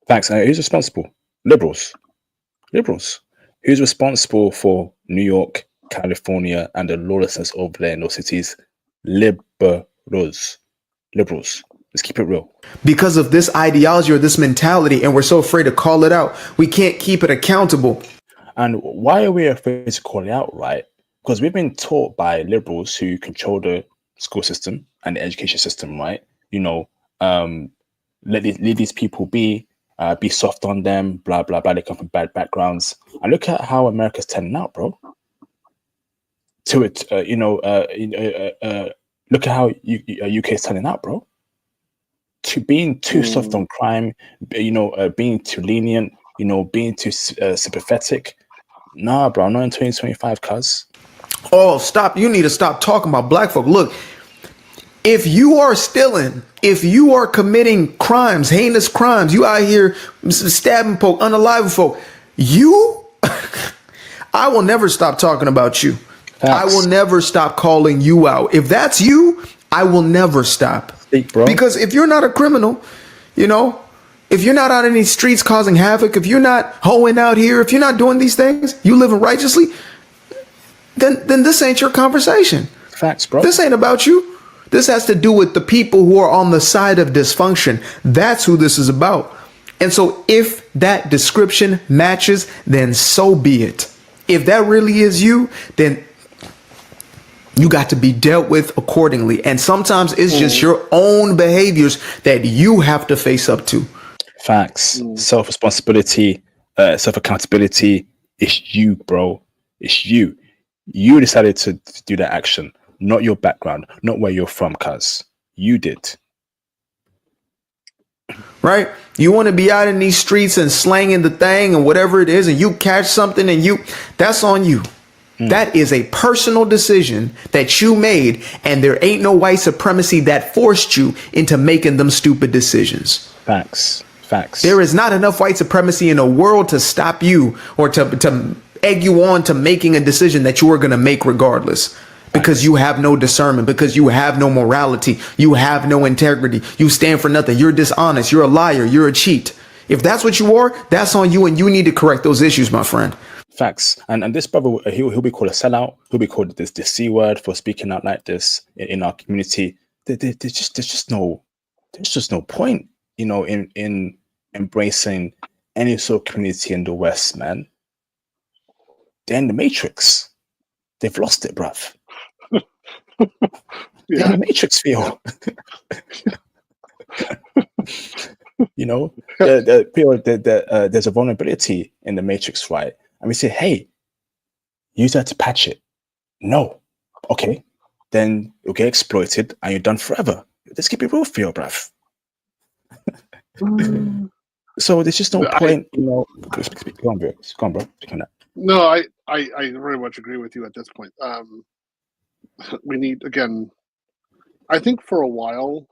Facts. Who's responsible? Liberals. Who's responsible for New York, California, and the lawlessness over there in those cities? Liberals. Let's keep it real. Because of this ideology or this mentality, and we're so afraid to call it out, we can't keep it accountable. And why are we afraid to call it out, right? Because we've been taught by liberals who control the school system and the education system, right? Let these people be soft on them, blah, blah, blah. They come from bad backgrounds. And look at how America's turning out, bro. Look at how UK is turning out, bro. To being too soft on crime, being too lenient, being too sympathetic. Nah, bro, not in 2025, cuz. Oh, stop. You need to stop talking about black folk. Look, if you are stealing, if you are committing crimes, heinous crimes, you out here stabbing folk, unaliving folk, I will never stop talking about you. Facts. I will never stop calling you out. If that's you, I will never stop. Bro. Because if you're not a criminal, if you're not out in these streets causing havoc, if you're not hoeing out here, if you're not doing these things, you living righteously, then this ain't your conversation. Facts, bro. This ain't about you. This has to do with the people who are on the side of dysfunction. That's who this is about. And so if that description matches, then so be it. If that really is you, then you got to be dealt with accordingly. And sometimes it's just your own behaviors that you have to face up to. Facts. Self-responsibility, self-accountability. It's you, bro. It's you. You decided to do that action, not your background, not where you're from, cuz. You did. Right? You want to be out in these streets and slanging the thing and whatever it is, and you catch something and that's on you. That is a personal decision that you made, and there ain't no white supremacy that forced you into making them stupid decisions. Facts. There is not enough white supremacy in the world to stop you or to egg you on to making a decision that you are going to make regardless. Because you have no discernment, because you have no morality, you have no integrity, you stand for nothing, you're dishonest, you're a liar, you're a cheat. If that's what you are, that's on you, and you need to correct those issues, my friend. Facts. And this brother, he'll be called a sellout. He'll be called this C word for speaking out like this in our community. There's just no point, in embracing any sort of community in the West, man. They're in the Matrix. They've lost it, bruv. They're in the Matrix, feel. There's a vulnerability in the Matrix, right? And we say, hey, use that to patch it. No. Okay. Then you'll get exploited and you're done forever. Let's keep it real for you, bruv. So there's just no point, Go on, bro. Speak on that. No, I very much agree with you at this point. We need, again, I think for a while,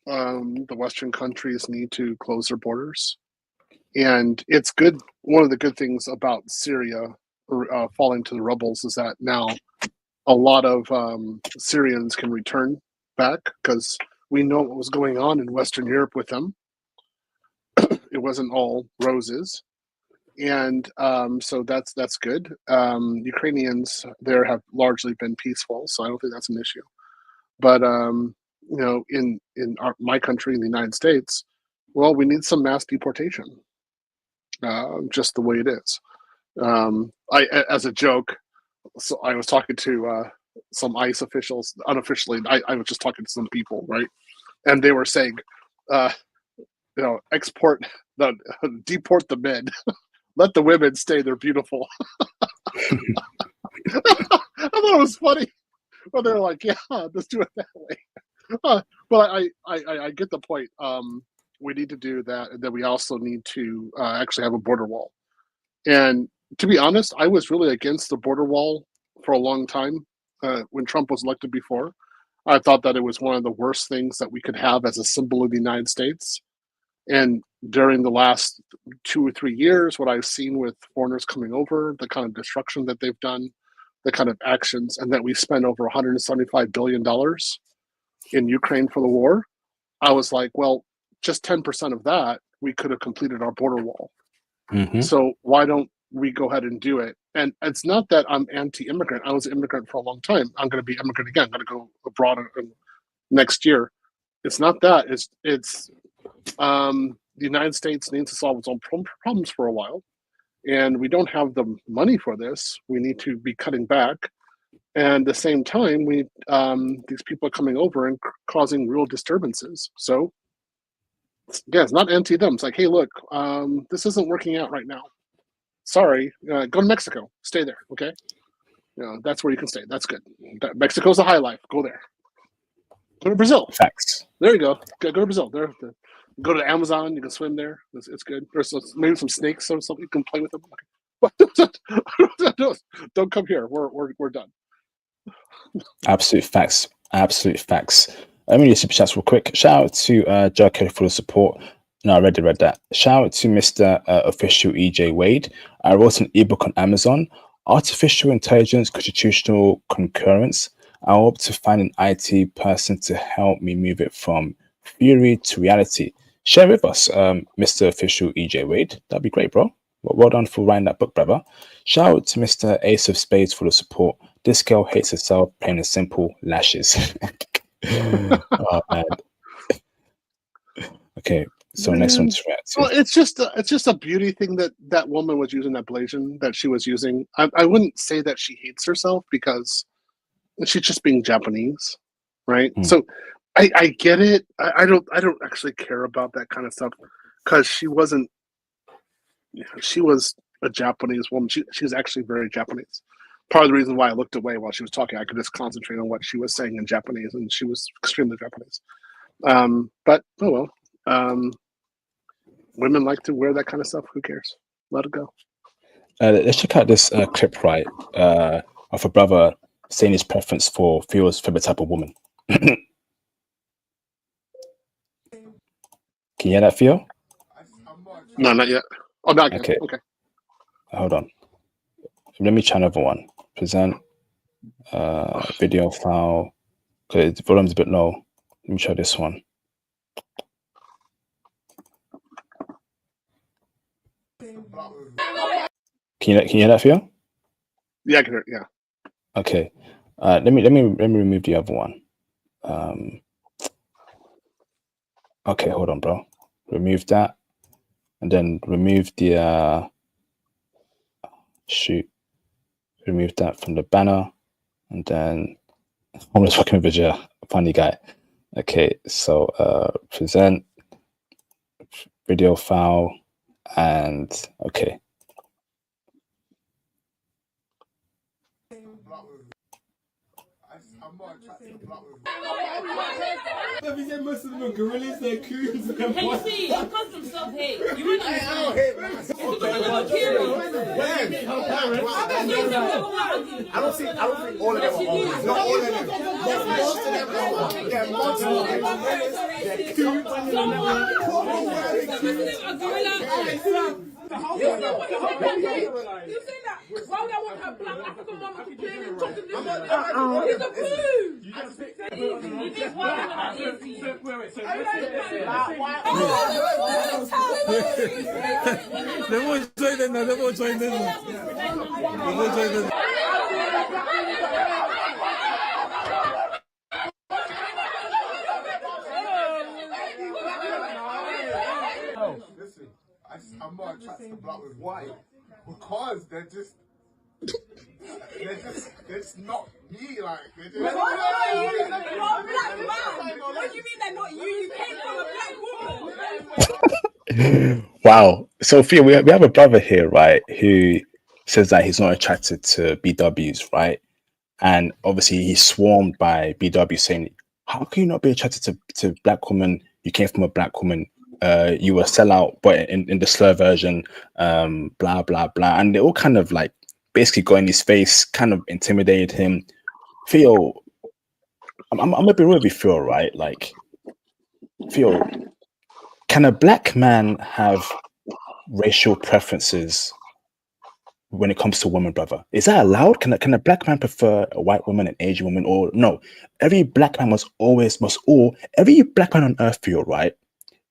the Western countries need to close their borders. And it's good. One of the good things about Syria falling to the rebels is that now a lot of Syrians can return back because we know what was going on in Western Europe with them. it wasn't all roses, and so that's good. Ukrainians there have largely been peaceful, so I don't think that's an issue. But in my country, in the United States, well, we need some mass deportation, just the way it is. As a joke, so I was talking to some ICE officials unofficially. I was just talking to some people, right, and they were saying, deport the men, let the women stay. They're beautiful. I thought it was funny. But they're like, yeah, let's do it that way. But I get the point. We need to do that, and then we also need to actually have a border wall. And to be honest, I was really against the border wall for a long time when Trump was elected before. I thought that it was one of the worst things that we could have as a symbol of the United States. And during the last 2 or 3 years, what I've seen with foreigners coming over, the kind of destruction that they've done, the kind of actions, and that we spent over $175 billion in Ukraine for the war, I was like, well, just 10% of that, we could have completed our border wall. Mm-hmm. So why don't we go ahead and do it? And it's not that I'm anti-immigrant. I was an immigrant for a long time. I'm going to be immigrant again. I'm going to go abroad next year. It's not that. It's the United States needs to solve its own problems for a while. And we don't have the money for this. We need to be cutting back. And at the same time, these people are coming over and causing real disturbances. So, yeah, it's not anti them. It's like, hey, look, this isn't working out right now. Sorry, go to Mexico. Stay there, okay? That's where you can stay. That's good. Mexico's a high life. Go there. Go to Brazil. Facts. There you go. Go to Brazil. There. Go to the Amazon. You can swim there. It's good. There's maybe some snakes or something. You can play with them. Don't come here. We're done. Absolute facts. Absolute facts. Let me do super chats real quick. Shout out to Joe Kelly for the support. No, I read that. Shout out to Mr. Official EJ Wade. I wrote an ebook on Amazon, Artificial Intelligence Constitutional Concurrence. I hope to find an IT person to help me move it from theory to reality. Share with us, Mr. Official EJ Wade. That'd be great, bro. Well done for writing that book, brother. Shout out to Mr. Ace of Spades for the support. This girl hates herself, plain and simple, lashes. Oh, man. Okay, so next one to react to. Well, it's just a beauty thing that woman was using, that ablation that she was using. I wouldn't say that she hates herself because she's just being Japanese, right? So I get it. I don't actually care about that kind of stuff because she wasn't. She was a Japanese woman. She's actually very Japanese. Part of the reason why I looked away while she was talking, I could just concentrate on what she was saying in Japanese, and she was extremely Japanese. But oh well. Women like to wear that kind of stuff. Who cares? Let it go. Let's check out this clip, right, of a brother saying his preference for Theo's favorite type of woman. Can you hear that, Theo? No, not yet. Oh, not okay. Okay. Hold on. Let me try another one. Present video file. Okay, the volume's a bit low. Let me try this one. Can you hear that, Theo? Yeah, I can hear. Yeah. Okay. Let me remove the other one. Okay, hold on, bro. Remove that, and then remove the shoot. Remove that from the banner, and then almost fucking video. Funny guy. Okay, so present video file, and okay. Muslim gorillas, they're coons. Hey, you see, it comes from self-hate. You really don't hate I don't think all of them are homies. Not all of them. You say that? Why would I want her black African woman complaining, talking this? It's a clue. Listen, I'm not attracted to black women. Why? Because they're just it's not me, like they're just. What do you mean they're not you? You came from a black woman. Wow. So Theo, we have a brother here, right, who says that he's not attracted to BWs, right? And obviously he's swarmed by BWs saying, how can you not be attracted to black women? You came from a black woman. You were a sellout, but in the slur version, blah, blah, blah. And they all kind of like basically got in his face, kind of intimidated him. Theo, I'm gonna be real with you, Theo, right? Like, Theo, can a black man have racial preferences when it comes to women, brother? Is that allowed? Can a black man prefer a white woman, an Asian woman, or no? Every black man every black man on earth, Theo, right?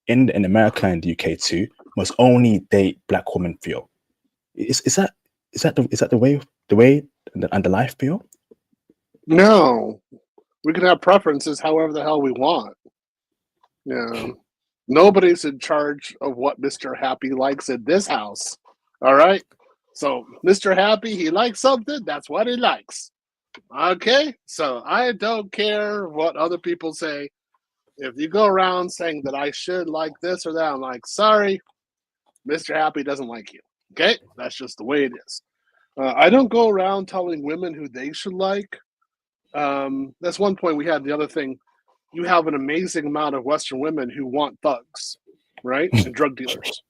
In America and the UK too, must only date black women, Theo. Is that the way and the life, Theo? No, we can have preferences however the hell we want. Yeah, nobody's in charge of what Mr. Happy likes in this house. All right, so Mr. Happy, he likes something. That's what he likes. Okay, so I don't care what other people say. If you go around saying that I should like this or that, I'm like, sorry, Mr. Happy doesn't like you. Okay, that's just the way it is. I don't go around telling women who they should like. That's one point we had. The other thing, you have an amazing amount of Western women who want thugs, right? And drug dealers.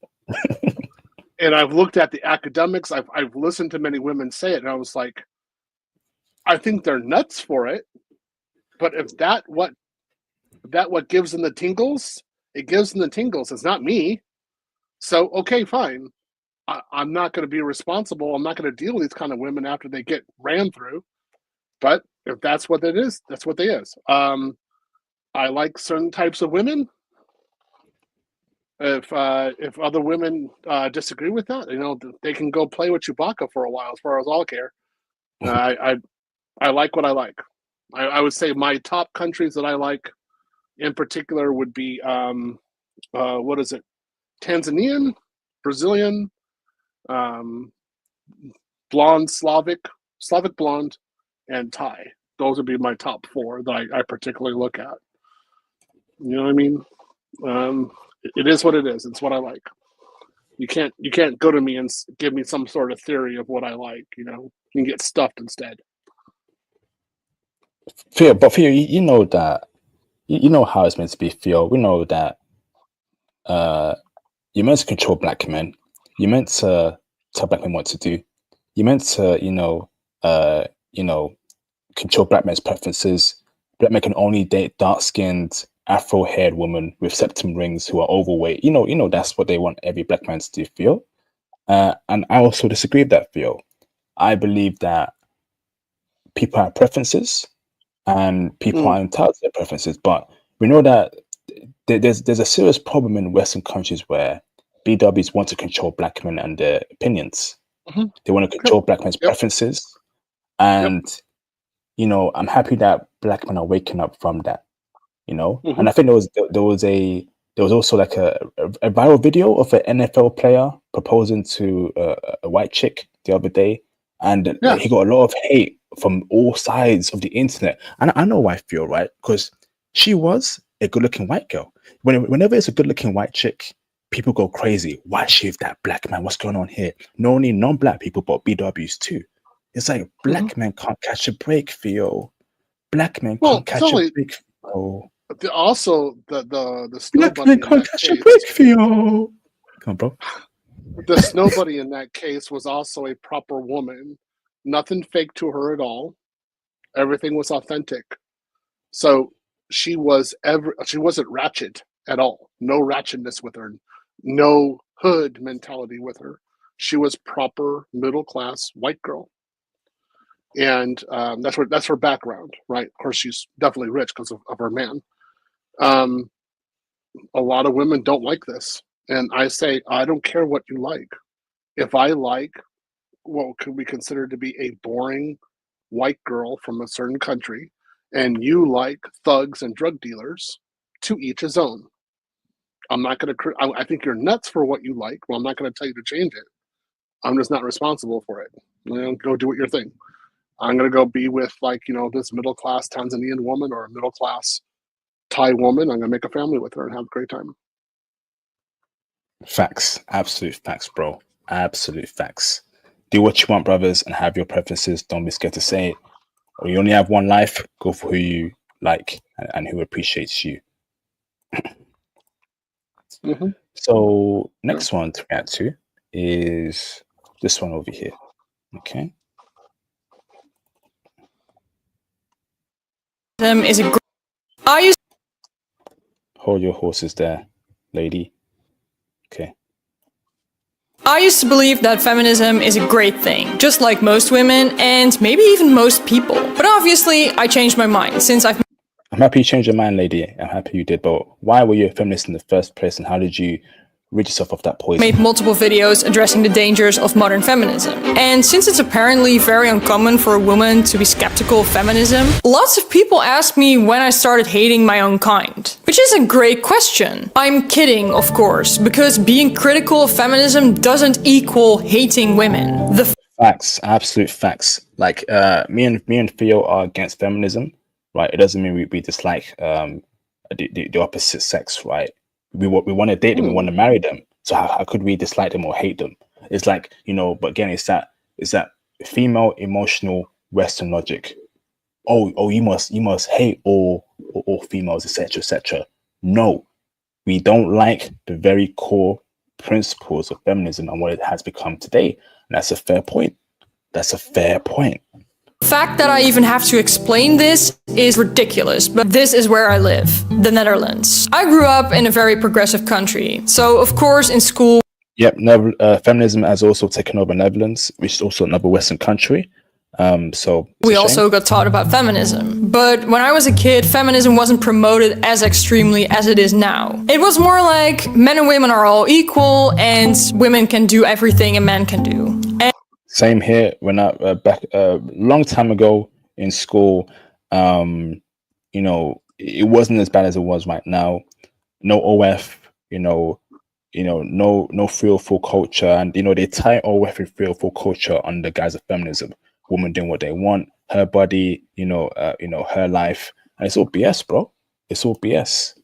And I've looked at the academics. I've listened to many women say it, and I was like, I think they're nuts for it. But if that what gives them the tingles, it gives them the tingles. It's not me. So, okay, fine. I'm not going to be responsible. I'm not going to deal with these kind of women after they get ran through. But if that's what it is, that's what they is. I like certain types of women. If other women disagree with that, they can go play with Chewbacca for a while, as far as I'll care. I like what I like. I would say my top countries that I like in particular would be what is it? Tanzanian, Brazilian, blonde, Slavic blonde, and Thai. Those would be my top four that I particularly look at. You know what I mean? It is what it is. It's what I like. You can't go to me and give me some sort of theory of what I like. You can get stuffed instead. Theo, you know that you know how it's meant to be, Theo. We know that you're meant to control black men. You're meant to tell black men what to do. You're meant to, control black men's preferences. Black men can only date dark-skinned, afro-haired women with septum rings who are overweight. You know that's what they want every black man to do, Theo. And I also disagree with that, Theo. I believe that people have preferences and people are entitled to their preferences, but we know that there's a serious problem in Western countries where BWs want to control black men and their opinions. They want to control black men's preferences, and I'm happy that black men are waking up from that. And I think there was also like a viral video of an NFL player proposing to a white chick the other day, and he got a lot of hate from all sides of the internet. And I know why I feel, right? Because she was a good-looking white girl. Whenever it's a good-looking white chick, people go crazy. Why is she with that black man? What's going on here? Not only non-black people, but BWs too. It's like black men can't catch a break, Theo. Black men can't catch a break, Theo. Also, the snow Black bunny men in can't that catch a case, break, Theo. Come on, bro. the snow bunny in that case was also a proper woman. Nothing fake to her at all. Everything was authentic. So she wasn't ratchet at all. No ratchetness with her. No hood mentality with her. She was proper middle class white girl, and that's her background, right? Of course, she's definitely rich because of her man. A lot of women don't like this, and I say I don't care what you like. If I like what could be considered to be a boring white girl from a certain country, and you like thugs and drug dealers, to each his own. I'm not going to. I think you're nuts for what you like. Well, I'm not going to tell you to change it. I'm just not responsible for it. Go do what your thing. I'm going to go be with this middle class Tanzanian woman or a middle class Thai woman. I'm going to make a family with her and have a great time. Facts, absolute facts, bro. Absolute facts. Do what you want, brothers, and have your preferences. Don't be scared to say it. Or you only have one life. Go for who you like and who appreciates you. Mm-hmm. So next one to react to is this one over here. Okay. Hold your horses there, lady. Okay. I used to believe that feminism is a great thing, just like most women and maybe even most people. But obviously, I changed my mind since I'm happy you changed your mind, lady. I'm happy you did, but why were you a feminist in the first place, and how did you rid yourself of that poison? made multiple videos addressing the dangers of modern feminism. And since it's apparently very uncommon for a woman to be skeptical of feminism, lots of people ask me when I started hating my own kind. Which is a great question. I'm kidding, of course, because being critical of feminism doesn't equal hating women. Facts, absolute facts. Like me and Theo are against feminism, right? It doesn't mean we dislike the opposite sex, right? We want to date them, we want to marry them. So how could we dislike them or hate them? It's like, but again, it's that female emotional Western logic. Oh, you must hate all females, etc., etc. No, we don't like the very core principles of feminism and what it has become today. And that's a fair point. That's a fair point. The fact that I even have to explain this is ridiculous, but this is where I live, the Netherlands. I grew up in a very progressive country, so of course in school... Yep, feminism has also taken over Netherlands, which is also another Western country. So we also got taught about feminism. But when I was a kid, feminism wasn't promoted as extremely as it is now. It was more like men and women are all equal and women can do everything a man can do. Same here. When I back a long time ago in school, it wasn't as bad as it was right now. No OF, no 304 culture, and they tie OF and 304 culture on the guise of feminism. Women doing what they want, her body, her life, and it's all BS, bro. It's all BS.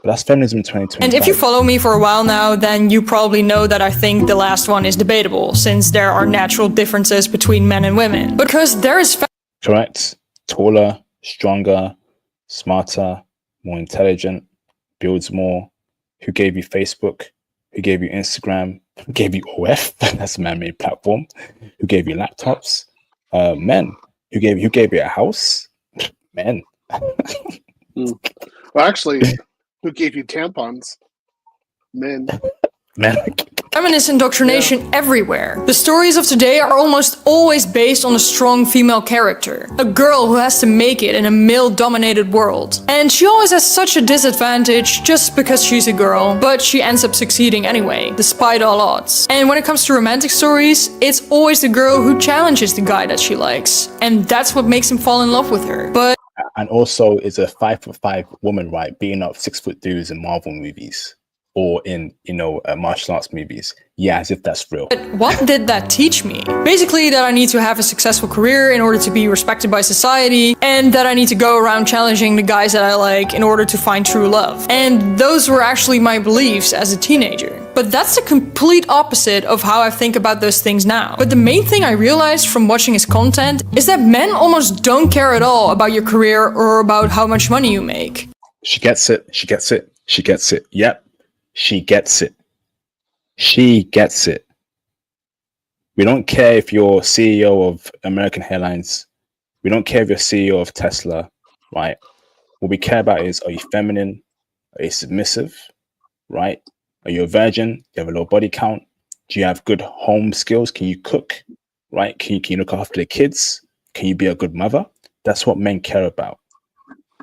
But that's feminism in 2020. And if you follow me for a while now, then you probably know that I think the last one is debatable, since there are natural differences between men and women. Because there is... Correct. Taller, stronger, smarter, more intelligent, builds more. Who gave you Facebook? Who gave you Instagram? Who gave you OF? That's a man-made platform. Who gave you laptops? Men. Who gave you a house? Men. Well, actually... Who gave you tampons? Men. Men. Feminist indoctrination everywhere. The stories of today are almost always based on a strong female character. A girl who has to make it in a male-dominated world. And she always has such a disadvantage just because she's a girl, but she ends up succeeding anyway, despite all odds. And when it comes to romantic stories, it's always the girl who challenges the guy that she likes. And that's what makes him fall in love with her. But and also is a 5'5" woman, right, beating up 6 foot dudes in Marvel movies or in martial arts movies. Yeah, as if that's real. But what did that teach me? Basically that I need to have a successful career in order to be respected by society, and that I need to go around challenging the guys that I like in order to find true love. And those were actually my beliefs as a teenager. But that's the complete opposite of how I think about those things now. But the main thing I realized from watching his content is that men almost don't care at all about your career or about how much money you make. She gets it. She gets it. She gets it. Yep. She gets it. She gets it. We don't care if you're CEO of American Airlines. We don't care if you're CEO of Tesla, right? What we care about is, are you feminine? Are you submissive? Right? Are you a virgin? Do you have a low body count? Do you have good home skills? Can you cook? Right? Can you look after the kids? Can you be a good mother? That's what men care about.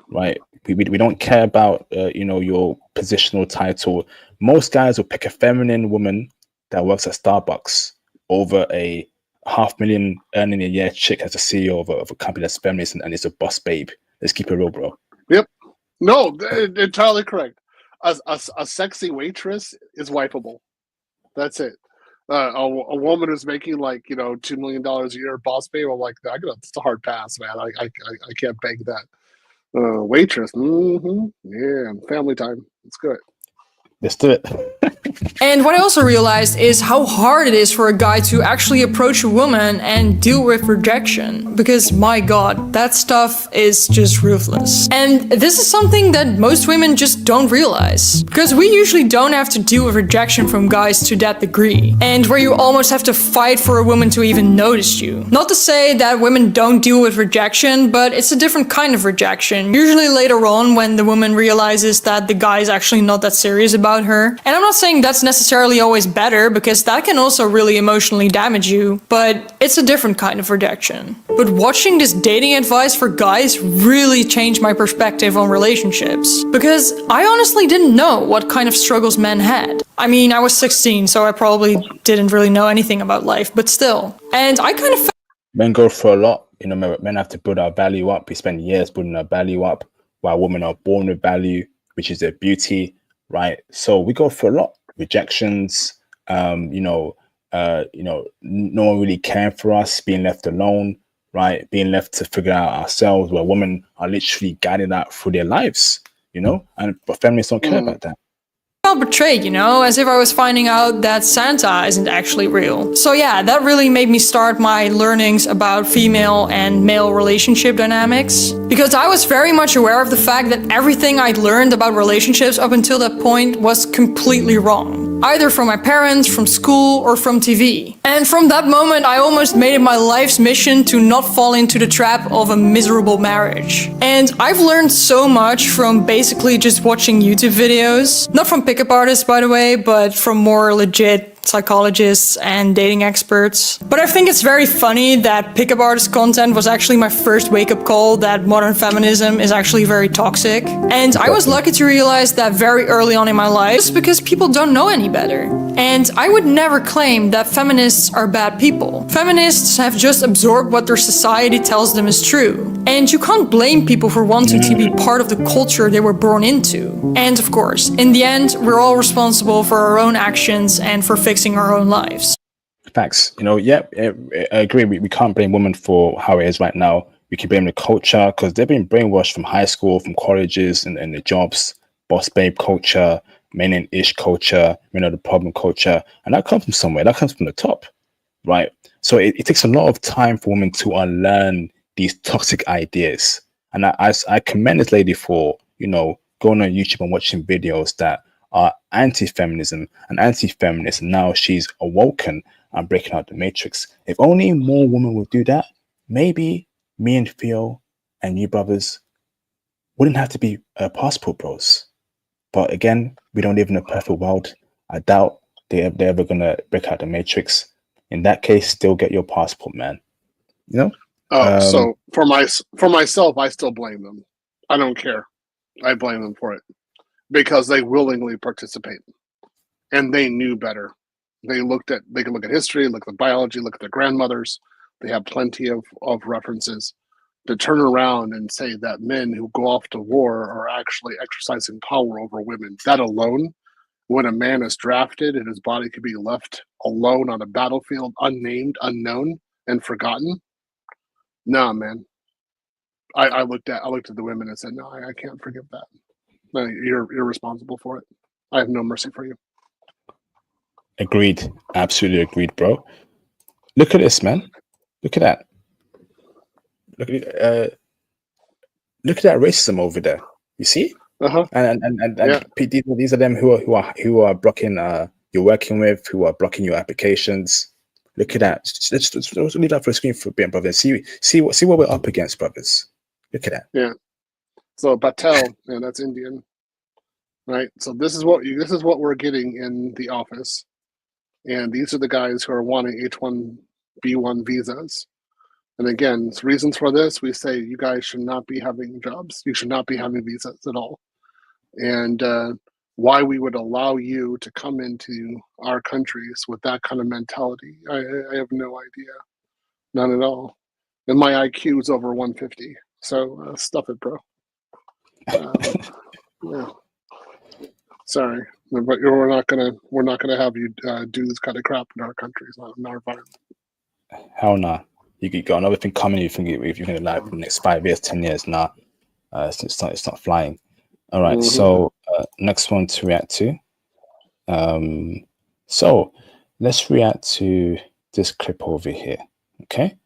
Right? We don't care about your positional title. Most guys will pick a feminine woman that works at Starbucks over a $500,000 earning a year chick as a CEO of a company that's feminist and is a boss babe. Let's keep it real, bro. Yep. No, entirely correct. A sexy waitress is wipeable. That's it. A woman who's making like $2 million a year, boss babe. I'm like, it's a hard pass, man. I can't beg that. Waitress. Yeah, family time. Let's go. Let's do it. And what I also realized is how hard it is for a guy to actually approach a woman and deal with rejection. Because my god, that stuff is just ruthless. And this is something that most women just don't realize. Because we usually don't have to deal with rejection from guys to that degree. And where you almost have to fight for a woman to even notice you. Not to say that women don't deal with rejection, but it's a different kind of rejection. Usually later on when the woman realizes that the guy is actually not that serious about her. And I'm not saying that's necessarily always better, because that can also really emotionally damage you, but it's a different kind of rejection. But watching this dating advice for guys really changed my perspective on relationships, because I honestly didn't know what kind of struggles men had. I mean, I was 16, so I probably didn't really know anything about life, but still. And I kind of Men go through a lot. Men have to build our value up. We spend years building our value up, while women are born with value, which is their beauty, right? So we go through a lot. Rejections, no one really caring for us, being left alone, right? Being left to figure out ourselves, where women are literally guided out through their lives, but feminists don't care about that. felt betrayed, as if I was finding out that Santa isn't actually real. So yeah, that really made me start my learnings about female and male relationship dynamics. Because I was very much aware of the fact that everything I'd learned about relationships up until that point was completely wrong. Either from my parents, from school, or from TV. And from that moment, I almost made it my life's mission to not fall into the trap of a miserable marriage. And I've learned so much from basically just watching YouTube videos. Not from pickup artists, by the way, but from more legit psychologists and dating experts. But I think it's very funny that pickup artist content was actually my first wake-up call that modern feminism is actually very toxic. And I was lucky to realize that very early on in my life, just because people don't know any better. And I would never claim that feminists are bad people. Feminists have just absorbed what their society tells them is true. And you can't blame people for wanting to be part of the culture they were born into. And of course, in the end, we're all responsible for our own actions and for fixing our own lives. Facts. I agree. We can't blame women for how it is right now. We can blame the culture because they've been brainwashed from high school, from colleges, and the jobs. Boss babe culture, men in ish culture, the problem culture. And that comes from somewhere. That comes from the top, right? So it takes a lot of time for women to unlearn these toxic ideas. And I commend this lady for, going on YouTube and watching videos that are anti-feminism and anti-feminist. Now she's awoken and breaking out the matrix. If only more women would do that, maybe me and Theo and you brothers wouldn't have to be passport bros. But again, we don't live in a perfect world. I doubt they're ever gonna break out the matrix. In that case, still get your passport, man. So for myself, I still blame them. I don't care. I blame them for it because they willingly participate and they knew better. They can look at history, look at biology, look at their grandmothers. They have plenty of references to turn around and say that men who go off to war are actually exercising power over women. That alone, when a man is drafted and his body could be left alone on a battlefield, unnamed, unknown, and forgotten. Nah, man. I looked at the women and said, no, I can't forgive that. No, you're responsible for it. I have no mercy for you. Agreed. Absolutely agreed, bro. Look at this, man. Look at that. Look at that racism over there. You see? And yeah. These are them who are blocking you're working with, who are blocking your applications. Look at that. Let's leave that for a screen for a bit, brothers. See what we're up against, brothers. Look at that. Yeah. So Patel, and that's Indian, right? So this is what we're getting in the office, and these are the guys who are wanting H1B1 visas. And again, reasons for this: we say you guys should not be having jobs, you should not be having visas at all, and why we would allow you to come into our countries with that kind of mentality, I have no idea, none at all. And my IQ is over 150, so stuff it, bro. Yeah. Sorry, but we're not gonna have you do this kind of crap in our countries, in our environment. Hell nah. You got another thing coming. You think if you're gonna like the next 5 years, 10 years? Nah, it's not flying. All right. So next one to react to. So let's react to this clip over here. Okay.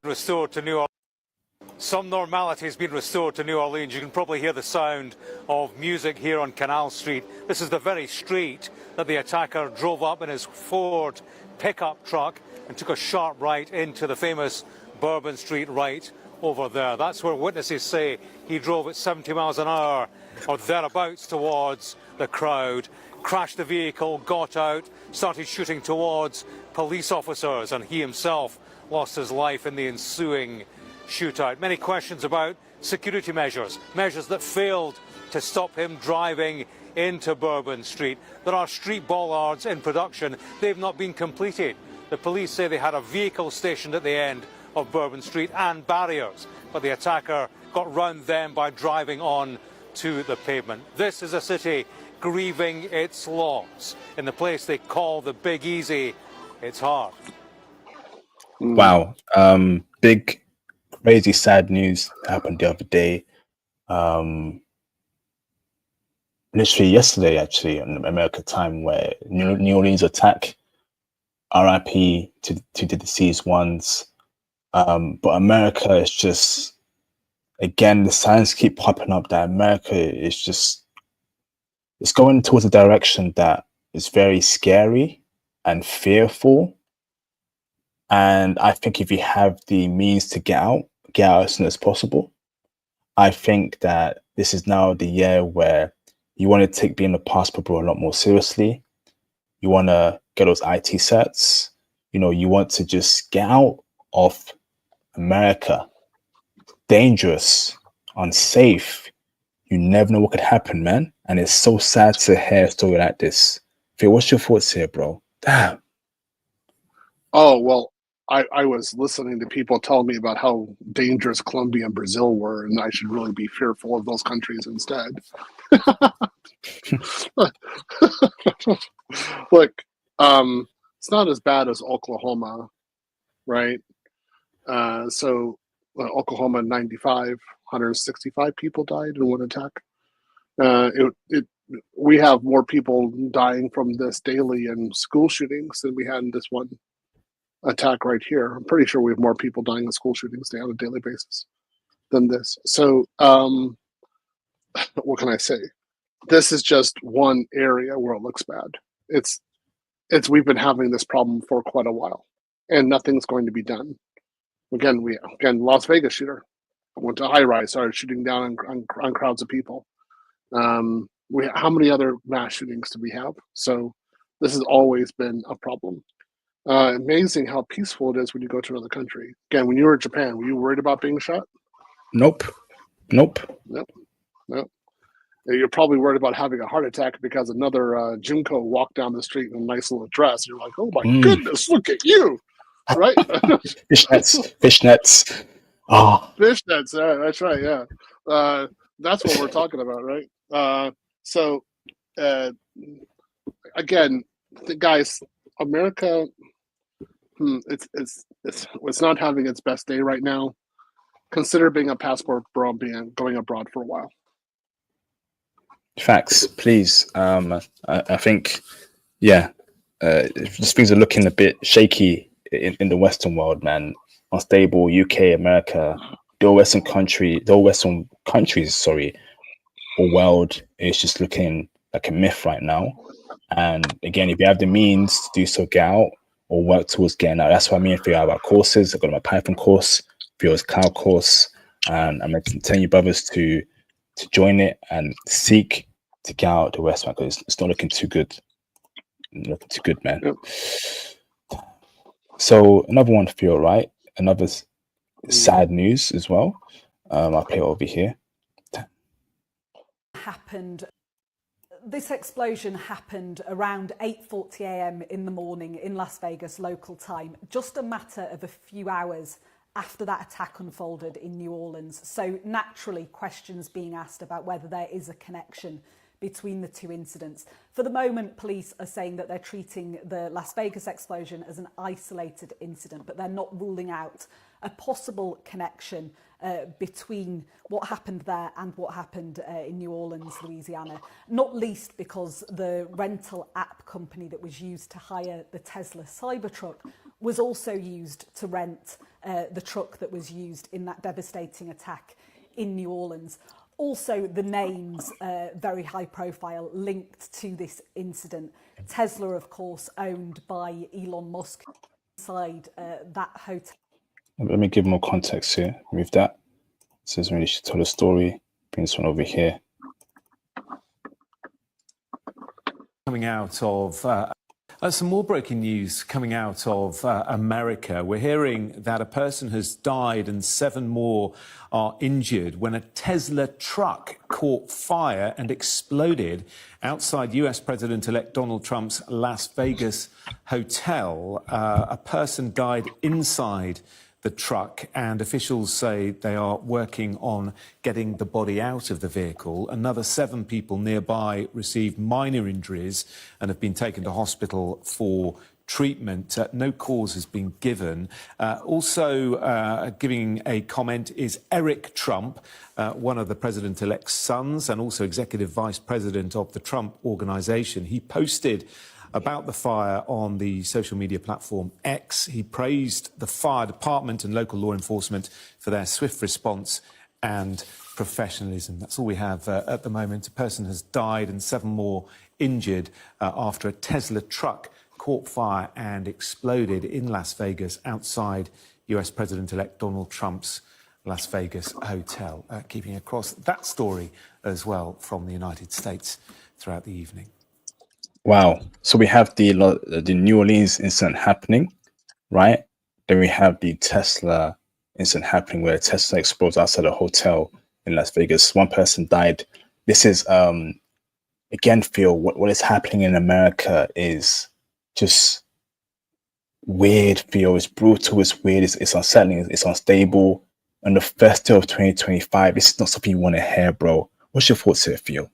Restored to New Orleans. Some normality has been restored to New Orleans. You can probably hear the sound of music here on Canal Street. This is the very street that the attacker drove up in his Ford pickup truck and took a sharp right into the famous Bourbon Street right over there. That's where witnesses say he drove at 70 miles an hour or thereabouts towards the crowd, crashed the vehicle, got out, started shooting towards police officers, and he himself lost his life in the ensuing shootout. Many questions about security measures that failed to stop him driving into Bourbon Street. There are street bollards in production. They've not been completed. The police say they had a vehicle stationed at the end of Bourbon Street and barriers, but the attacker got round them by driving on to the pavement. This is a city grieving its loss. In the place they call the Big Easy, it's hard. Wow. Big, crazy, sad news happened the other day. Literally yesterday, actually, on America time, where New Orleans attack. RIP to the deceased ones. But America is just, again, the signs keep popping up that America is just, it's going towards a direction that is very scary and fearful. And I think if you have the means to get out as soon as possible. I think that this is now the year where you want to take being a passport bro a lot more seriously. You want to get those IT certs. You know, you want to just get out of America. Dangerous, unsafe. You never know what could happen, man. And it's so sad to hear a story like this. Phil, what's your thoughts here, bro? Damn. Oh, well, I was listening to people tell me about how dangerous Colombia and Brazil were, and I should really be fearful of those countries instead. Look, it's not as bad as Oklahoma, right? So Oklahoma, 95, 165 people died in one attack. We have more people dying from this daily in school shootings than we had in this one attack right here. I'm pretty sure we have more people dying in school shootings on a daily basis than this. So what can I say? This is just one area where it looks bad. It's we've been having this problem for quite a while, and nothing's going to be done. Again, Las Vegas shooter went to high rise, started shooting down on crowds of people. How many other mass shootings do we have? So this has always been a problem. Amazing how peaceful it is when you go to another country. Again, when you were in Japan, were you worried about being shot? Nope. You're probably worried about having a heart attack because another Junko walked down the street in a nice little dress. You're like, oh my goodness, look at you, right? Fishnets. Oh. Fishnets, that's right, yeah. That's what we're talking about, right? Again, guys, America, it's not having its best day right now. Consider being a passport bro, going abroad for a while. Facts, please. I think, just things are looking a bit shaky in the Western world, man. Unstable. UK, America, the Western countries, or world is just looking like a myth right now. And again, if you have the means to do so, get out. or work towards getting out. That's what I mean. If you have our courses, I've got my Python course, Fio's cloud course, and I'm telling you brothers to join it and seek to get out the West, man, because it's not looking too good. Not looking too good, man. Yep. So another one, Fio, right? Another sad news as well. I'll play it over here. Happened. This explosion happened around 8:40 a.m. in the morning in Las Vegas local time, just a matter of a few hours after that attack unfolded in New Orleans. So naturally, questions being asked about whether there is a connection between the two incidents. For the moment, police are saying that they're treating the Las Vegas explosion as an isolated incident, but they're not ruling out a possible connection between what happened there and what happened in New Orleans, Louisiana, not least because the rental app company that was used to hire the Tesla Cybertruck was also used to rent the truck that was used in that devastating attack in New Orleans. Also, the names, very high profile, linked to this incident. Tesla, of course, owned by Elon Musk, inside that hotel. Let me give more context here. Move that. It says when she told a story. Bring this one over here. Coming out of some more breaking news coming out of America. We're hearing that a person has died and 7 more are injured when a Tesla truck caught fire and exploded outside US President-elect Donald Trump's Las Vegas hotel. A person died inside the truck, and officials say they are working on getting the body out of the vehicle. Another 7 people nearby received minor injuries and have been taken to hospital for treatment. No cause has been given. Also giving a comment is Eric Trump, one of the president-elect's sons and also executive vice president of the Trump Organization. He posted about the fire on the social media platform X. He praised the fire department and local law enforcement for their swift response and professionalism. That's all we have at the moment. A person has died and 7 more injured after a Tesla truck caught fire and exploded in Las Vegas outside US President-elect Donald Trump's Las Vegas hotel. Keeping across that story as well from the United States throughout the evening. Wow. So we have the New Orleans incident happening, right? Then we have the Tesla incident happening where Tesla explodes outside a hotel in Las Vegas. 1 person died. This is, again, Phil, what is happening in America is just weird, Phil. It's brutal, it's weird, it's unsettling, it's unstable. On the first day of 2025, this is not something you want to hear, bro. What's your thoughts here, Phil?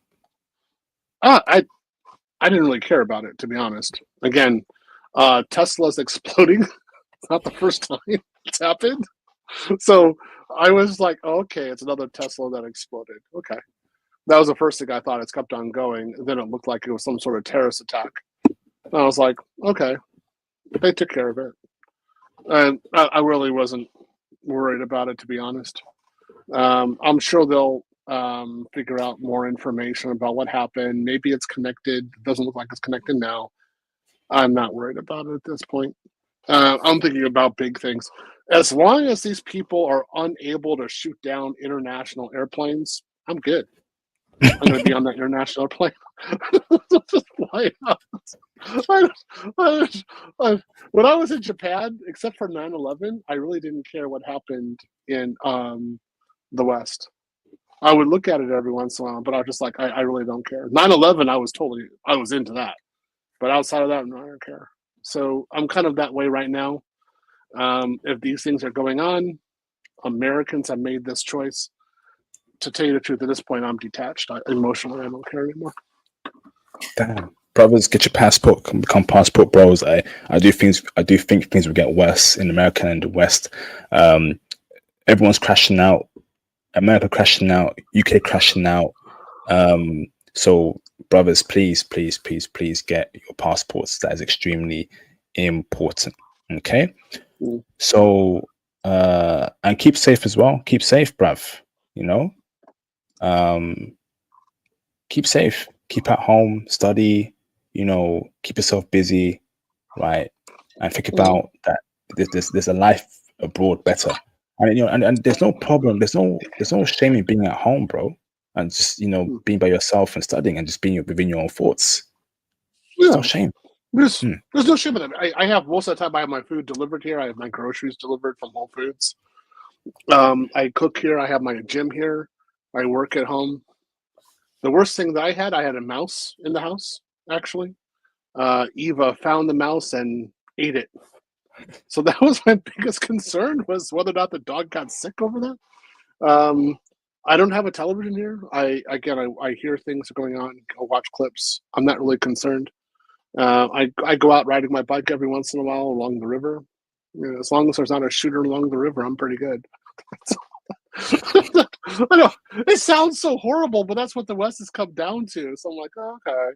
I didn't really care about it, to be honest. Again, Tesla's exploding. It's not the first time it's happened. So I was like, oh, okay, it's another Tesla that exploded. Okay. That was the first thing I thought. It's kept on going. And then it looked like it was some sort of terrorist attack. And I was like, okay, they took care of it. And I really wasn't worried about it, to be honest. I'm sure they'll figure out more information about what happened. Maybe it's connected. It doesn't look like it's connected now. I'm not worried about it at this point. I'm thinking about big things. As long as these people are unable to shoot down international airplanes, I'm good. I'm going to be on that international plane. Just fly out. When I was in Japan, except for 9/11, I really didn't care what happened in the West. I would look at it every once in a while, but I was just like, I really don't care. 9/11, I was into that. But outside of that, no, I don't care. So I'm kind of that way right now. If these things are going on, Americans have made this choice. To tell you the truth, at this point, I'm detached. Emotionally, I don't care anymore. Damn. Brothers, get your passport, become passport bros. I do think things will get worse in America and the West. Everyone's crashing out. America crashing out, UK crashing out. So brothers, please get your passports. That is extremely important. Okay. So and keep safe as well. Keep safe, bruv. You know. Keep safe. Keep at home. Study. You know. Keep yourself busy. Right. and think about that there's a life abroad better. And and there's no problem, there's no shame in being at home, bro, and just being by yourself and studying and just being within your own thoughts. There's no shame. There's no shame in it. I have most of the time I have my food delivered here. I have my groceries delivered from Whole Foods. I cook here. I have my gym here. I work at home. The worst thing that I had a mouse in the house, actually. Eva found the mouse and ate it. So that was my biggest concern, was whether or not the dog got sick over that. I don't have a television here. I hear things going on. I'll watch clips. I'm not really concerned. I go out riding my bike every once in a while along the river. As long as there's not a shooter along the river, I'm pretty good. I know it sounds so horrible, but that's what the West has come down to. So I'm like, oh, okay,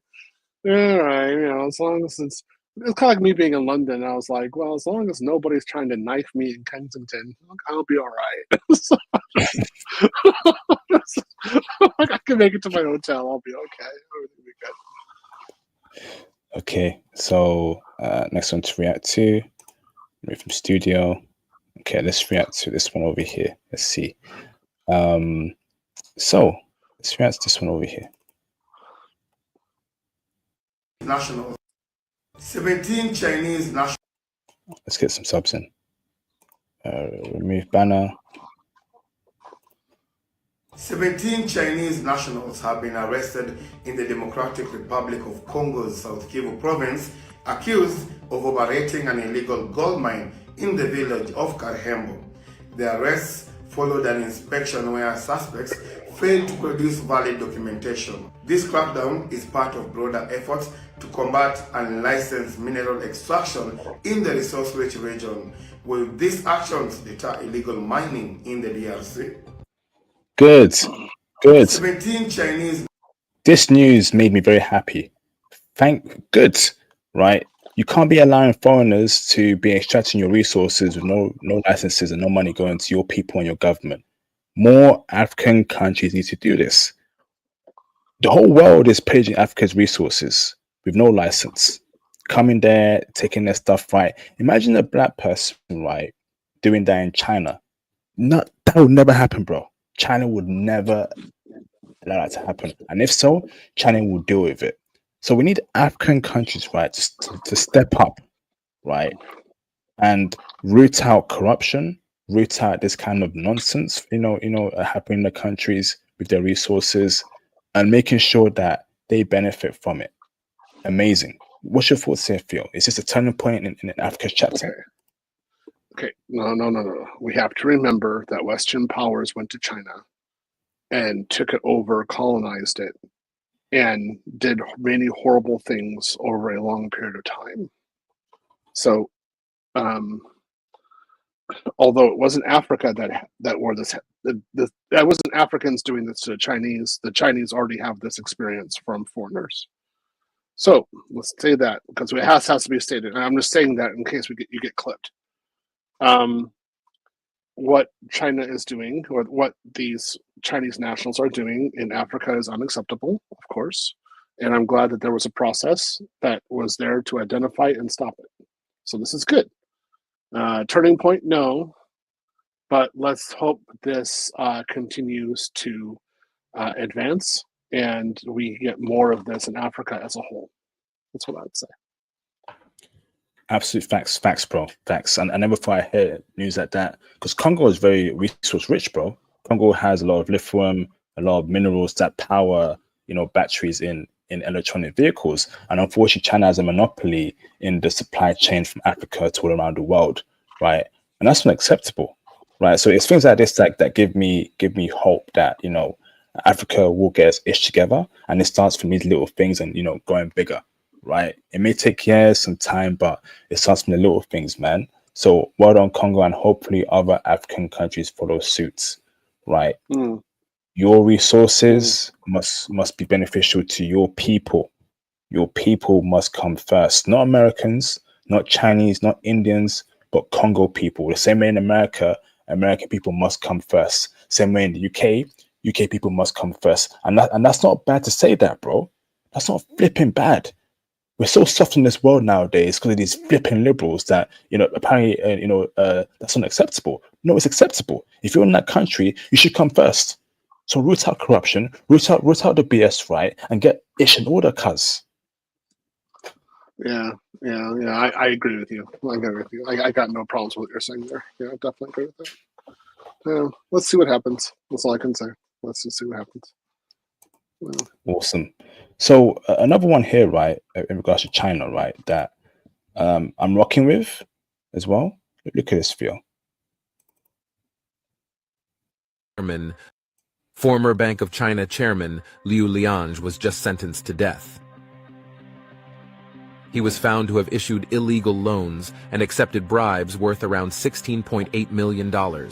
all right, as long as it's kind of like me being in London. I was like, well, as long as nobody's trying to knife me in Kensington, I'll be all right. So, I can make it to my hotel. I'll be okay. Everything will be good. Okay, so next one to react to, move from studio. Okay, let's react to this one over here. Let's see. So let's react to this one over here. Nationals. 17 Chinese nationals. Let's get some subs in. Remove banner. 17 Chinese nationals have been arrested in the Democratic Republic of Congo's South Kivu province, accused of operating an illegal gold mine in the village of Karhembo. The arrests followed an inspection where suspects failed to produce valid documentation. This crackdown is part of broader efforts to combat unlicensed mineral extraction in the resource-rich region. Will these actions deter illegal mining in the DRC? Good. 17 Chinese. This news made me very happy. Good, right? You can't be allowing foreigners to be extracting your resources with no licenses and no money going to your people and your government. More African countries need to do this. The whole world is pillaging Africa's resources with no license. Coming there, taking their stuff, right? Imagine a black person, right, doing that in China. That would never happen, bro. China would never allow that to happen. And if so, China will deal with it. So we need African countries, right, to step up, right, and root out corruption, root out this kind of nonsense, happening in the countries with their resources, and making sure that they benefit from it. Amazing. What's your thoughts here, Phil? Is this a turning point in Africa's chapter? Okay. No. We have to remember that Western powers went to China and took it over, colonized it, and did many horrible things over a long period of time. So, although it wasn't Africa that were this, that wasn't Africans doing this to the Chinese already have this experience from foreigners. So let's say that, because it has to be stated, and I'm just saying that in case you get clipped. What China is doing, or what these Chinese nationals are doing in Africa, is unacceptable, of course. And I'm glad that there was a process that was there to identify and stop it. So this is good. Turning point, no. But let's hope this continues to advance and we get more of this in Africa as a whole. That's what I would say. Absolute facts, bro. Facts. And I never thought I heard news like that, because Congo is very resource rich, bro. Congo has a lot of lithium, a lot of minerals that power, batteries in electronic vehicles. And unfortunately, China has a monopoly in the supply chain from Africa to all around the world, right? And that's unacceptable, right? So it's things like this that give me hope that Africa will get its ish together, and it starts from these little things and going bigger. Right, it may take years, some time, but it starts from the little things, man. So well done, Congo, and hopefully other African countries follow suit. Right, your resources must be beneficial to your people. Your people must come first, not Americans, not Chinese, not Indians, but Congo people. The same way in America, American people must come first. Same way in the UK people must come first. And that's not bad to say that, bro. That's not flipping bad. we're so soft in this world nowadays because of these flipping liberals that, apparently, that's unacceptable. No, it's acceptable. If you're in that country, you should come first. So root out corruption, root out the BS, right, and get ish in order, cuz. Yeah. I agree with you. I got no problems with what you're saying there. Yeah, I definitely agree with that. Yeah, let's see what happens. That's all I can say. Let's just see what happens. Yeah. Awesome. So another one here, right, in regards to China, right, that I'm rocking with as well. Look at this feel. Former Bank of China chairman Liu Liange was just sentenced to death. He was found to have issued illegal loans and accepted bribes worth around $16.8 million. Born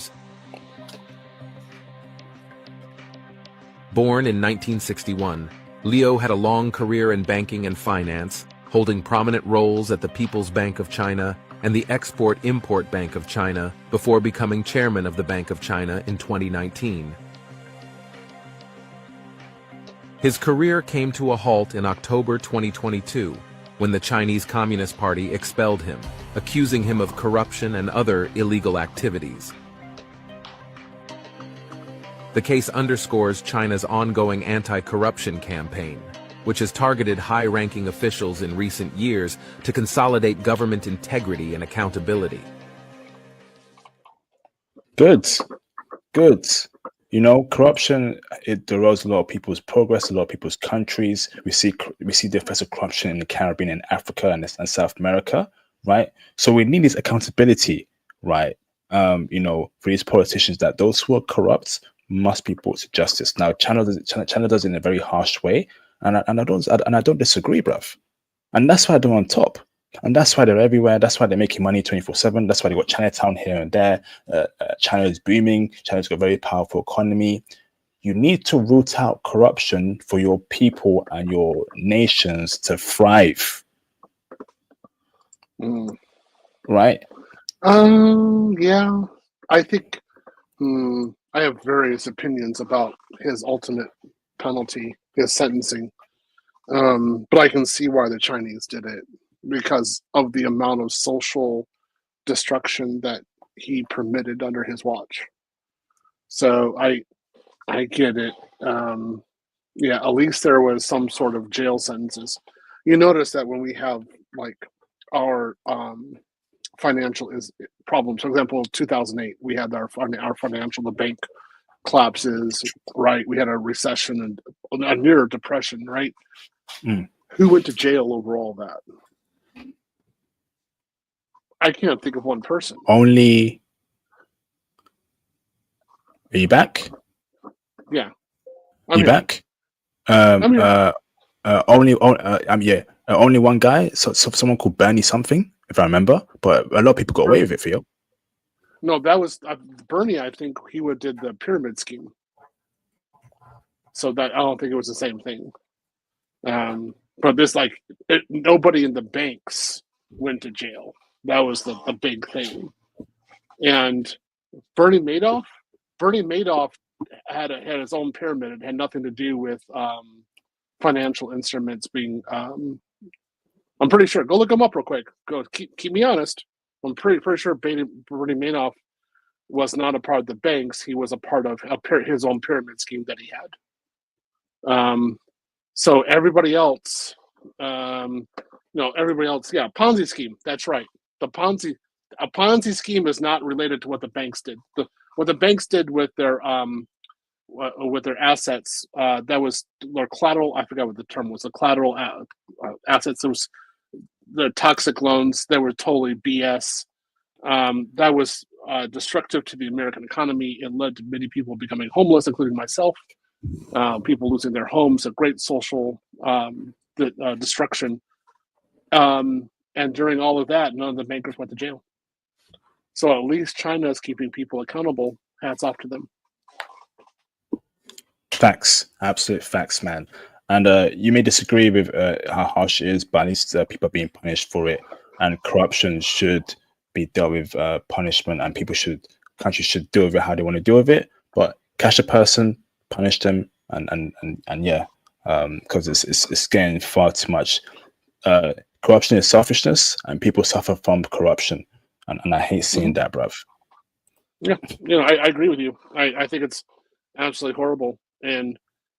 in 1961, Liu had a long career in banking and finance, holding prominent roles at the People's Bank of China and the Export-Import Bank of China before becoming chairman of the Bank of China in 2019. His career came to a halt in October 2022 when the Chinese Communist Party expelled him, accusing him of corruption and other illegal activities. The case underscores China's ongoing anti-corruption campaign, which has targeted high-ranking officials in recent years to consolidate government integrity and accountability. Good. Corruption, it erodes a lot of people's progress, a lot of people's countries. We see the effects of corruption in the Caribbean and Africa and South America, right? So we need this accountability, right? For these politicians, that those who are corrupt must be brought to justice. Now, China does it in a very harsh way, and I don't disagree, bruv. And that's why they're on top. And that's why they're everywhere. That's why they're making money 24/7. That's why they got Chinatown here and there. China is booming. China's got a very powerful economy. You need to root out corruption for your people and your nations to thrive. Right? Yeah. I think I have various opinions about his ultimate penalty, his sentencing. But I can see why the Chinese did it, because of the amount of social destruction that he permitted under his watch. So I get it. At least there was some sort of jail sentences. You notice that when we have like our financial problems, for example, 2008, we had our financial, the bank collapses, right? We had a recession and a near depression, right? Who went to jail over all that? I can't think of one person. Only. Are you back? Yeah. You back? Only one guy. So someone called Bernie something, if I remember. But a lot of people got away with it, Theo. No, that was Bernie. I think he did the pyramid scheme. So that I don't think it was the same thing. But this nobody in the banks went to jail. That was the big thing. And Bernie Madoff had his own pyramid. It had nothing to do with financial instruments being. I'm pretty sure. Go look him up real quick. Go keep me honest. I'm pretty sure Bernie Madoff was not a part of the banks. He was a part of his own pyramid scheme that he had. So everybody else, yeah, Ponzi scheme. That's right. A Ponzi scheme is not related to what the banks did. What the banks did with their assets, that was their collateral. I forgot what the term was. The collateral assets. There was the toxic loans. They were totally BS. That was destructive to the American economy. It led to many people becoming homeless, including myself. People losing their homes. A great social destruction. And during all of that, none of the bankers went to jail. So at least China is keeping people accountable. Hats off to them. Facts, absolute facts, man. And you may disagree with how harsh it is, but at least people are being punished for it. And corruption should be dealt with punishment, and countries should deal with it how they want to deal with it. But catch a person, punish them, and yeah, because it's getting far too much. corruption is selfishness, and people suffer from corruption, and I hate seeing that, bruv. Yeah, I agree with you. I think it's absolutely horrible. And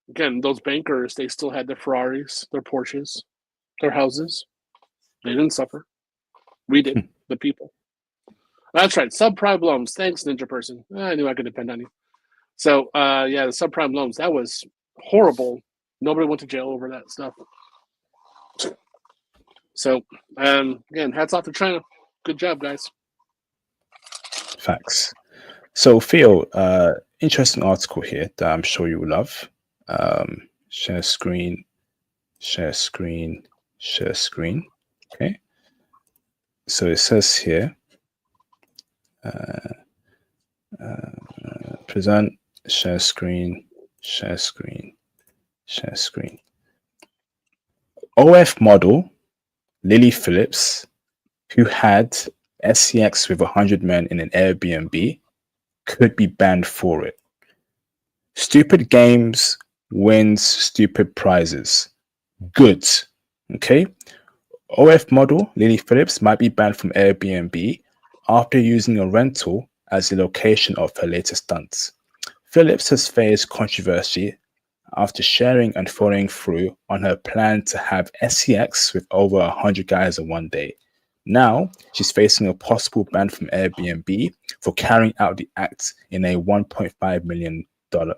again, those bankers, they still had their Ferraris, their Porsches, their houses. They didn't suffer. We did, the people. That's right. Subprime loans. Thanks, Ninja Person. I knew I could depend on you. So, yeah, the subprime loans, that was horrible. Nobody went to jail over that stuff. So, again, hats off to China. Good job, guys. Facts. So, Theo, interesting article here that I'm sure you will love. Share screen. Okay. So it says here, present, share screen. OF model, Lily Phillips, who had SEX with 100 men in an Airbnb, could be banned for it. Stupid games wins stupid prizes. Good. Okay. OF model Lily Phillips might be banned from Airbnb after using a rental as the location of her latest stunts. Phillips has faced controversy after sharing and following through on her plan to have SEX with over 100 guys in one day. Now, she's facing a possible ban from Airbnb for carrying out the act in a $1.5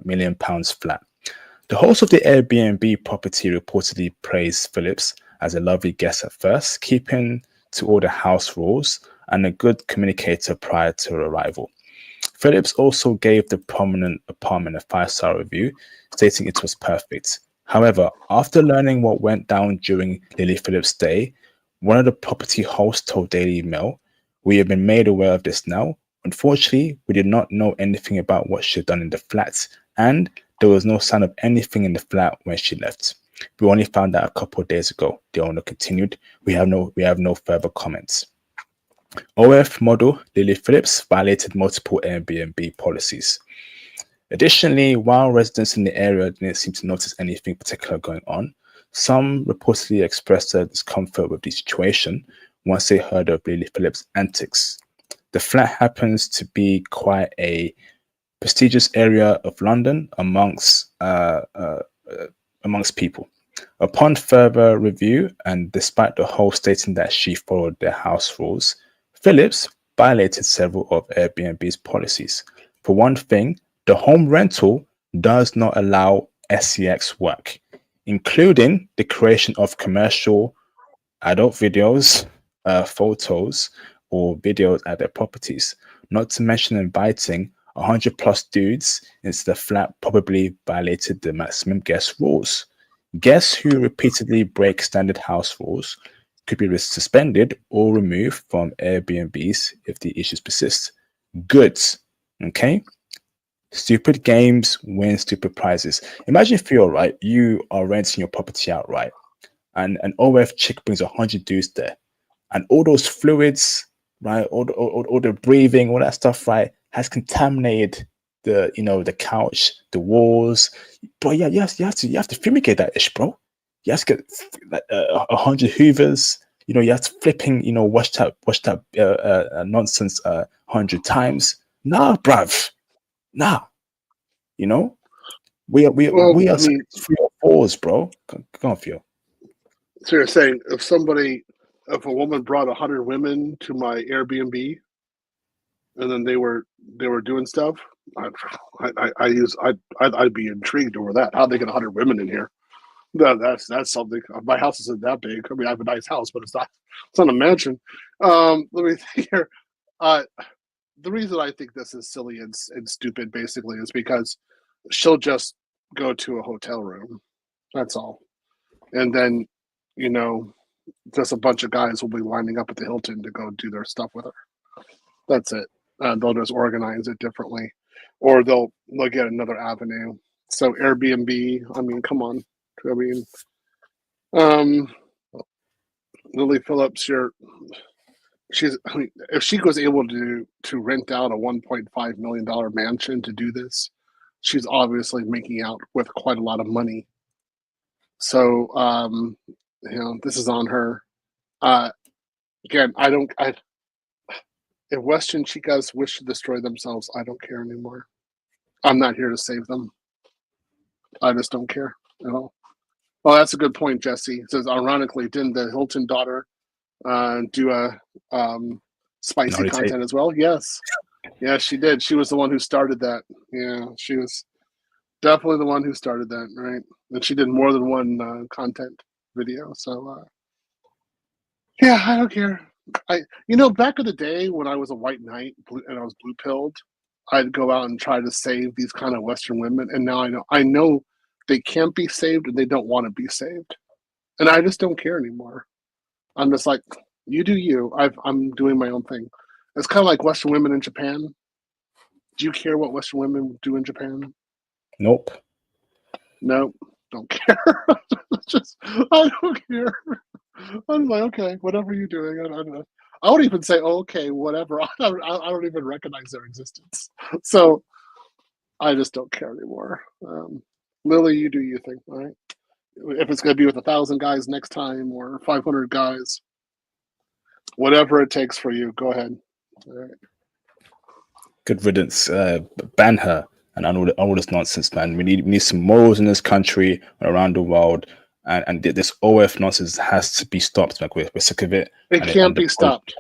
million flat. The host of the Airbnb property reportedly praised Phillips as a lovely guest at first, keeping to all the house rules and a good communicator prior to her arrival. Phillips also gave the prominent apartment a 5-star review, stating it was perfect. However, after learning what went down during Lily Phillips' stay, one of the property hosts told Daily Mail, "We have been made aware of this now. Unfortunately, we did not know anything about what she had done in the flat, and there was no sign of anything in the flat when she left. We only found out a couple of days ago," the owner continued. We have no further comments. OF model Lily Phillips violated multiple Airbnb policies. Additionally, while residents in the area didn't seem to notice anything particular going on, some reportedly expressed their discomfort with the situation once they heard of Lily Phillips' antics. The flat happens to be quite a prestigious area of London amongst people. Upon further review, and despite the host stating that she followed their house rules, Phillips violated several of Airbnb's policies. For one thing, the home rental does not allow SEX work, including the creation of commercial adult videos, photos, or videos at their properties, not to mention inviting 100 plus dudes into the flat probably violated the maximum guest rules. Guests who repeatedly break standard house rules could be suspended or removed from Airbnbs if the issues persist. Good. Okay? Stupid games win stupid prizes. Imagine if you're right, you are renting your property out, right? And an OF chick brings 100 dudes there. And all those fluids, right? All the breathing, all that stuff, right, has contaminated the couch, the walls. Bro, yeah, you have to fumigate that ish, bro. You have to get 100 hoovers. You have to flipping, wash that nonsense 100 times. Nah, bruv. Nah. We are 3 or 4s, bro. Come on, Phil. So you're saying if a woman brought 100 women to my Airbnb, and then they were doing stuff, I'd be intrigued over that. How'd they get 100 women in here? That's something. My house isn't that big. I mean, I have a nice house, but it's not a mansion. Let me think here. The reason I think this is silly and stupid, basically, is because she'll just go to a hotel room. That's all, and then just a bunch of guys will be lining up at the Hilton to go do their stuff with her. That's it. They'll just organize it differently, or they'll get another avenue. So Airbnb, I mean, come on. I mean, Lily Phillips, if she was able to rent out a $1.5 million mansion to do this, she's obviously making out with quite a lot of money. So this is on her. Again, if Western chicas wish to destroy themselves, I don't care anymore. I'm not here to save them. I just don't care at all. Oh, that's a good point, Jesse. It says, ironically, didn't the Hilton daughter do a spicy content as well? Yes. Yeah, she did. She was the one who started that. Yeah, she was definitely the one who started that, right? And she did more than one content video. So, yeah, I don't care. Back in the day when I was a white knight and I was blue pilled, I'd go out and try to save these kind of Western women. And now I know they can't be saved and they don't want to be saved. And I just don't care anymore. I'm just like, you do you. I'm doing my own thing. It's kind of like Western women in Japan. Do you care what Western women do in Japan? Nope. Nope. Don't care. I don't care. I'm like, okay, whatever you're doing. I don't know. I won't even say, oh, okay, whatever. I don't even recognize their existence. So I just don't care anymore. Lily, you do your thing, all right? If it's going to be with 1,000 guys next time or 500 guys, whatever it takes for you, go ahead. All right. Good riddance. Ban her and all this nonsense, man. We need some morals in this country and around the world. And this OF nonsense has to be stopped. Like we're sick of it. It can't be stopped.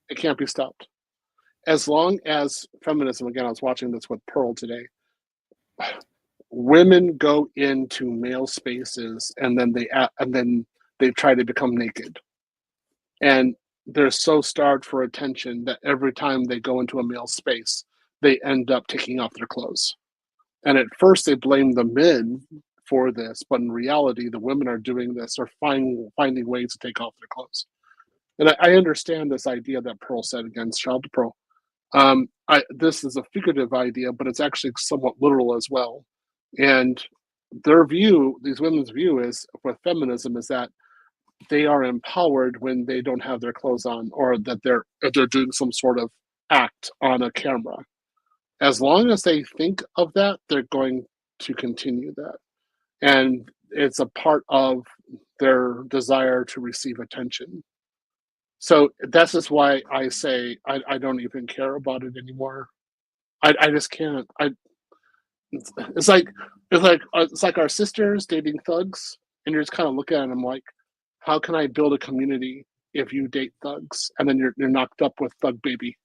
It can't be stopped. As long as feminism, again, I was watching this with Pearl today. Women go into male spaces and then they try to become naked, and they're so starved for attention that every time they go into a male space, they end up taking off their clothes. And at first, they blame the men for this, but in reality, the women are doing this or finding ways to take off their clothes. And I understand this idea that Pearl said against Child to Pearl. This is a figurative idea, but it's actually somewhat literal as well. And their view, these women's view, is with feminism is that they are empowered when they don't have their clothes on, or that they're doing some sort of act on a camera. As long as they think of that, they're going to continue that. And it's a part of their desire to receive attention. So that's just why I say I don't even care about it anymore. I just can't. It's like our sisters dating thugs, and you're just kind of looking at them like, how can I build a community if you date thugs and then you're knocked up with thug baby?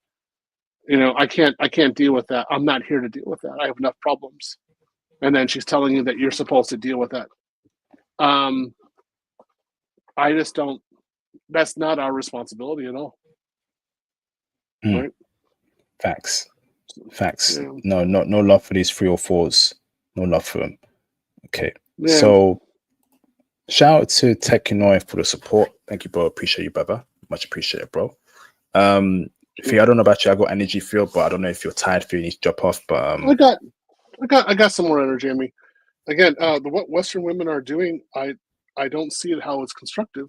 I can't deal with that. I'm not here to deal with that. I have enough problems. And then she's telling you that you're supposed to deal with that. I just don't. That's not our responsibility at all. Right? Facts. Yeah. No love for these 304s. No love for them. Okay. Yeah. So shout out to Tekinoi for the support. Thank you, bro. Appreciate you, brother. Much appreciated, bro. Fee, I don't know about you. I got energy feel, but I don't know if you're tired. Feel you need to drop off. But I got some more energy in me. Again, what Western women are doing, I don't see it how it's constructive.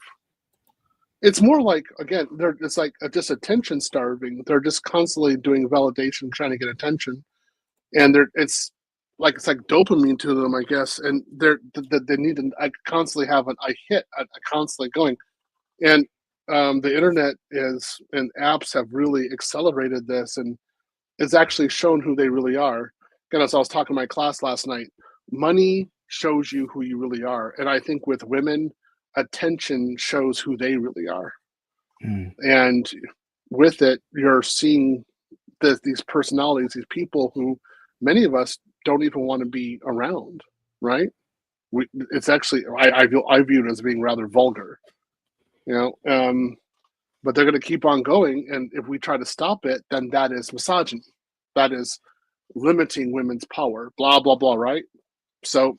It's more like, again, it's like just attention starving. They're just constantly doing validation, trying to get attention, and it's like dopamine to them, I guess. And they need to constantly have a hit, constantly going. And the internet and apps have really accelerated this, and it's actually shown who they really are. Again, as I was talking to my class last night, money shows you who you really are, and I think with women, attention shows who they really are. And with it, you're seeing these personalities, these people who many of us don't even want to be around, right? It's actually, I view it as being rather vulgar, but they're going to keep on going, and if we try to stop it, then that is misogyny. That is limiting women's power, blah blah blah, right? So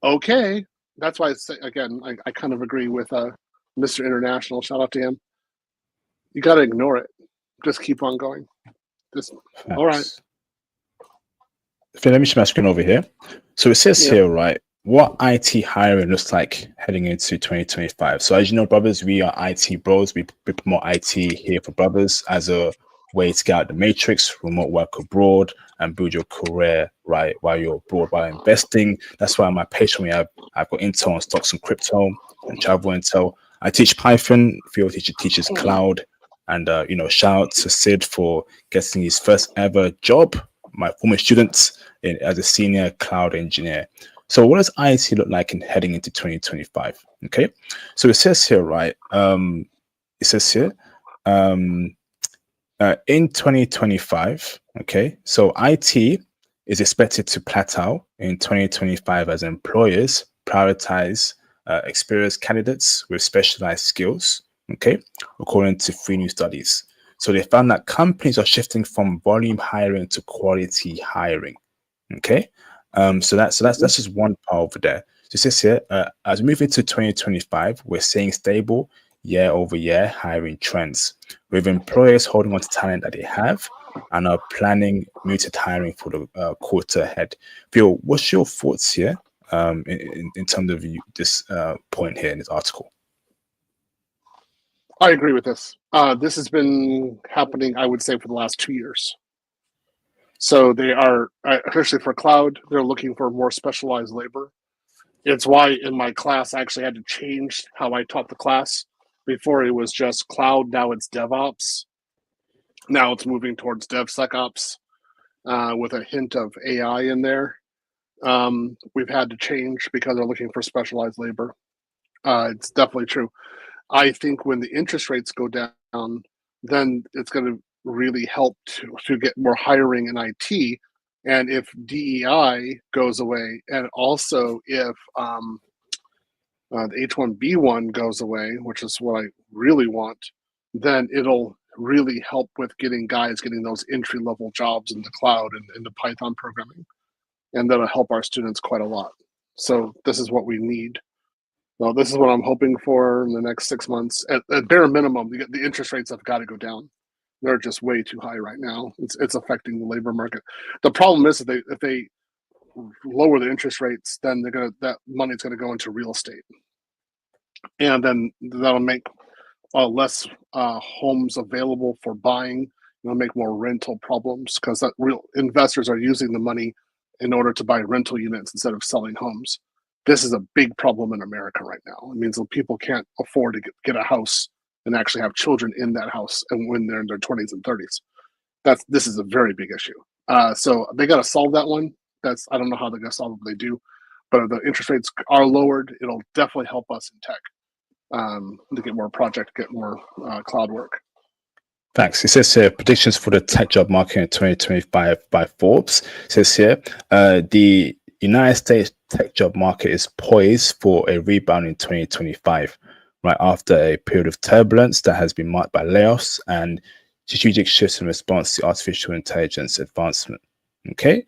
okay, that's why I say, again, I kind of agree with Mr. International. Shout out to him. You got to ignore it. Just keep on going. All right. Let me share my screen over here. So it says here, right, what IT hiring looks like heading into 2025. So as you know, brothers, we are IT bros. We promote IT here for brothers as a way to get out the matrix, remote work abroad, and build your career right while you're abroad, while investing. That's why on my Patreon I've got intel on stocks and crypto and travel intel. I teach Python. Theo teaches cloud, and shout out to Sid for getting his first ever job, my former student, as a senior cloud engineer. So what does IT look like in heading into 2025? Okay, so it says here, right? It says here, in 2025, okay, so IT is expected to plateau in 2025 as employers prioritize experienced candidates with specialized skills, okay, according to 3 new studies. So they found that companies are shifting from volume hiring to quality hiring, okay. So that's just one part over there. So it says here, as we move into 2025, we're seeing stable year-over-year hiring trends, with employers holding on to talent that they have and are planning muted hiring for the quarter ahead. Phil, what's your thoughts here in terms of this point here in this article? I agree with this. This has been happening, I would say, for the last 2 years. So they are, especially for cloud, they're looking for more specialized labor. It's why in my class, I actually had to change how I taught the class. Before it was just cloud, now it's DevOps. Now it's moving towards DevSecOps with a hint of AI in there. We've had to change because they're looking for specialized labor. It's definitely true. I think when the interest rates go down, then it's going to really help to get more hiring in IT. And if DEI goes away, and also if the H1-B one goes away, which is what I really want, then it'll really help with getting those entry-level jobs in the cloud and in the Python programming. And that'll help our students quite a lot. So this is what we need. Well, this is what I'm hoping for in the next 6 months. At bare minimum, the interest rates have got to go down. They're just way too high right now. It's affecting the labor market. The problem is if they lower the interest rates, then that money's gonna go into real estate, and then that'll make less homes available for buying. It'll make more rental problems because that real investors are using the money in order to buy rental units instead of selling homes. This is a big problem in America right now. It means that people can't afford to get a house and actually have children in that house, and when they're in their 20s and 30s. This is a very big issue. So they got to solve that one. I don't know how they're going to solve it, but they do. But if the interest rates are lowered, it'll definitely help us in tech to get more cloud work. Thanks. It says here, predictions for the tech job market in 2025 by Forbes. It says here, the United States tech job market is poised for a rebound in 2025, right after a period of turbulence that has been marked by layoffs and strategic shifts in response to artificial intelligence advancement. Okay.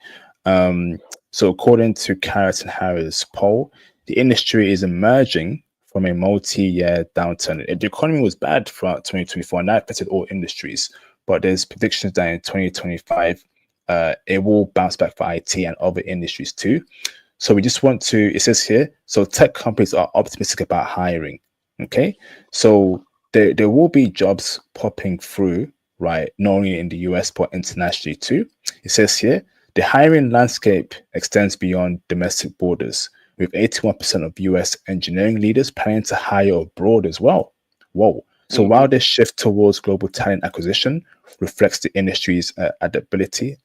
So according to Carrot and Harris poll, the industry is emerging from a multi-year downturn. The economy was bad throughout 2024, and that affected all industries. But there's predictions that in 2025, it will bounce back for IT and other industries too. So we just want to, it says here, so tech companies are optimistic about hiring. Okay, so there will be jobs popping through, right? Not only in the US, but internationally too. It says here, the hiring landscape extends beyond domestic borders, with 81% of US engineering leaders planning to hire abroad as well. Whoa. So while this shift towards global talent acquisition reflects the industry's adaptability,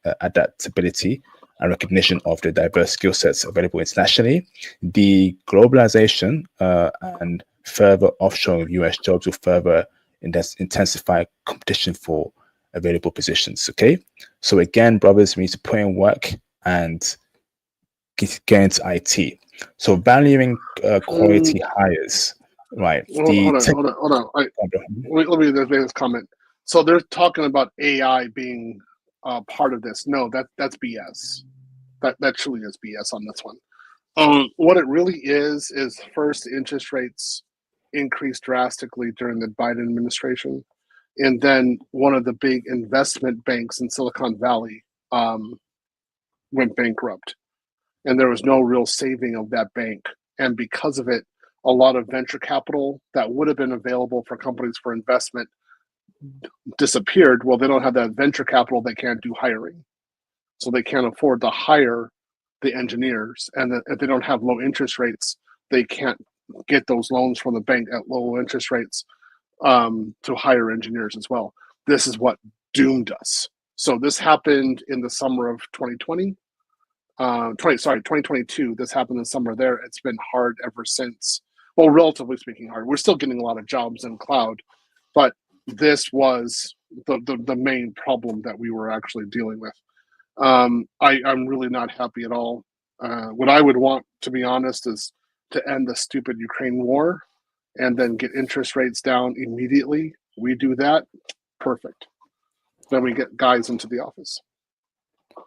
and recognition of the diverse skill sets available internationally, the globalization and further offshoring of US jobs will further intensify competition for available positions. Okay, so again, brothers, we need to put in work and get into IT. So valuing quality hires, right? Hold on. Let me make this comment. So they're talking about AI being part of this. No, that's BS. That truly is BS on this one. What it really is first, interest rates increased drastically during the Biden administration. And then one of the big investment banks in Silicon Valley went bankrupt. And there was no real saving of that bank. And because of it, a lot of venture capital that would have been available for companies for investment disappeared. Well, they don't have that venture capital. They can't do hiring. So they can't afford to hire the engineers. And if they don't have low interest rates, they can't get those loans from the bank at low interest rates to hire engineers as well. This is what doomed us. So this happened in the summer of 2020. 2022. This happened in the summer there. It's been hard ever since. Well, relatively speaking, hard. We're still getting a lot of jobs in cloud, but this was the main problem that we were actually dealing with. I'm really not happy at all. What I would want, to be honest, is to end the stupid Ukraine war and then get interest rates down immediately. We do that, perfect. Then we get guys into the office.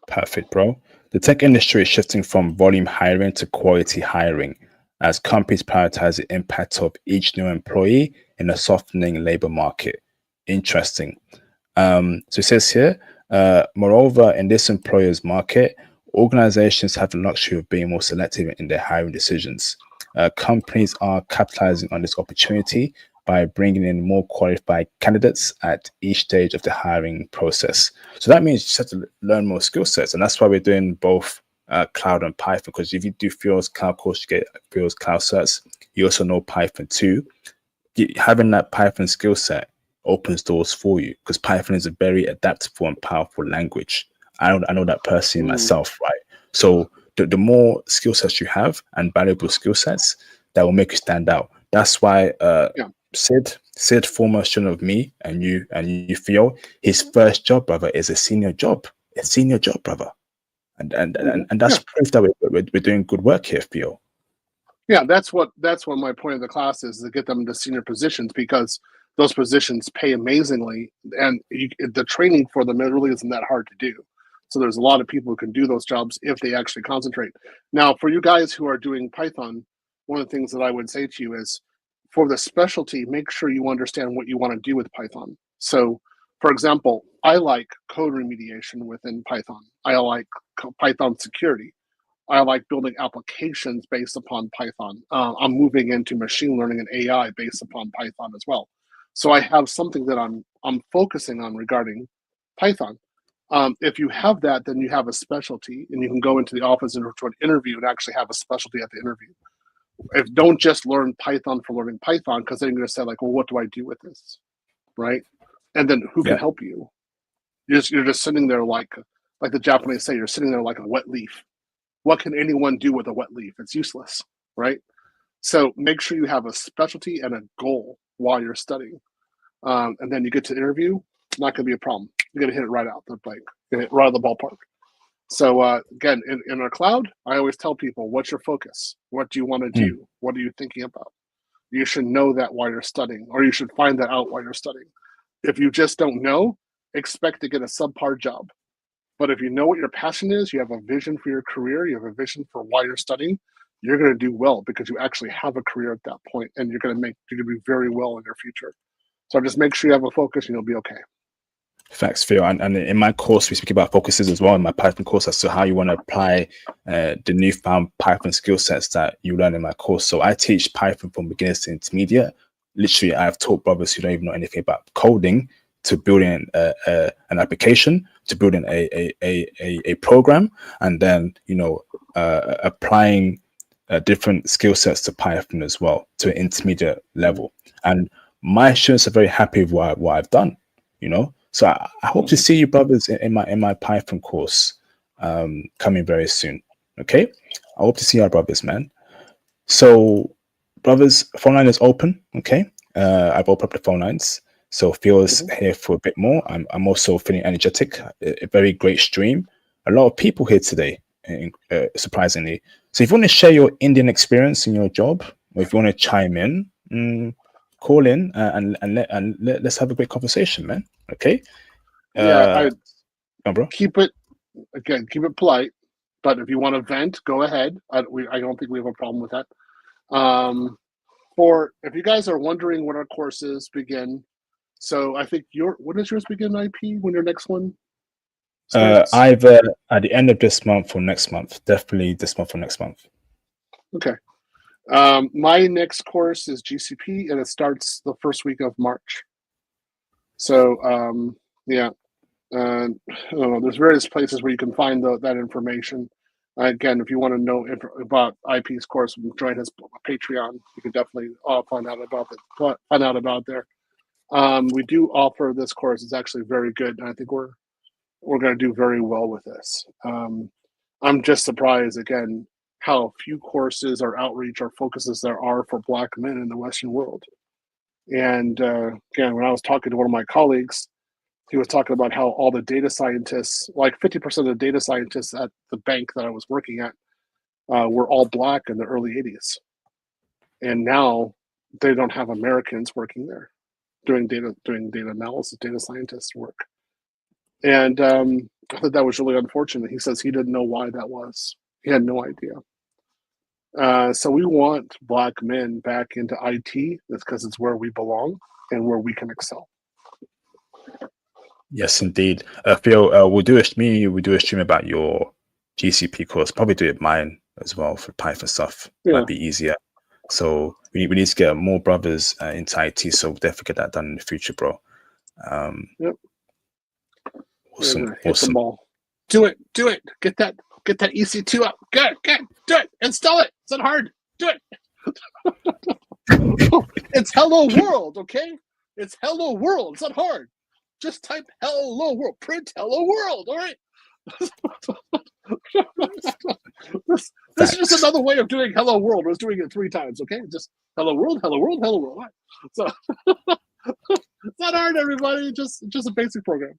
Perfect, bro. The tech industry is shifting from volume hiring to quality hiring as companies prioritize the impact of each new employee in a softening labor market. Interesting. So it says here, moreover, in this employer's market, organizations have the luxury of being more selective in their hiring decisions. Companies are capitalizing on this opportunity by bringing in more qualified candidates at each stage of the hiring process. So that means you just have to learn more skill sets. And that's why we're doing both cloud and Python, because if you do Field's cloud course, you get Field's cloud certs. You also know Python too. Having that Python skill set opens doors for you, because Python is a very adaptable and powerful language. I know that personally myself, right? So the more skill sets you have and valuable skill sets, that will make you stand out. That's why Sid, former student of me, and you feel his first job, brother, is a senior job. A senior job, brother. And that's proof that we're doing good work here, Theo. Yeah, that's what my point of the class is, to get them into senior positions, because those positions pay amazingly, and the training for them, it really isn't that hard to do. So there's a lot of people who can do those jobs if they actually concentrate. Now, for you guys who are doing Python, one of the things that I would say to you is, for the specialty, make sure you understand what you want to do with Python. So, for example, I like code remediation within Python. I like Python security. I like building applications based upon Python. I'm moving into machine learning and AI based upon Python as well. So I have something that I'm focusing on regarding Python. If you have that, then you have a specialty, and you can go into the office and to an interview and actually have a specialty at the interview. Don't just learn Python for learning Python, because then you're going to say, like, well, what do I do with this, right? And then who can help you? You're just sitting there like the Japanese say, you're sitting there like a wet leaf. What can anyone do with a wet leaf? It's useless, right? So make sure you have a specialty and a goal while you're studying. And then you get to interview, not going to be a problem. You're going to hit it right out the blank, hit it right out of the ballpark. So again, in our cloud, I always tell people, what's your focus? What do you want to do? What are you thinking about? You should know that while you're studying, or you should find that out while you're studying. If you just don't know, expect to get a subpar job. But if you know what your passion is, you have a vision for your career, you have a vision for why you're studying, you're going to do well, because you actually have a career at that point, and you're going to be very well in your future. So just make sure you have a focus, and you'll be okay. Facts, Phil. And in my course, we speak about focuses as well in my Python course, as to how you want to apply the newfound Python skill sets that you learn in my course. So I teach Python from beginners to intermediate. Literally, I've taught brothers who don't even know anything about coding to building an application, to building a program, and then applying different skill sets to Python as well to an intermediate level. And my students are very happy with what I've done, So I hope to see you brothers in my Python course coming very soon. Okay, I hope to see our brothers, man. So brothers, phone line is open. Okay, I've opened up the phone lines. So Phil's here for a bit more. I'm also feeling energetic. A very great stream. A lot of people here today, surprisingly. So if you want to share your Indian experience in your job, or if you want to chime in, call in and let's have a great conversation, man. Okay. Bro. Keep it polite. But if you want to vent, go ahead. I don't think we have a problem with that. If you guys are wondering when our courses begin, so I think when does yours begin, IP? When your next one starts? Either at the end of this month or next month. Definitely this month or next month. Okay. My next course is GCP, and it starts the first week of March. So yeah, I don't know, there's various places where you can find that information. Again, if you want to know about IP's course, join his Patreon. You can definitely find out about there. We do offer this course. It's actually very good, and I think we're going to do very well with this. I'm just surprised again how few courses or outreach or focuses there are for Black men in the Western world. And again, when I was talking to one of my colleagues, he was talking about how all the data scientists, like 50% of the data scientists at the bank that I was working at, were all Black in the early 80s. And now they don't have Americans working there doing data analysis, data scientist work. And I thought that was really unfortunate. He says he didn't know why that was. He had no idea. So we want Black men back into IT. That's because it's where we belong and where we can excel. Yes, indeed. Phil, we'll do a stream about your GCP course. Probably do it mine as well for Python stuff. Yeah. Might be easier. So we need to get more brothers into IT. So we'll definitely get that done in the future, bro. Yep. Awesome. Hit the ball. Do it. Get that EC2 up. Good. Do it. Install it. It's not hard. Do it. It's hello world, okay? It's hello world. It's not hard. Just type hello world. Print hello world. All right. This is just another way of doing hello world. I was doing it 3 times, okay? Just hello world, hello world, hello world. All right. So it's not hard, everybody. Just a basic program.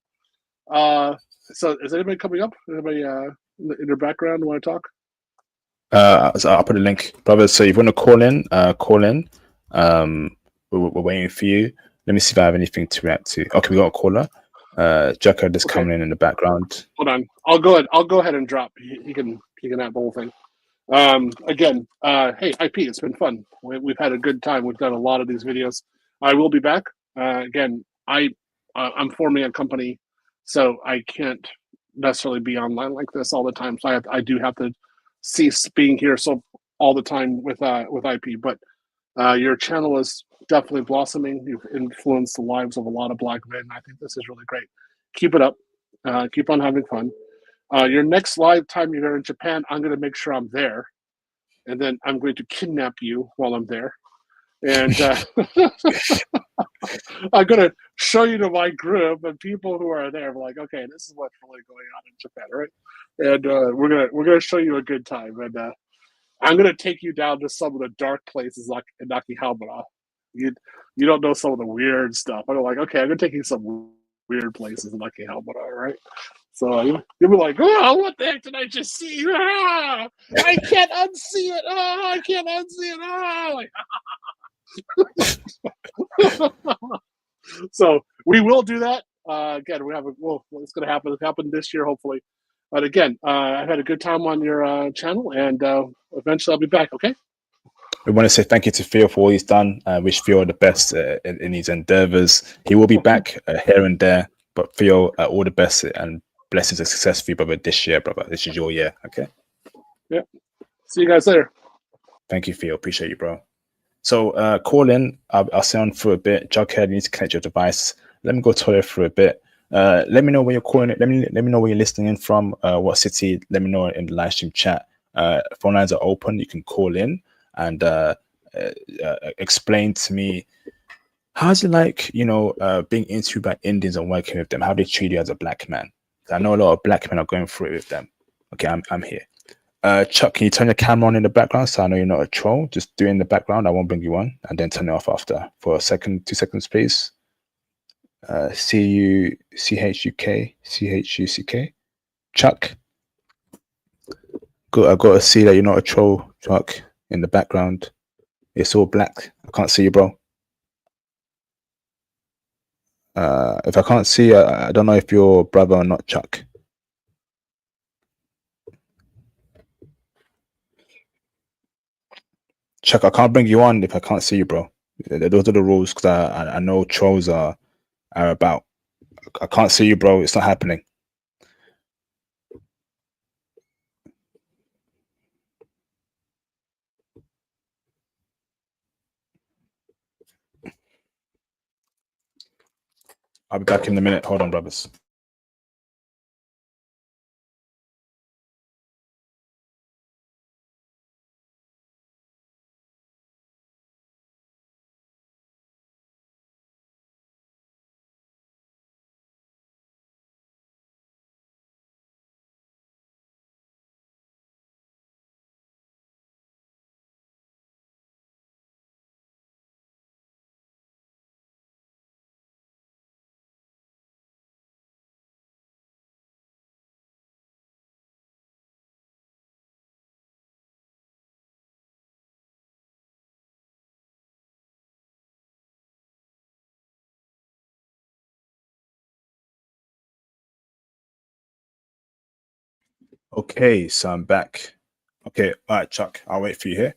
So is anybody coming up? Anybody in their background want to talk? So I'll put a link, brother. So if you want to call in, call in. We're waiting for you. Let me see if I have anything to react to. Okay, we got a caller. Jacko just coming in the background. Hold on. I'll go ahead and drop. He can have the whole thing. Again, hey, IP, it's been fun. We've had a good time. We've done a lot of these videos. I will be back. Again, I'm forming a company, so I can't necessarily be online like this all the time. So I do have to cease being here all the time with IP. But your channel is definitely blossoming. You've influenced the lives of a lot of Black men. I think this is really great. Keep it up. Keep on having fun. Your next live time you're in Japan, I'm going to make sure I'm there. And then I'm going to kidnap you while I'm there. And I'm going to show you to my group and people who are there. We're like, okay, this is what's really going on in Japan, right? And we're gonna show you a good time. And I'm going to take you down to some of the dark places like in Akihabara. You don't know some of the weird stuff. I'm like, okay, I'm going to take you some weird places in Akihabara, right? So you'll be like, oh, what the heck did I just see? Ah, I can't unsee it. Oh, I can't unsee it. Oh. So we will do that. Again, it's going to happen this year, hopefully. But again, I've had a good time on your channel, and eventually I'll be back, okay? We want to say thank you to Theo for all he's done. Wish Theo the best in his endeavors. He will be back here and there, but Theo, all the best and blessings and success for you, brother, this year, brother. This is your year, okay? Yeah. See you guys later. Thank you, Theo. Appreciate you, bro. So call in. I'll stay on for a bit. Jughead, you need to connect your device. Let me go toilet for a bit. Let me know where you're calling it. Let me know where you're listening in from, what city. Let me know in the live stream chat. Phone lines are open. You can call in and explain to me how's it like, being interviewed by Indians and working with them. How they treat you as a Black man. I know a lot of Black men are going through it with them. Okay, I'm here. Chuck, can you turn your camera on in the background so I know you're not a troll? Just do it in the background. I won't bring you on, and then turn it off after for a second, 2 seconds, please. CHUCK. Chuck. Good. I got to see that you're not a troll, Chuck. In the background, it's all black. I can't see you, bro. If I can't see you, I don't know if you're brother or not, Chuck. Chuck, I can't bring you on if I can't see you, bro. Those are the rules, because I know trolls are about. I can't see you, bro. It's not happening. I'll be back in a minute. Hold on, brothers. Okay, so I'm back. Okay, all right, Chuck, I'll wait for you here.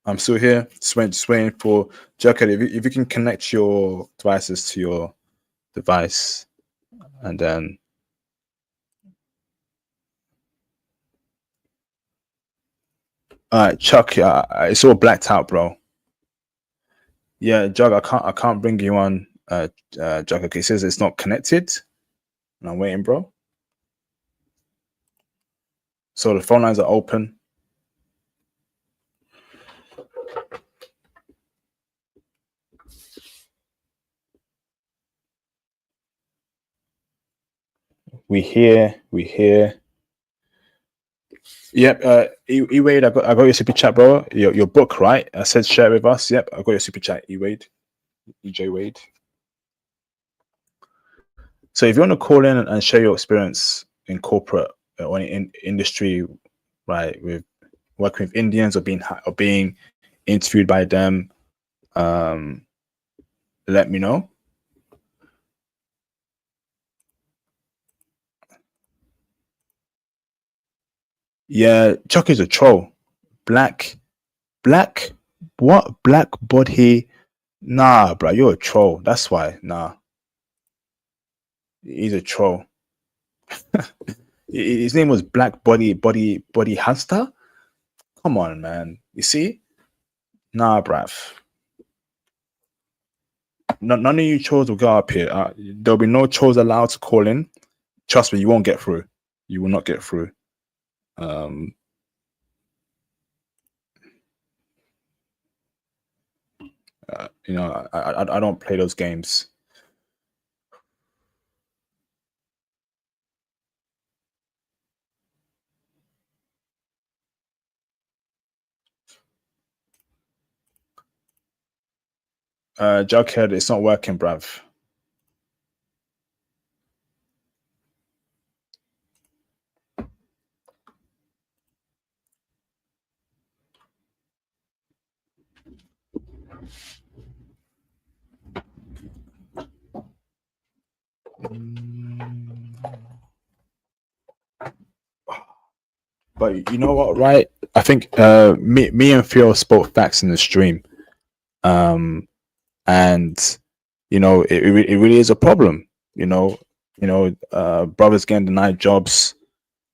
I'm still here, just waiting for Chuck. If you can connect your devices to your device, and then all right, Chuck, it's all blacked out, bro. Yeah, Jug, I can't bring you on, Jug. Okay, it says it's not connected, and I'm waiting, bro. So the phone lines are open. We hear. Yep. E-Wade, I got your super chat, bro. Your book, right? I said share it with us. Yep, I got your super chat, E-Wade, EJ Wade. So if you want to call in and share your experience in corporate or in industry, right, with working with Indians or being interviewed by them, let me know. Yeah, Chuck is a troll. Black, what? Black body? Nah, bro, you're a troll. That's why. Nah, he's a troll. His name was Black Body Hunter. Come on, man. You see? Nah, bruv. None of you trolls will go up here. There'll be no trolls allowed to call in. Trust me, you won't get through. You will not get through. You know, I don't play those games. Jughead, it's not working, bruv. But you know what, right? I think me and Theo spoke facts in the stream. And you know, it really is a problem. You know, brothers getting denied jobs,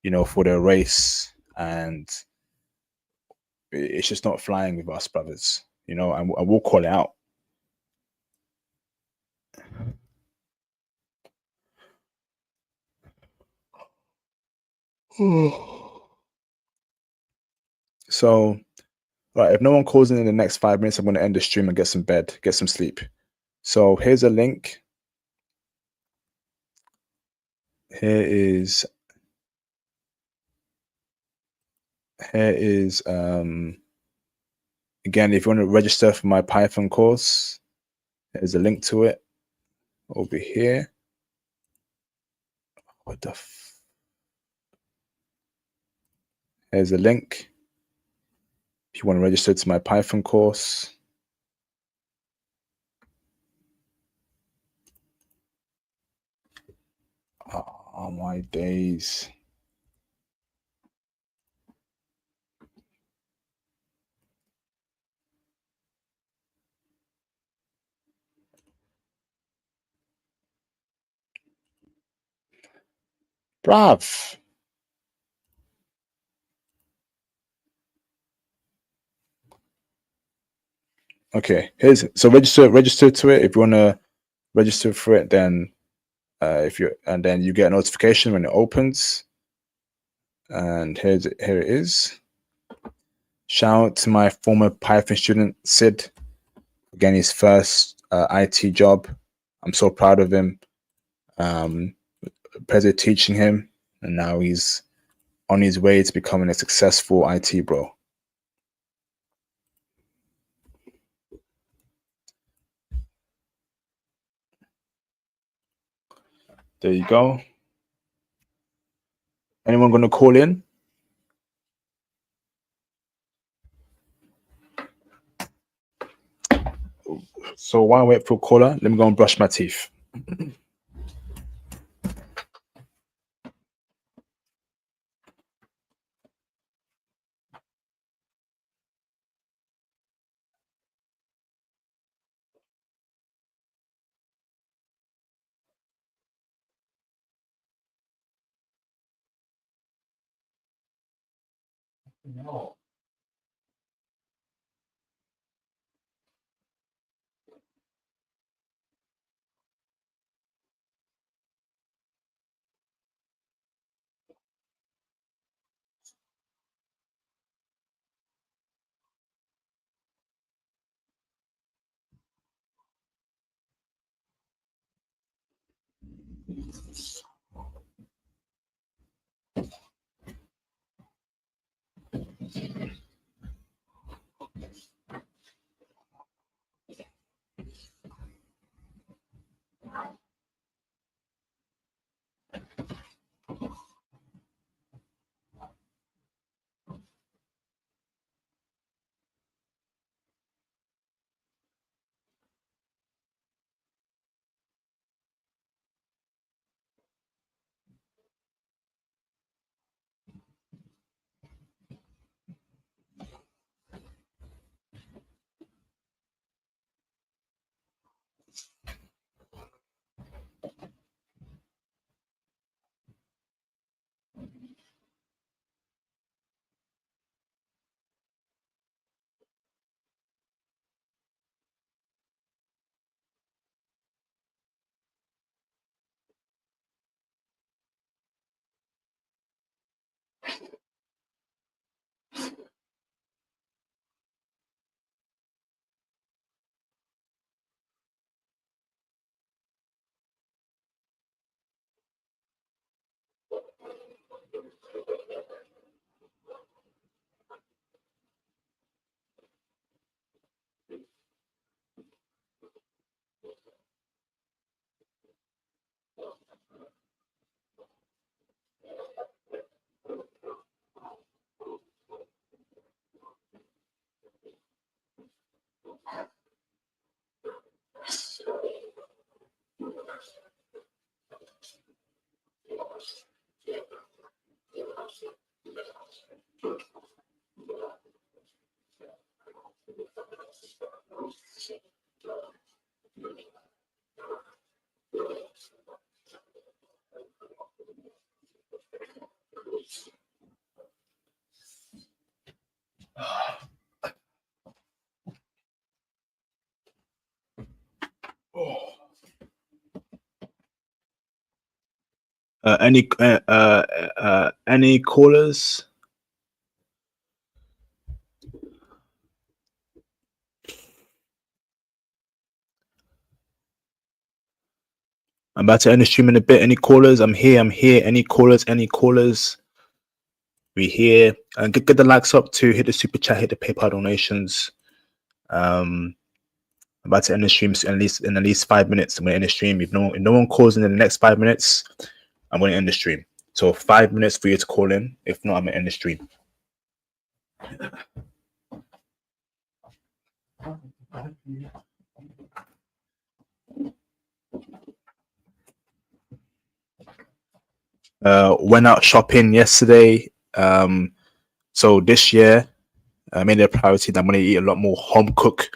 you know, for their race, and it's just not flying with us, brothers. You know, and we'll call it out. So, right, if no one calls in the next 5 minutes, I'm going to end the stream and get some sleep. So here's a link. Here is again, if you want to register for my Python course, there's a link to it over here. What the here's a link if you want to register to my Python course. Oh my days. Bruv. Okay, so register to it. If you want to register for it, then then you get a notification when it opens. And here it is. Shout out to my former Python student Sid, again his first IT job. I'm so proud of him. Pleasure teaching him, and now he's on his way to becoming a successful IT bro. There you go. Anyone going to call in? So while I wait for a caller, let me go and brush my teeth. No. Any callers? I'm about to end the stream in a bit. Any callers? I'm here. Any callers? We here. And get the likes up too. Hit the super chat. Hit the PayPal donations. I'm about to end the stream in at least 5 minutes. I'm gonna end the stream. If no one calls in the next 5 minutes, I'm gonna end the stream. So 5 minutes for you to call in. If not, I'm gonna end the stream. Went out shopping yesterday. So this year, I made it a priority that I'm gonna eat a lot more home cooked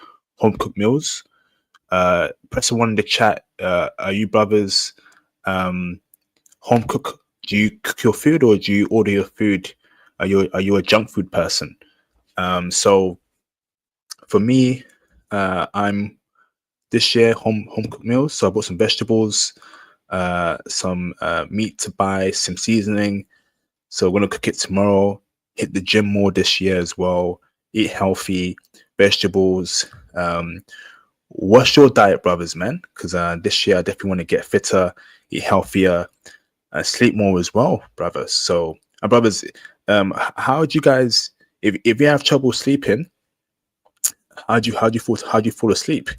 meals. Press one in the chat. Are you brothers home cook? Do you cook your food or do you order your food? Are you a junk food person? So for me, I'm this year home cooked meals. So I bought some vegetables, some meat to buy, some seasoning. So we're gonna cook it tomorrow. Hit the gym more this year as well. Eat healthy, vegetables. What's your diet, brothers, man? Because this year I definitely want to get fitter, eat healthier, sleep more as well, brothers. So, brothers, how do you guys, if you have trouble sleeping, how do you fall asleep?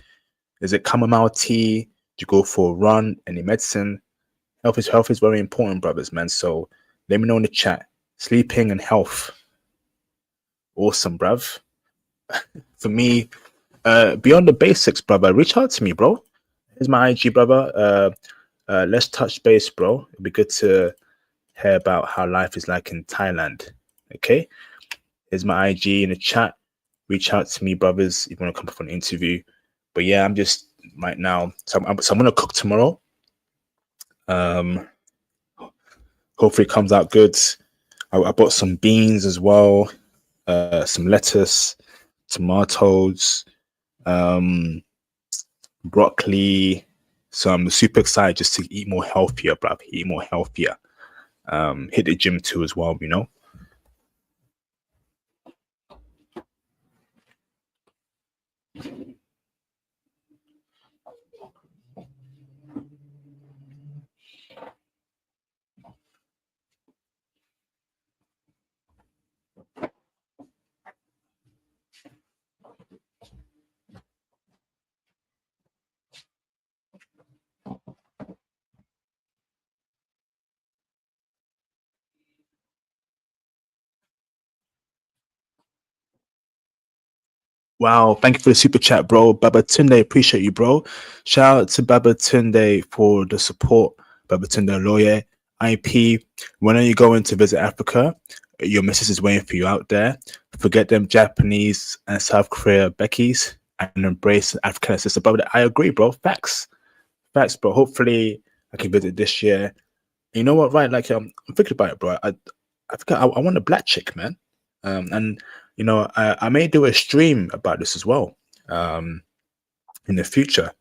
Is it chamomile tea? Do you go for a run? Any medicine? Health is very important, brothers, man. So let me know in the chat. Sleeping and health. Awesome, bruv. For me, beyond the basics, brother, reach out to me, bro. Here's my IG, brother. Let's touch base, bro. It'd be good to hear about how life is like in Thailand. Okay. Here's my IG in the chat. Reach out to me, brothers, if you want to come up for an interview. But yeah, I'm just right now. So I'm gonna cook tomorrow. Hopefully it comes out good. I bought some beans as well, some lettuce, tomatoes, broccoli. So I'm super excited just to eat more healthier, bruv. Eat more healthier. Hit the gym too as well, you know. Wow, thank you for the super chat, bro. Baba Tunde, appreciate you, bro. Shout out to Baba Tunde for the support. Baba Tunde, lawyer, IP. When are you going to visit Africa? Your missus is waiting for you out there. Forget them Japanese and South Korea Beckies and embrace African sister. Brother, I agree, bro. Facts, bro. Hopefully, I can visit this year. You know what? Right, like I'm thinking about it, bro. I think I want a black chick, man. And you know, I may do a stream about this as well in the future.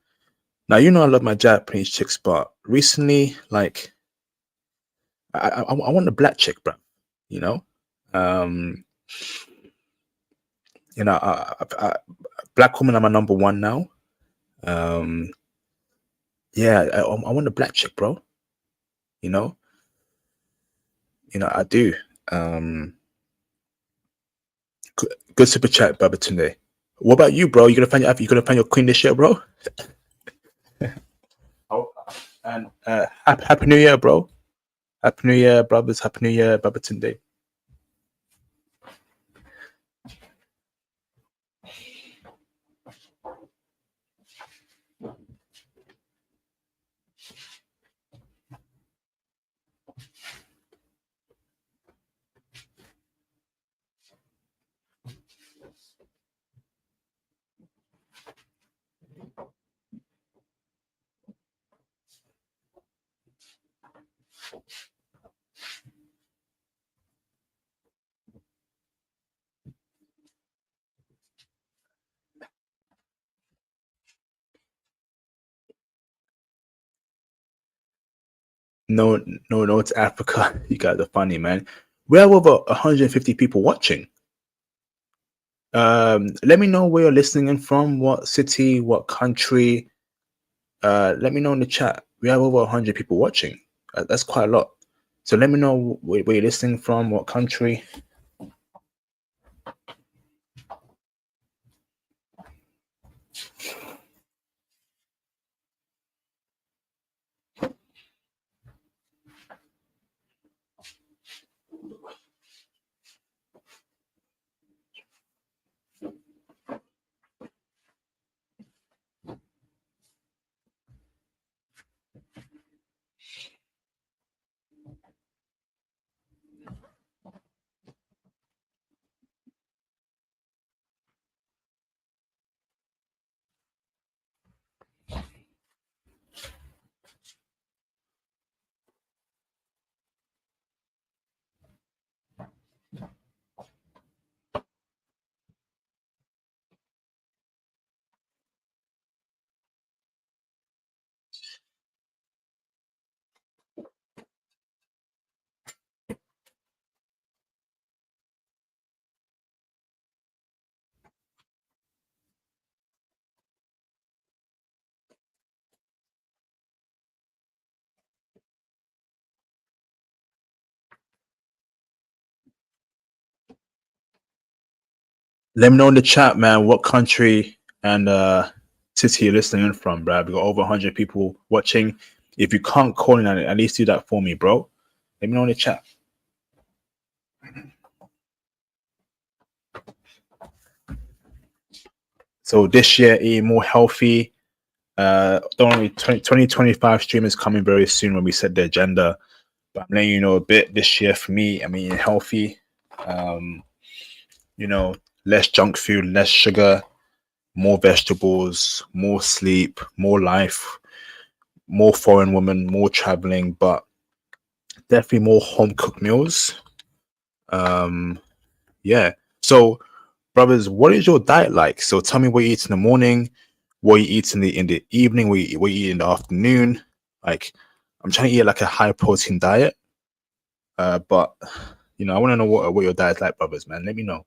Now, you know, I love my Japanese chicks, but recently, like, I want a black chick, bro. You know, um, black woman are my number one now. Yeah, I want a black chick, bro. You know, I do. Good super chat, Baba Tunde. What about you, bro? You gonna find your queen this year, bro? Oh, and happy New Year, bro. Happy New Year, brothers. Happy New Year, Baba Tunde. No, it's Africa. You guys are funny, man. We have over 150 people watching. Let me know where you're listening in from, what city, what country. Let me know in the chat. We have over 100 people watching. That's quite a lot. So let me know where you're listening from, what country. Let me know in the chat, man, what country and city you're listening in from, bro. We got over 100 people watching. If you can't call in, at least do that for me, bro. Let me know in the chat. So this year, eating more healthy. Don't worry, 2025 stream is coming very soon when we set the agenda. But I'm letting you know a bit this year for me. I'm eating healthy. You know, less junk food, less sugar, more vegetables, more sleep, more life, more foreign women, more traveling, but definitely more home cooked meals. Yeah. So, brothers, what is your diet like? So tell me what you eat in the morning, what you eat in the evening, what you eat in the afternoon. Like, I'm trying to eat like a high protein diet. But you know, I want to know what your diet's like, brothers, man. Let me know.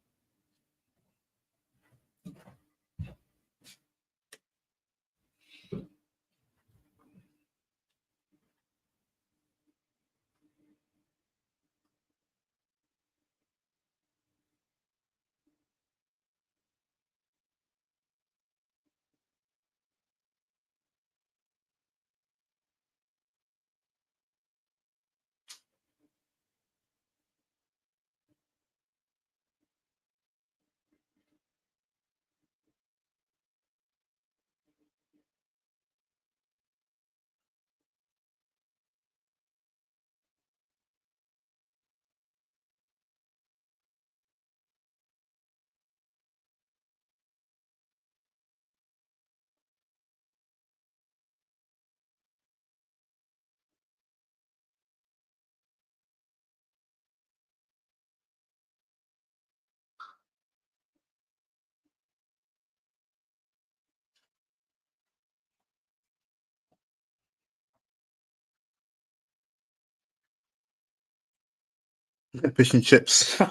Fish and chips.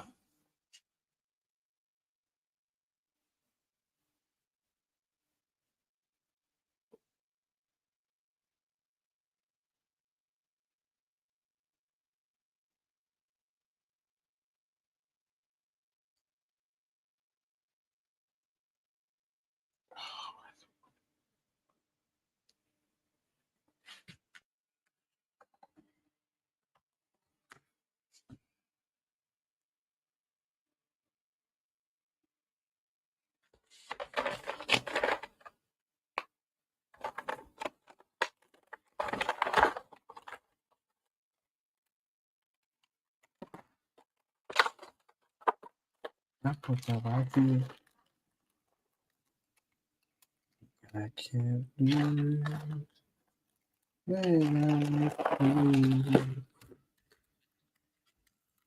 I can't lose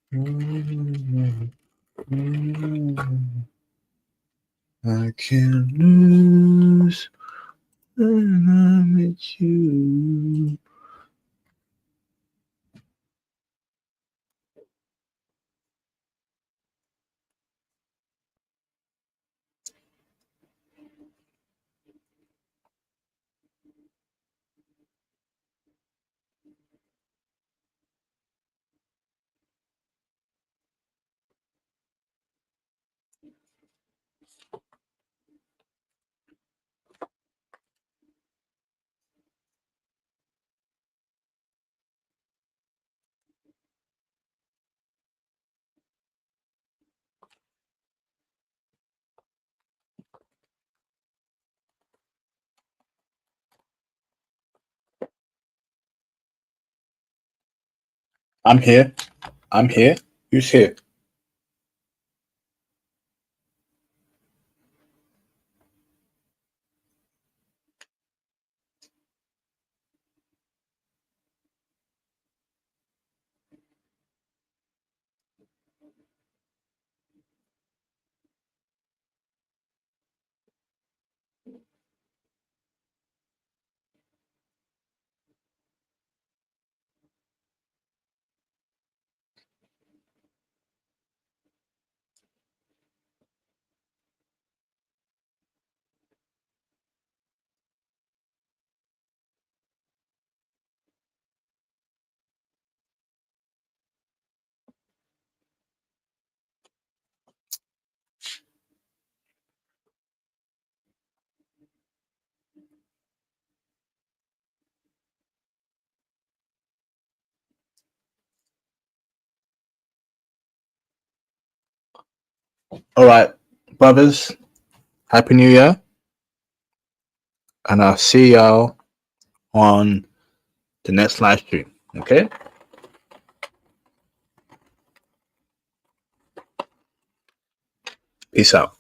when I can't lose when I'm with you. I'm here. I'm here. Who's here? All right, brothers. Happy New Year. And I'll see y'all on the next live stream. Okay? Peace out.